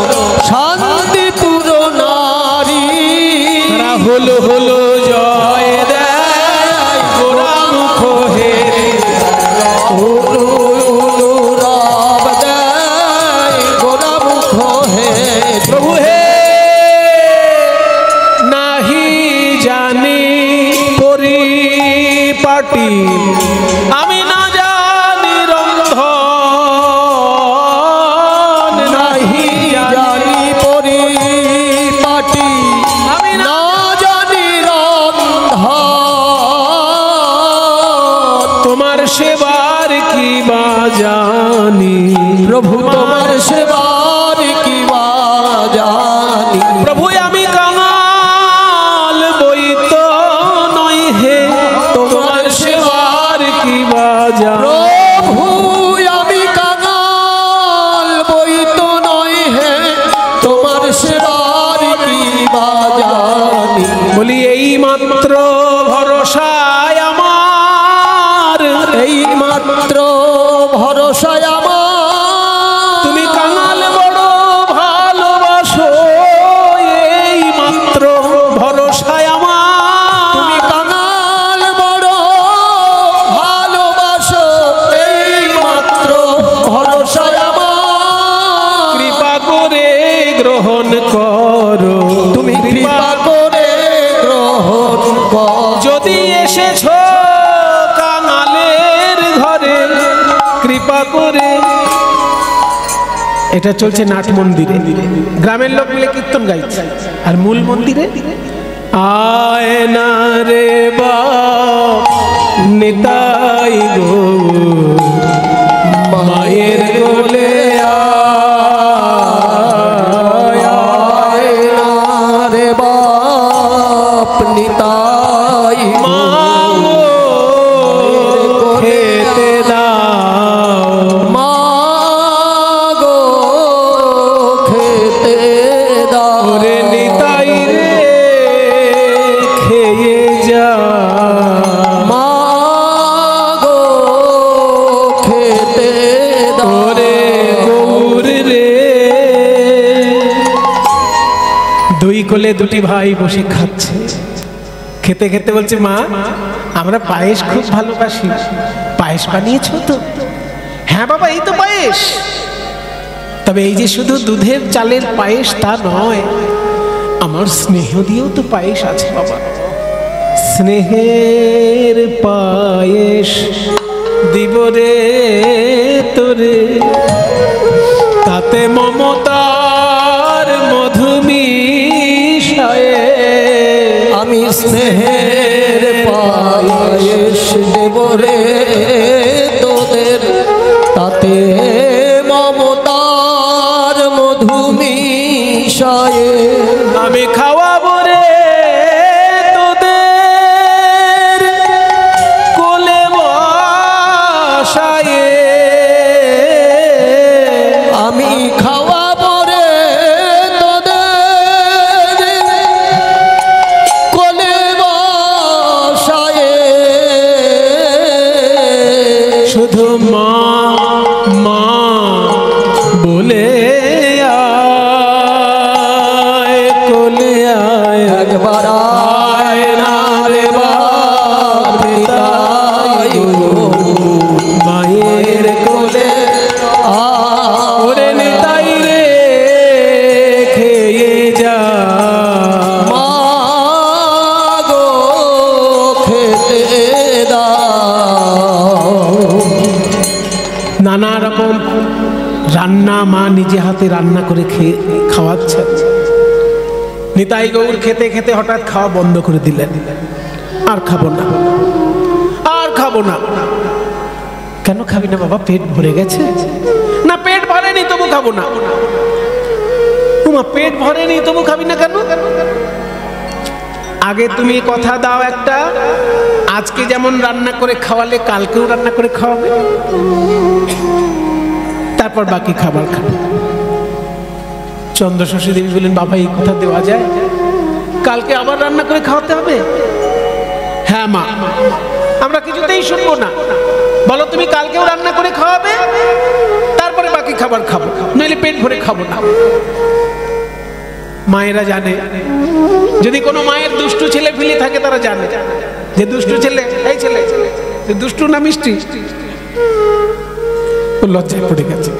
শান্তিপুর নারী। রাহুল হলো জয় দেয় গোরামুখ হে, রাব দেয় গোরামুখ হে। প্রভু হে নাহি জানি পরিপাটি, আমি না জানি রন্ধন, নাহি জানি পরিপাটি, আমি না না জানি রন্ধন। তোমার সেবার কি বা জানি, প্রভু তোমার সেবার কি বা জানি। প্রভু আমি কাঙাল বই তো নই হে, তোমার সেবার কি বা জানি। প্রভু আমি কাঙাল বই তো নয় হে, তোমার সেবার কি বা জানি। বলি এই মাত্র ভরসায় আমার, এই মাত্র ভরসায় আমার, তুমি কাঙাল বড় ভালোবাসো, এই মাত্র ভরসায় আমার, তুমি কাঙাল বড় ভালোবাসো, এই মাত্র ভরসায় আমার। কৃপা করে গ্রহণ করো, তুমি কৃপা করে গ্রহণ কর। যদি এসেছো কাঙালের ঘরে, কৃপা করে। এটা চলছে নাট মন্দিরে, গ্রামের লোক মিলে কীর্তন গাইছে। আর মূল মন্দিরে আয় না রে বাপ নিতাই গো, মায়ের কোলে আয়, আয় না রে বাপ নিতাই মা গো খেতে দাও, মা গো খেতে দাও। ওরে নিতাই রে খেয়ে যা, মা গো খেতে দাও। ওরে গৌর রে। দুই কোলে দুটি ভাই বসে খাচ্ছে। খেতে খেতে বলছে, মা আমরা পায়েস খুব ভালোবাসি, পায়েস বানিয়েছো তো? হ্যাঁ বাবা, এই তো পায়েস। তবে এই যে শুধু দুধের চালের পায়েস তা নয়, আমার স্নেহ দিয়েও তো পায়েস আছে বাবা। স্নেহের পায়েস দিব রে তোরে, তাতে মমতার মধু মিশায়ে। আমি স্নেহের পায়েস দেব রে তোদের, তাতে মমতার মধু মিশায়ে। আমি খাওয়াবো রে তোদের কোলে বসায়ে, আমি খাওয়াবো রে তোদের কোলে বসায়ে। শুধু মা মা বলে আয়, কোলে আয়, একবার আয় না রে বাপ নিতাই গো, মায়ের কোলে আয়। ওরে নিতাই রে খেয়ে যা, মা গো খেতে দাও। নানা রকম রান্না মা নিজে হাতে রান্না করে খাওয়াচ্ছে। নিতাই গৌর খেতে খেতে হঠাৎ খাওয়া বন্ধ করে দিলেন, আর খাবো না, আর খাবো না। কেন খাবি না বাবা, পেট ভরে গেছে? না, পেট ভরেনি তবু খাবো না। উমা, পেট ভরেনি তবু খাবি না কেন? আগে তুমি কথা দাও একটা, আজকে যেমন রান্না করে খাওয়ালে কালকেও রান্না করে খাওয়াবে, তারপর বাকি খাবার খাবে। চন্দ্রশশী দেবী বললেন, বাবা এই কথা দেওয়া যায়? কালকে আবার রান্না করে খাওয়াতে হবে? হ্যাঁ মা, আমরা কিছুতেই শুনবো না। বলো তুমি কালকেও রান্না করে খাওয়াবে, তারপরে বাকি খাবার খাবো, নইলে পেট ভরে খাবো না। মায়েরা জানে, যদি কোনো মায়ের দুষ্টু ছেলে ফিলে থাকে তারা জানে যে দুষ্টু ছেলে, এই ছেলে দুষ্টু না মিষ্টি, লজ্জায় পড়ে গেছে।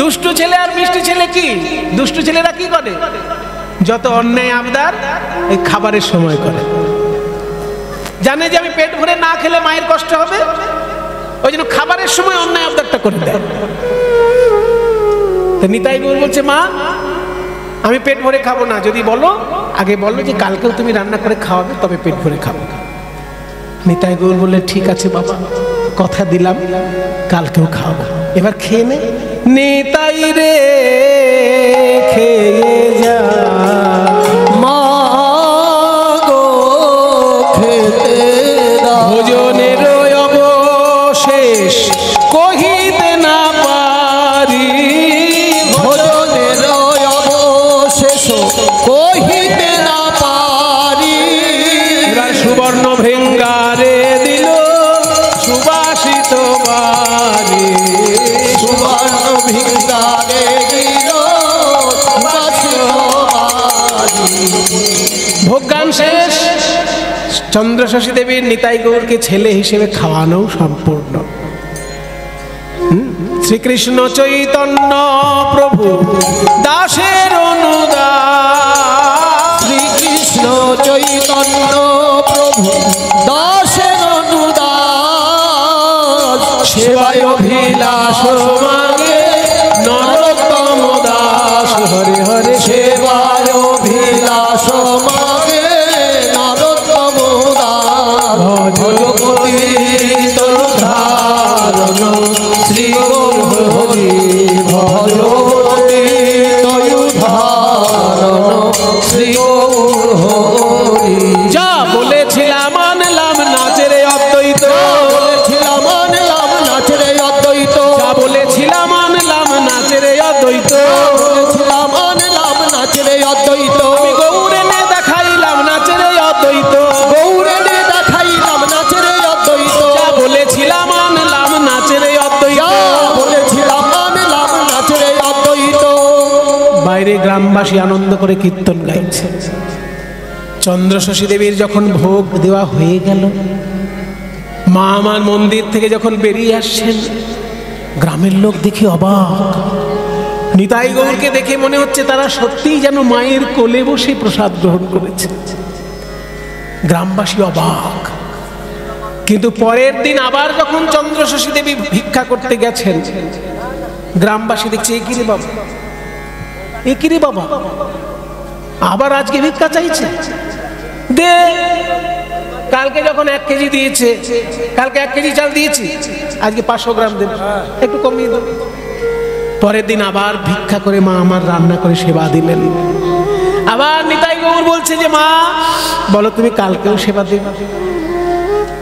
দুষ্টু ছেলে আর মিষ্টি ছেলে কি? দুষ্টু ছেলেরা কি করে? যত অন্যায় আবদার এই খাবারের সময় করে, জানে যে আমি পেট ভরে না খেলে মায়ের কষ্ট হবে, ওই জন্য খাবারের সময় অন্যায় আবদারটা করে দেয়। নিতাই গৌর বলছে, মা আমি পেট ভরে খাবো না, যদি বলো আগে বলো যে কালকেও তুমি রান্না করে খাওয়াবে, তবে পেট ভরে খাবো। নিতাই গৌর বললে, ঠিক আছে বাবা, কথা দিলাম কালকেও খাওয়াবো, এবার খেয়ে নে। নিতাই রে খেয়ে যা মা গো খেতে দাও, ভোজনের অবশেষ কহিতে না পারি, ভোজনের অবশেষ কহিতে না পারি। এবার সুবর্ণ ভৃঙ্গারে দিল সুবাসিত বাড়ি, সুবর্ণ ভিঙ্গারে দিল সুবাসিত বাড়ি। ভোজ্ঞান শেষ। চন্দ্রশশী দেবীর নিতাই গৌরকে ছেলে হিসেবে খাওয়ানো সম্পূর্ণ। শ্রীকৃষ্ণ চৈতন্য প্রভু দাসের অনুদান, শ্রীকৃষ্ণ চৈতন্য প্রভু দাসের অনুদান, সেবায় অভিলাষ মাগে নরোত্তম দাস, হরে হরে সেবায় অভিলাষ মাগে নরোত্তম দাস। ভজপতি তরুধারণ শ্রী গৌর হরি, ভজপতি তরুধারণ শ্রী গৌর হরি। যা বলেছিলাম আনলাম নাচেরে অদ্বৈত, বলেছিলাম আনলাম নাচরে অদ্বৈত, যা বলেছিলাম আনলাম নাচেরে অদ্বৈত, বলেছিলাম আনলাম নাচরে অদ্বৈত, আমি গৌরে নে দেখাইলাম নাচেরে অদ্বৈত, গৌরে নে দেখাইলাম নাচরে অদ্বৈত, যা বলেছিলাম আনলাম নাচেরে অদ্বৈত। বলেছিলাম আনলাম নাচরে অদ্বৈত। বাইরে গ্রামবাসী আনন্দ করে কীর্তন গাইছে। চন্দ্রশশী দেবীর যখন ভোগ দেওয়া হয়ে গেল, মা আমার মন্দির থেকে যখন বেরিয়ে আসছেন, গ্রামের লোক দেখে অবাক। নিতাই গৌরকে দেখে মনে হচ্ছে তারা সত্যিই যেন মায়ের কোলে বসে প্রসাদ গ্রহণ করেছে। গ্রামবাসী অবাক। কিন্তু পরের দিন আবার যখন চন্দ্রশশী দেবী ভিক্ষা করতে গেছেন, গ্রামবাসী দেখছে, এ কি রে বাবা, এ কি রে বাবা, আবার আজকে ভিক্ষা চাইছে, দে। কালকে যখন 1 কেজি দিয়েছে, কালকে 1 কেজি চাল দিয়েছি, আজকে 500 গ্রাম দেব, একটু কমিয়ে দেব। পরের দিন আবার ভিক্ষা করে মা আমার রান্না করে সেবা দিলেন। আবার নিতাই গৌর বলছে যে, মা বলো তুমি কালকেও সেবা দেবে,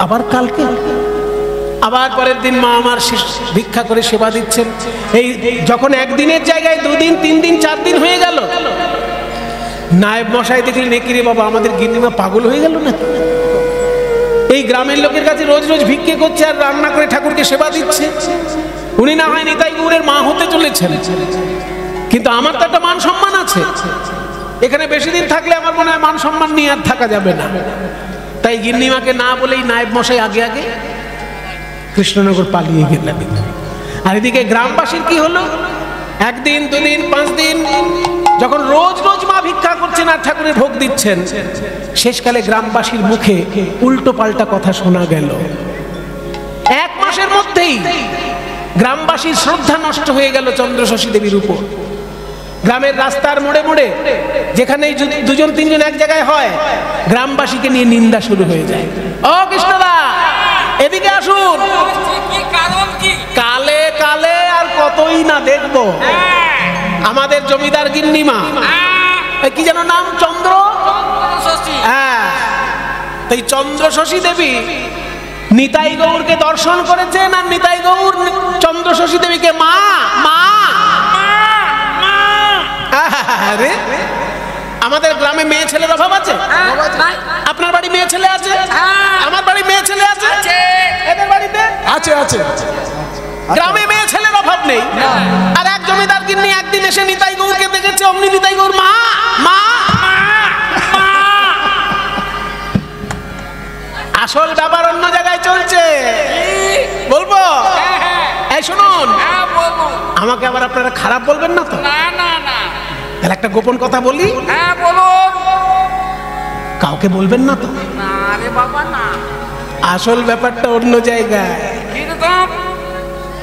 আবার কালকে, আবার পরের দিন মা আমার ভিক্ষা করে সেবা দিচ্ছেন। এই যখন একদিনের জায়গায় 2 দিন 3 দিন 4 দিন হয়ে গেল, নায়েব মশাই দেখলেন, এ কি রে বাবা, আমাদের গিন্নিমা পাগল হয়ে গেল না? এই গ্রামের লোকের কাছে রোজ রোজ ভিক্ষে করছে আর রান্না করে ঠাকুরকে সেবা দিচ্ছে। উনি না হয় নিতাই গৌরের মা হতে চলেছেন, কিন্তু আমার তো একটা মান সম্মান আছে, এখানে বেশি দিন থাকলে আমার মনে হয় মান সম্মান নিয়ে আর থাকা যাবে না। তাই গিন্নিমাকে না বলেই নায়েব মশাই আগে আগে কৃষ্ণনগর পালিয়ে গেলেন। আর এদিকে গ্রামবাসীর কি হলো, 1 দিন 2 দিন 5 দিন যখন রোজ রোজ মা ভিক্ষা করছেন আর ঠাকুরের ভোগ দিচ্ছেন, শেষকালে গ্রামবাসীর মুখে উল্টো পাল্টা কথা শোনা গেল। 1 মাসের মধ্যেই গ্রামবাসীর শ্রদ্ধা নষ্ট হয়ে গেল চন্দ্রশশী দেবীর উপর। গ্রামের রাস্তার মোড়ে মোড়ে যেখানে দুজন তিনজন এক জায়গায় হয়, গ্রামবাসীকে নিয়ে নিন্দা শুরু হয়ে যায়। ও কৃষ্ণদা, এদিকে আসুন। কালে কালে আর কতই না দেখবো আমাদের জমিদার গিন্নিমা, কি যেন নাম, চন্দ্র, হ্যাঁ, এই চন্দ্রশশী দেবী নিতাই গৌরকে দর্শন করেছেন, আর নিতাই গৌর চন্দ্রশশী দেবীকে মা মা। আরে আমাদের গ্রামে মেয়ে ছেলের অভাব আছে? আপনার বাড়ি মেয়ে ছেলে আছে? আমার বাড়ি মেয়ে ছেলে আছে, এদের বাড়িতে আছে আছে। গ্রামে মেয়ে ছেলের অভাব নেই। আর এক জমিদার গিন্নি একদিন এসে নিতাই গৌরকে দেখেছে, অমনি নিতাই গৌর মা মা। আসল ব্যাপার অন্য জায়গায় চলছে, বলবো? এই শুনুন, আমাকে আবার আপনারা খারাপ বলবেন না তো? তাহলে একটা গোপন কথা বলি, কাউকে বলবেন না তো? আসল ব্যাপারটা অন্য জায়গায়,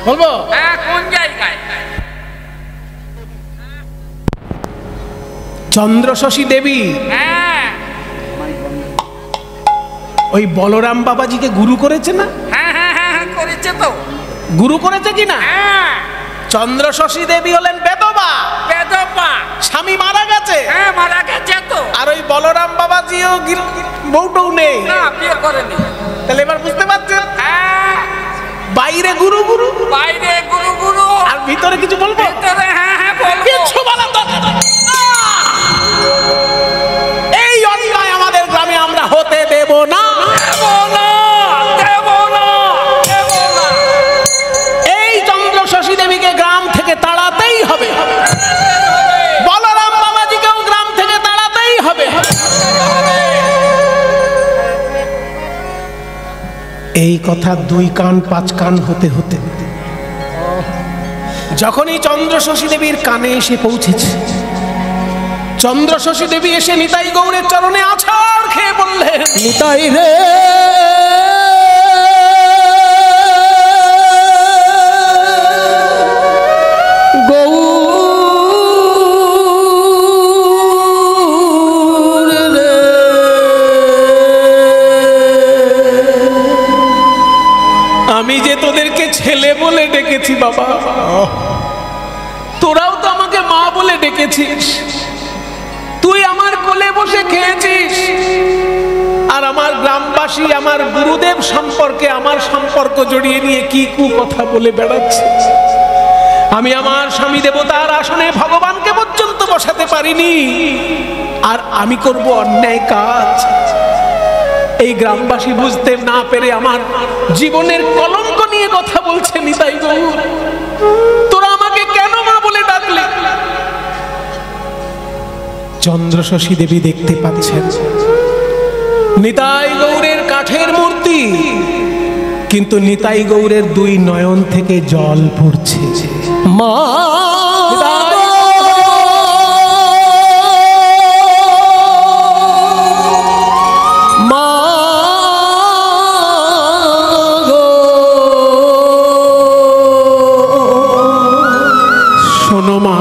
বলবো? কোন জায়গায়? চন্দ্রশশী দেবী ওই বলরাম বাবাজিকে গুরু করেছে না? করেছে তো। গুরু করেছে কিনা? চন্দ্রশশী দেবী হলেন বেদবা, স্বামী মারা গেছে। মারা গেছে তো। আর ওই বলরাম বাবাজিও বউটও নেই, বিয়ে করেনি। তাহলে এবার বুঝতে পারছেন, বাইরে গুরু গুরু, বাইরে গুরু গুরু, আর ভিতরে কিছু বলবো? কিছু বলার দরকার নেই। এই অন্যায় আমাদের গ্রামে আমরা হতে দেব না। এই চন্দ্রশশী দেবীকে গ্রাম থেকে তাড়াতেই হবে, বলরাম বাবাজিকেও গ্রাম থেকে তাড়াতেই হবে। এই কথা 2 কান 5 কান হতে হতে যখনই চন্দ্রশশী দেবীর কানে এসে পৌঁছেছে, চন্দ্রশশী দেবী এসে নিতাই গৌরের চরণে আছাড় খেয়ে বললেন, নিতাই রে গৌর রে, আমি যে তোদেরকে ছেলে বলে ডেকেছি বাবা, তোরাও তো আমাকে মা বলে ডেকেছিস। তুই আমার কোলে বসে খেয়েছিস, আর আমার গ্রামবাসী আমার গুরুদেব সম্পর্কে আমার সম্পর্ক জড়িয়ে নিয়ে কি কু কথা বলে বেড়াচ্ছে। আমি আমার স্বামী দেবতার আসনে ভগবানকে পর্যন্ত বসাতে পারিনি, আর আমি করব অন্যায় কাজ। এই গ্রামবাসী বুঝতে না পেরে আমার জীবনের কলঙ্ক নিয়ে কথা বলছে। নিতাই গৌর, তোরা আমাকে কেন মা বলে ডাকলে? চন্দ্রশশী দেবী দেখতে পাচ্ছেন নিতাই গৌরের কাঠের মূর্তি, কিন্তু নিতাই গৌরের 2 নয়ন থেকে জল পড়ছে। মা শোনো মা,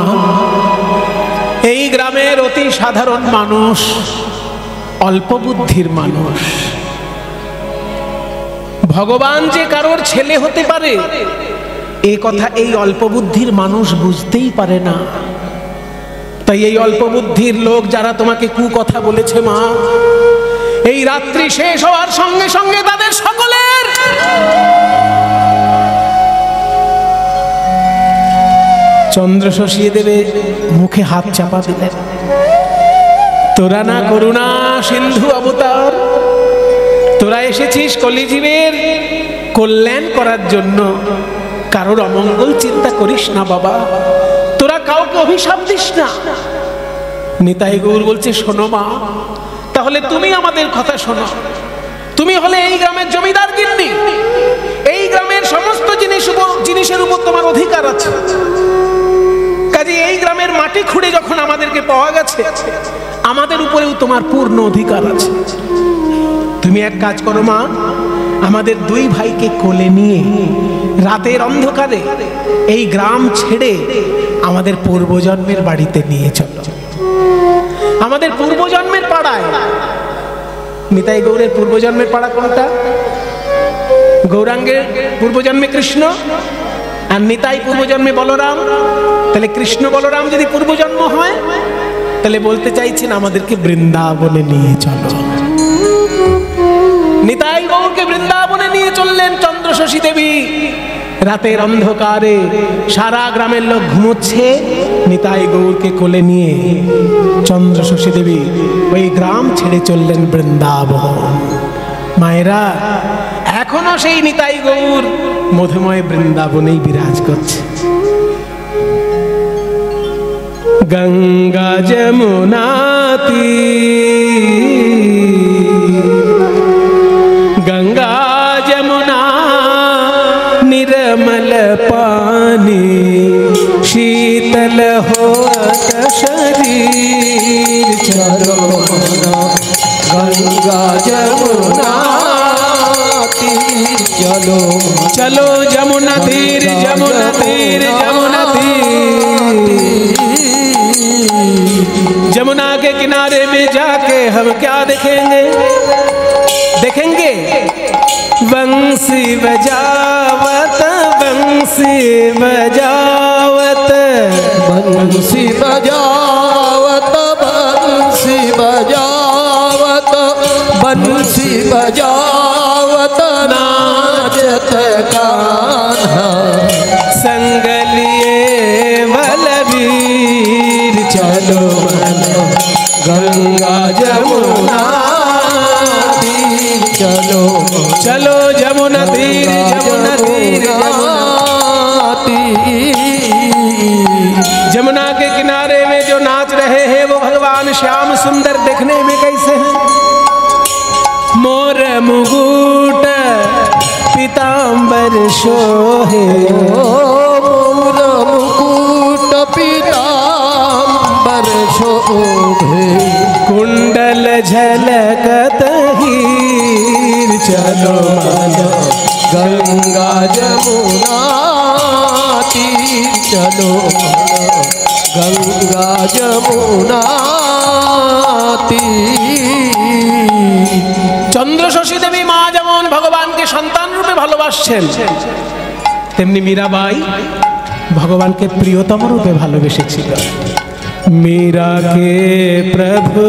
এই গ্রামের অতি সাধারণ মানুষ, অল্প বুদ্ধির মানুষ, ভগবান যে কারোর ছেলে হতে পারে এ কথা এই অল্প বুদ্ধির মানুষ বুঝতেই পারে না। তাই এই অল্প বুদ্ধির লোক যারা তোমাকে কুকথা বলেছে মা, এই রাত্রি শেষ হওয়ার সঙ্গে সঙ্গে তাদের সকলের চন্দ্রশশী দেবে মুখে হাত চাপা দিলেন। তোরা না করুণা সিন্ধু অবতার, তোরা এসেছিস কলিজীবের কল্যাণ করার জন্য, কারোর অমঙ্গল চিন্তা করিস না বাবা, তোরা কাউকে অভিশাপ দিস না। নিতাই গৌর বলছে, শোনো মা, তাহলে তুমি আমাদের কথা শোনো। তুমি হলে এই গ্রামের জমিদার গিন্নি, এই গ্রামের সমস্ত জিনিসের উপর তোমার অধিকার আছে। কাজে এই গ্রামের মাটি খুঁড়ে যখন আমাদেরকে পাওয়া গেছে, আমাদের উপরেও তোমার পূর্ণ অধিকার আছে। তুমি এক কাজ করো মা, আমাদের 2 ভাইকে কোলে নিয়ে রাতের অন্ধকারে এই গ্রাম ছেড়ে আমাদের পূর্বজন্মের বাড়িতে নিয়ে চলো, আমাদের পূর্বজন্মের পাড়ায়। নিতাই গৌরের পূর্বজন্মের পাড়া কোনটা? গৌরাঙ্গের পূর্বজন্মে কৃষ্ণ আর নিতাই পূর্বজন্মে বলরাম। তাহলে কৃষ্ণ বলরাম যদি পূর্বজন্ম হয়, তাহলে বলতে চাইছেন আমাদেরকে বৃন্দাবনে নিয়ে চলো। নিতাই গৌরকে বৃন্দাবনে নিয়ে চললেন চন্দ্রশশী দেবী। রাতের অন্ধকারে সারা গ্রামের লোক ঘুমোচ্ছে, নিতাই গৌরকে কোলে নিয়ে চন্দ্রশশী দেবী ওই গ্রাম ছেড়ে চললেন বৃন্দাবন। মায়েরা, এখনো সেই নিতাই গৌর মধুময় বৃন্দাবনেই বিরাজ করছে। গঙ্গা যমুনা गंगा जमुना निर्मल पानी, शीतल होत शरीर। चलो गंगा जमुना तीर चलो, चलो जमुना तीर, जमुना तीर, जमुना तीर। जमुना के किनारे में जाके हम क्या देखेंगे? देखेंगे बंसी बजावत, बंसी बजावत, बंसी बजावत, बंसी बजावत, बंसी बजावत नाचत कान्हा। संग लिए बलबीर। चलो गंगा जमुना तीर चलो, चलो जमुना तीर, जमुना तीर, जमुना तीर। जमुना के किनारे में जो नाच रहे हैं वो भगवान श्याम सुंदर देखने में कैसे हैं? मोर मुकुट पीतांबर शोहे, मोर मुकुट पीतांबर शोभे, कुंडल झलकत हीर। चलो गंगा जमुना तीर चलो, गंगा जमुना तीर। চন্দ্রশশী দেবী মা যেমন ভগবানকে সন্তান রূপে ভালোবাসছেন, তেমনি মীরাবাই ভগবানকে প্রিয়তম রূপে ভালোবেসেছিল। मीरा के प्रभु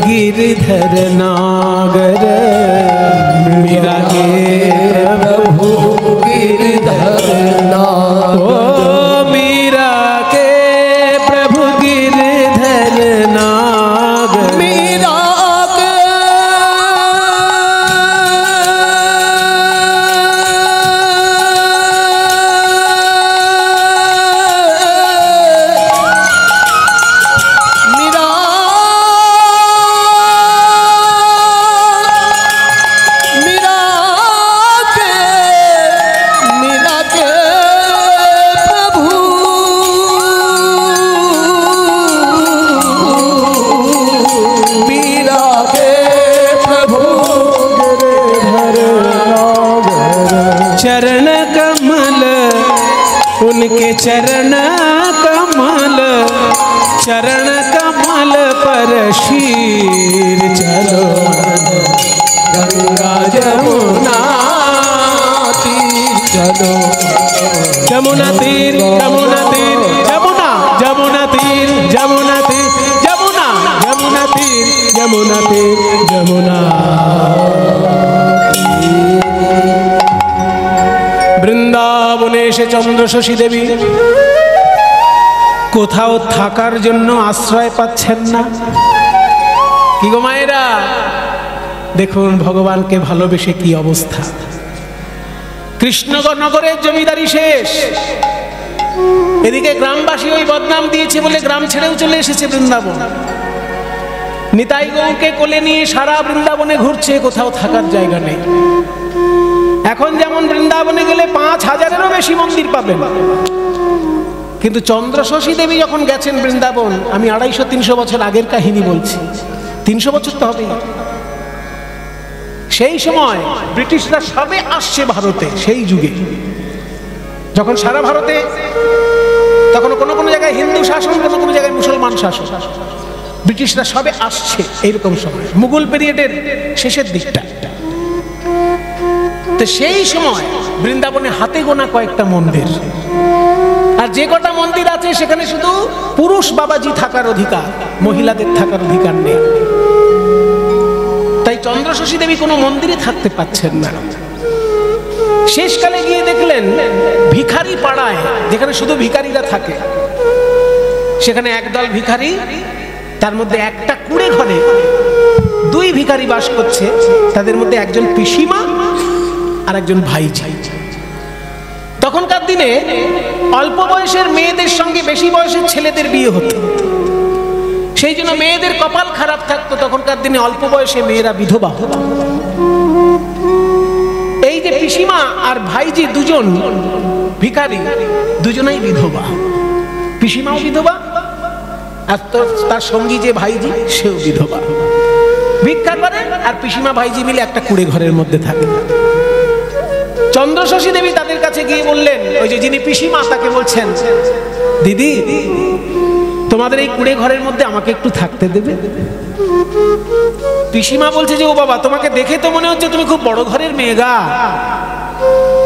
गिरधर नागर, मीरा के प्रभु गिरधर नागर, ओ मीरा के प्रभु गिरधर नागर। मीरा के चरण कमल, उनके चरण कमल, चरण कमल पर शीर। चलो गंगा जमुना तीर चलो, जमुना तीर, जमुना तीर, जमुना, जमुना तीर, जमुना तीर, जमुना, जमुना तीर, जमुना तीर, जमुना। বৃন্দাবনে এসে চন্দ্রশশী দেবী কোথাও থাকার জন্য আশ্রয় পাচ্ছেন না। কি গো মায়েরা, দেখুন ভগবানকে ভালোবেসে কি অবস্থা। কৃষ্ণনগরের জমিদারি শেষ, এদিকে গ্রামবাসী ওই বদনাম দিয়েছে বলে গ্রাম ছেড়েও চলে এসেছে বৃন্দাবন। নিতাই গৌরকে কোলে নিয়ে সারা বৃন্দাবনে ঘুরছে, কোথাও থাকার জায়গা নেই। এখন যেমন বৃন্দাবনে গেলে 5000-এরও বেশি মন্দির পাবেন, কিন্তু চন্দ্রশশী দেবী যখন গেছেন বৃন্দাবন, আমি 250-300 বছর আগের কাহিনী বলছি, 300 বছর তো হবেই। সেই সময় ব্রিটিশরা সবে আসছে ভারতে, সেই যুগে যখন সারা ভারতে তখন কোনো কোনো জায়গায় হিন্দু শাসন, কোনো কোনো জায়গায় মুসলমান শাসন, ব্রিটিশরা সবে আসছে এইরকম সময়, মুঘল পিরিয়ডের শেষের দিকটা। তো সেই সময় বৃন্দাবনে হাতে গোনা কয়েকটা মন্দির, আর যে কটা মন্দির আছে সেখানে শুধু পুরুষ বাবাজি থাকার অধিকার, মহিলাদের থাকার অধিকার নেই। তাই চন্দ্রশশী দেবী কোনো মন্দিরে থাকতে পাচ্ছেন না। শেষকালে গিয়ে দেখলেন ভিখারি পাড়ায়, যেখানে শুধু ভিখারিরা থাকে, সেখানে একদল ভিখারি, তার মধ্যে একটা কুড়ে ঘরে দুই ভিখারি বাস করছে। তাদের মধ্যে একজন পিসিমা আর একজন ভাইঝি। তখনকার দিনে অল্প বয়সের মেয়েদের সঙ্গে বেশি বয়সের ছেলেদের বিয়ে হতো, সেই জন্য মেয়েদের কপাল খারাপ থাকতো। তখনকার দিনে অল্প বয়সে মেয়েরা বিধবা হতো। এই যে পিসিমা আর ভাইজি দুজন ভিখারি, দুজনেই বিধবা। পিসিমাও বিধবা আর তার সঙ্গী যে ভাইজি সেও বিধবা। ভিক্ষা করে আর পিসিমা ভাইজি মিলে একটা কুড়ে ঘরের মধ্যে থাকে। চন্দ্রশশী দেবী তাদের কাছে গিয়ে বললেন, ওই যে যিনি পিসিমা তাকে বলছেন, দিদি তোমাদের এই কুড়ে ঘরের মধ্যে আমাকে একটু থাকতে দেবে? পিসিমা বলছে যে, ও বাবা, তোমাকে দেখে তো মনে হচ্ছে তুমি খুব বড় ঘরের মেয়ে গা,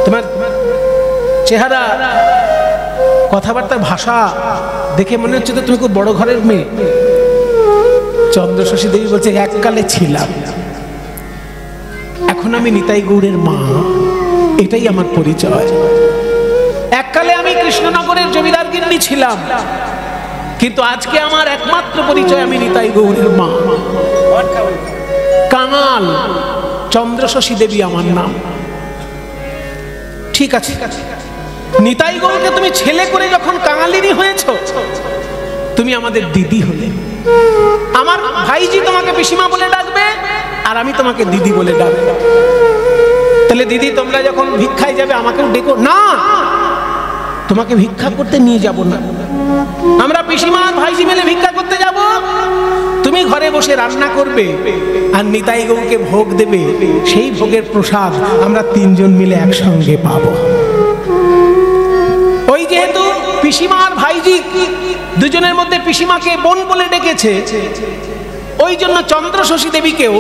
তোমার চেহারা, কথাবার্তার ভাষা দেখে মনে হচ্ছে তো তুমি খুব বড় ঘরের মেয়ে। চন্দ্রশশী দেবী বলছে, এককালে ছিলাম, এখন আমি নিতাই গৌড়ের মা, এটাই আমার পরিচয়। এককালে আমি কৃষ্ণনগরের জমিদার গিন্নি ছিলাম, কিন্তু আজকে আমার একমাত্র পরিচয় আমি নিতাই গৌড়ের মা। কাঙাল চন্দ্রশশী দেবী আমার নাম। ঠিক আছে, নিতাই গৌরকে তুমি ছেলে করে যখন কাঙালিনী হয়েছো, তুমি আমাদের দিদি হলে। আমার ভাইজি তোমাকে পিসিমা বলে ডাকবে আর আমি তোমাকে দিদি বলে ডাকবো। তাহলে দিদি তোমরা যখন ভিক্ষায় যাবে আমাকেও ডেকো না, তোমাকে ভিক্ষা করতে নিয়ে যাব না। আমরা পিসিমা আর ভাইজি মিলে ভিক্ষা করতে যাব, তুমি ঘরে বসে রান্না করবে আর নিতাই গৌরকে ভোগ দেবে। সেই ভোগের প্রসাদ আমরা তিনজন মিলে একসঙ্গে পাবো। ওই যেহেতু পিসিমা আর ভাইজি দুজনের মধ্যে পিসিমাকে বোন বলে ডেকেছে, ওই জন্য চন্দ্রশশী দেবীকেও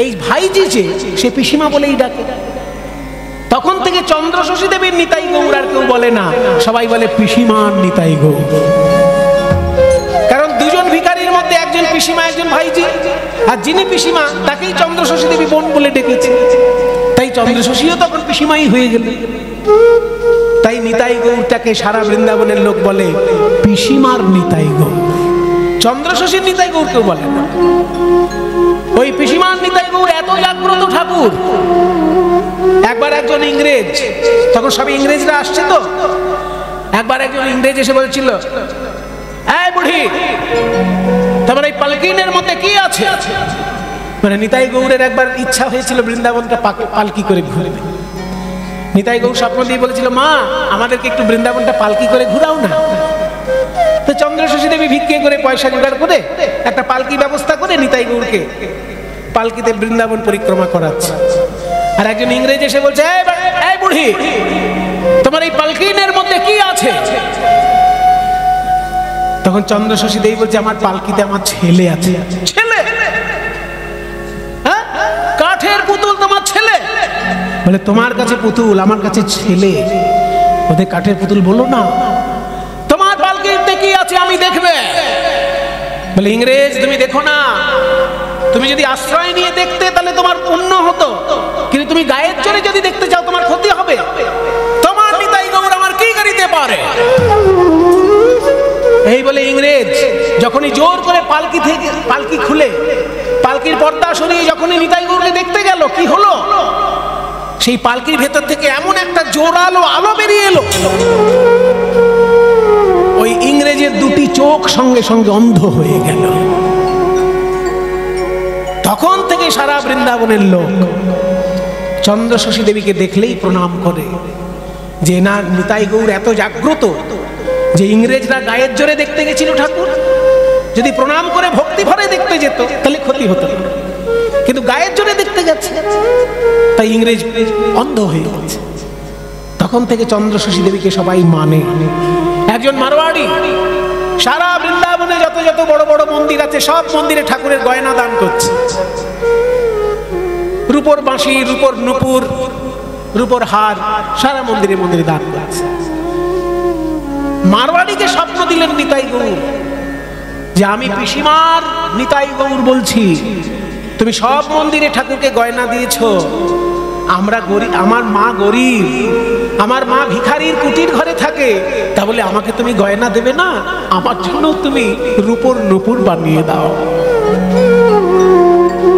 এই ভাইজি যে সে পিসিমা বলেই ডাকে। তখন থেকে চন্দ্রশশী দেবীর নিতাই গৌর আর কেউ বলে না, সবাই বলে পিসিমা আর নিতাই গৌর। কারণ দুজন ভিখারির মধ্যে একজন পিসিমা একজন ভাইজি, আর যিনি পিসিমা তাকেই চন্দ্রশশী দেবী বোন বলে ডেকেছে। তাই চন্দ্রশশীও তখন পিসিমাই হয়ে গেল। তাই নিতাই গৌরটাকে সারা বৃন্দাবনের লোক বলে পিসিমার নিতাই গৌর, চন্দ্রশশীর নিতাই গৌর কেউ বলে না। ওই পিসিমার নিতাই গৌর এত জাগ্রত ঠাকুর। একবার একজন ইংরেজ, তখন সব ইংরেজরা আসছে, তো একবার একজন ইংরেজ এসে বলছিল, এই বুড়ি, তোমার এই পালকিনের মধ্যে কি আছে? মানে নিতাই গৌরের একবার ইচ্ছা হয়েছিল বৃন্দাবনটা পালকি করে ঘুরবে। নিতাই গৌর স্বপ্ন দিয়ে বলেছিল, মা আমাদেরকে একটু বৃন্দাবনটা পালকি করে ঘুরাও না। তো চন্দ্রশশী দেবী ভিক্ষে করে পয়সা জোগাড় করে একটা পালকি ব্যবস্থা করে নিতাই গৌরকে পালকিতে বৃন্দাবন পরিক্রমা করাচ্ছে। আর একজন ইংরেজ এসে বলছে, এই বুড়ি, তোমার এই পালকিনের মধ্যে কি আছে? তখন চন্দ্রশশী দেবী বলছে, আমার পালকিতে আমার ছেলে আছে। ছেলে? হ্যাঁ, কাঠের পুতুল তোমার ছেলে? বলে, তোমার কাছে পুতুল, আমার কাছে ছেলে। ওদের কাঠের পুতুল বলো না, তোমার পালকিতে কি আছে আমি দেখবে। বলে, ইংরেজ তুমি দেখো না, তুমি যদি আশ্রয় নিয়ে দেখতে তাহলে তোমার পুণ্য হতো, কিন্তু তুমি গায়ের জোরে যদি দেখতে চাও তোমার ক্ষতি হবে। তোমার নিতাই গৌর আমার কি করিতে পারে? এই বলে ইংরেজ যখনই জোর করে পালকি থেকে পালকি খুলে পালকির পর্দা সরিয়ে যখনই নিতাই গৌরকে দেখতে গেল, কি হলো? সেই পালকির ভেতর থেকে এমন একটা জোরালো আলো বেরিয়ে এলো, ওই ইংরেজের দুটি চোখ সঙ্গে সঙ্গে অন্ধ হয়ে গেল। তখন থেকে সারা বৃন্দাবনের লোক চন্দ্রশশী দেবীকে দেখলেই প্রণাম করে, যে না, নিতাই গৌর এত জাগ্রত যে ইংরেজরা গায়ের জোরে দেখতে গেছিল ঠাকুর, যদি প্রণাম করে ভক্তি ভরে দেখতে যেত তাহলে ক্ষতি হতো, কিন্তু গায়ের জোরে দেখতে গেছে, তাই ইংরেজ অন্ধ হয়ে গেছে। তখন থেকে চন্দ্রশশী দেবীকে সবাই মানে। একজন মারোয়াড়ি সারা বৃন্দাবনে যত যত বড় বড় মন্দির আছে সব মন্দিরে ঠাকুরের গয়না দান করছে। রূপোর বাঁশি, রূপোর নুপুর, রূপোর হার সারা মন্দিরে মন্দিরে দান করছে। মারওয়াড়িকে স্বপ্ন দিলেন নিতাই গৌর যে আমি পিসিমার নিতাই গৌর বলছি, তুমি সব মন্দিরে ঠাকুরকে গয়না দিয়েছো, আমরা গরিব, আমার মা গরিব, আমার মা ভিখারির কুটির ঘরে থাকে, তা বলে আমাকে তুমি গয়না দেবে না? আমার জন্য তুমি রূপোর নুপুর বানিয়ে দাও।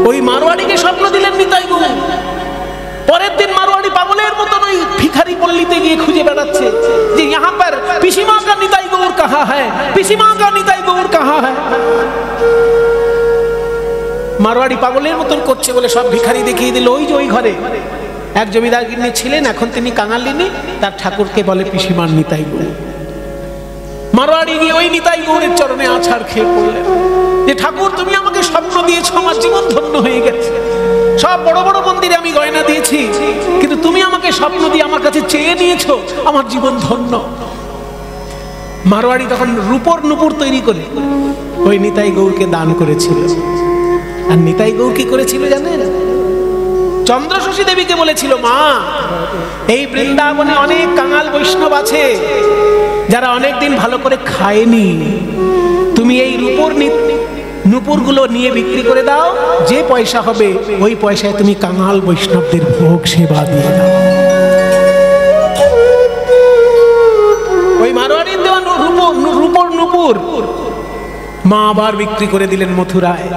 ওই মারওয়াড়িকে স্বপ্ন দিলেন নিতাই গৌর। পরের দিন মারওয়াড়ি পাগলের মতন ওই ভিখারি পল্লীতে গিয়ে খুঁজে বেড়াচ্ছে যে यहाँ पर पिसीमा का निताई गौर कहाँ है, पिसीमा का निताई गौर कहाँ है। মারওয়াড়ি পাগলের মতন করছে বলে সব ভিখারি দেখিয়ে দিল ওই যে ওই ঘরে এক জমিদার গিন্নি ছিলেন, এখন তিনি কাঙালিনী, তার ঠাকুরকে বলে পিসিমার নিতাই গৌর। মারওয়াড়ি গিয়ে ওই নিতাই গৌরের চরণে আছাড় খেয়ে পড়লেন যে ঠাকুর তুমি আমাকে স্বপ্ন দিয়েছো, আমার জীবন ধন্য হয়ে গেছে, সব বড় বড় মন্দিরে আমি গয়না দিয়েছি, কিন্তু তুমি আমাকে স্বপ্ন দিয়ে আমার কাছে চেয়ে নিয়েছো, আমার জীবন ধন্য। মারওয়াড়ি তখন রূপোর নুপুর তৈরি করে ওই নিতাই গৌরকে দান করেছিল। আর নিতাই গৌর কি করেছিল জানেন? চন্দ্রশশী দেবীকে বলেছিল, মা এই বৃন্দাবনে অনেক কাঙাল বৈষ্ণব আছে যারা অনেকদিন ভালো করে খায়নি, তুমি এই রূপোর নুপুরগুলো নিয়ে বিক্রি করে দাও, যে পয়সা হবে ওই পয়সায় তুমি কাঙাল বৈষ্ণবদের ভোগ সেবা দিয়ে দাও। ওই মারোয়াড়ির দেওয়া রূপোর নুপুর মা আবার বিক্রি করে দিলেন মথুরায়।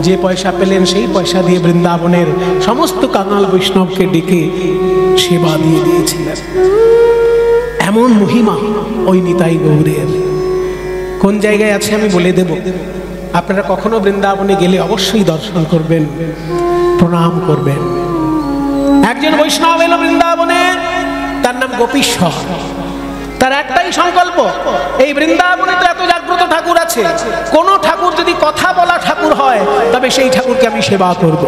যে পয়সা পেলেন সেই পয়সা দিয়ে বৃন্দাবনের সমস্ত কাঙাল বৈষ্ণবকে ডেকে সেবা দিয়ে দিয়েছিলেন। এমন মহিমা ওই নিতাই গৌরের। কোন জায়গায় আছে আমি বলে দেব, আপনারা কখনো বৃন্দাবনে গেলে অবশ্যই দর্শন করবেন, প্রণাম করবেন। একজন বৈষ্ণব এলো বৃন্দাবনে, তার নাম গোপীশ্বর। তার একটাই সংকল্প, এই বৃন্দাবনে তো এত জাগ্রত ঠাকুর আছে, কোন ঠাকুর যদি কথা বলা ঠাকুর হয় তবে সেই ঠাকুরকে আমি সেবা করব।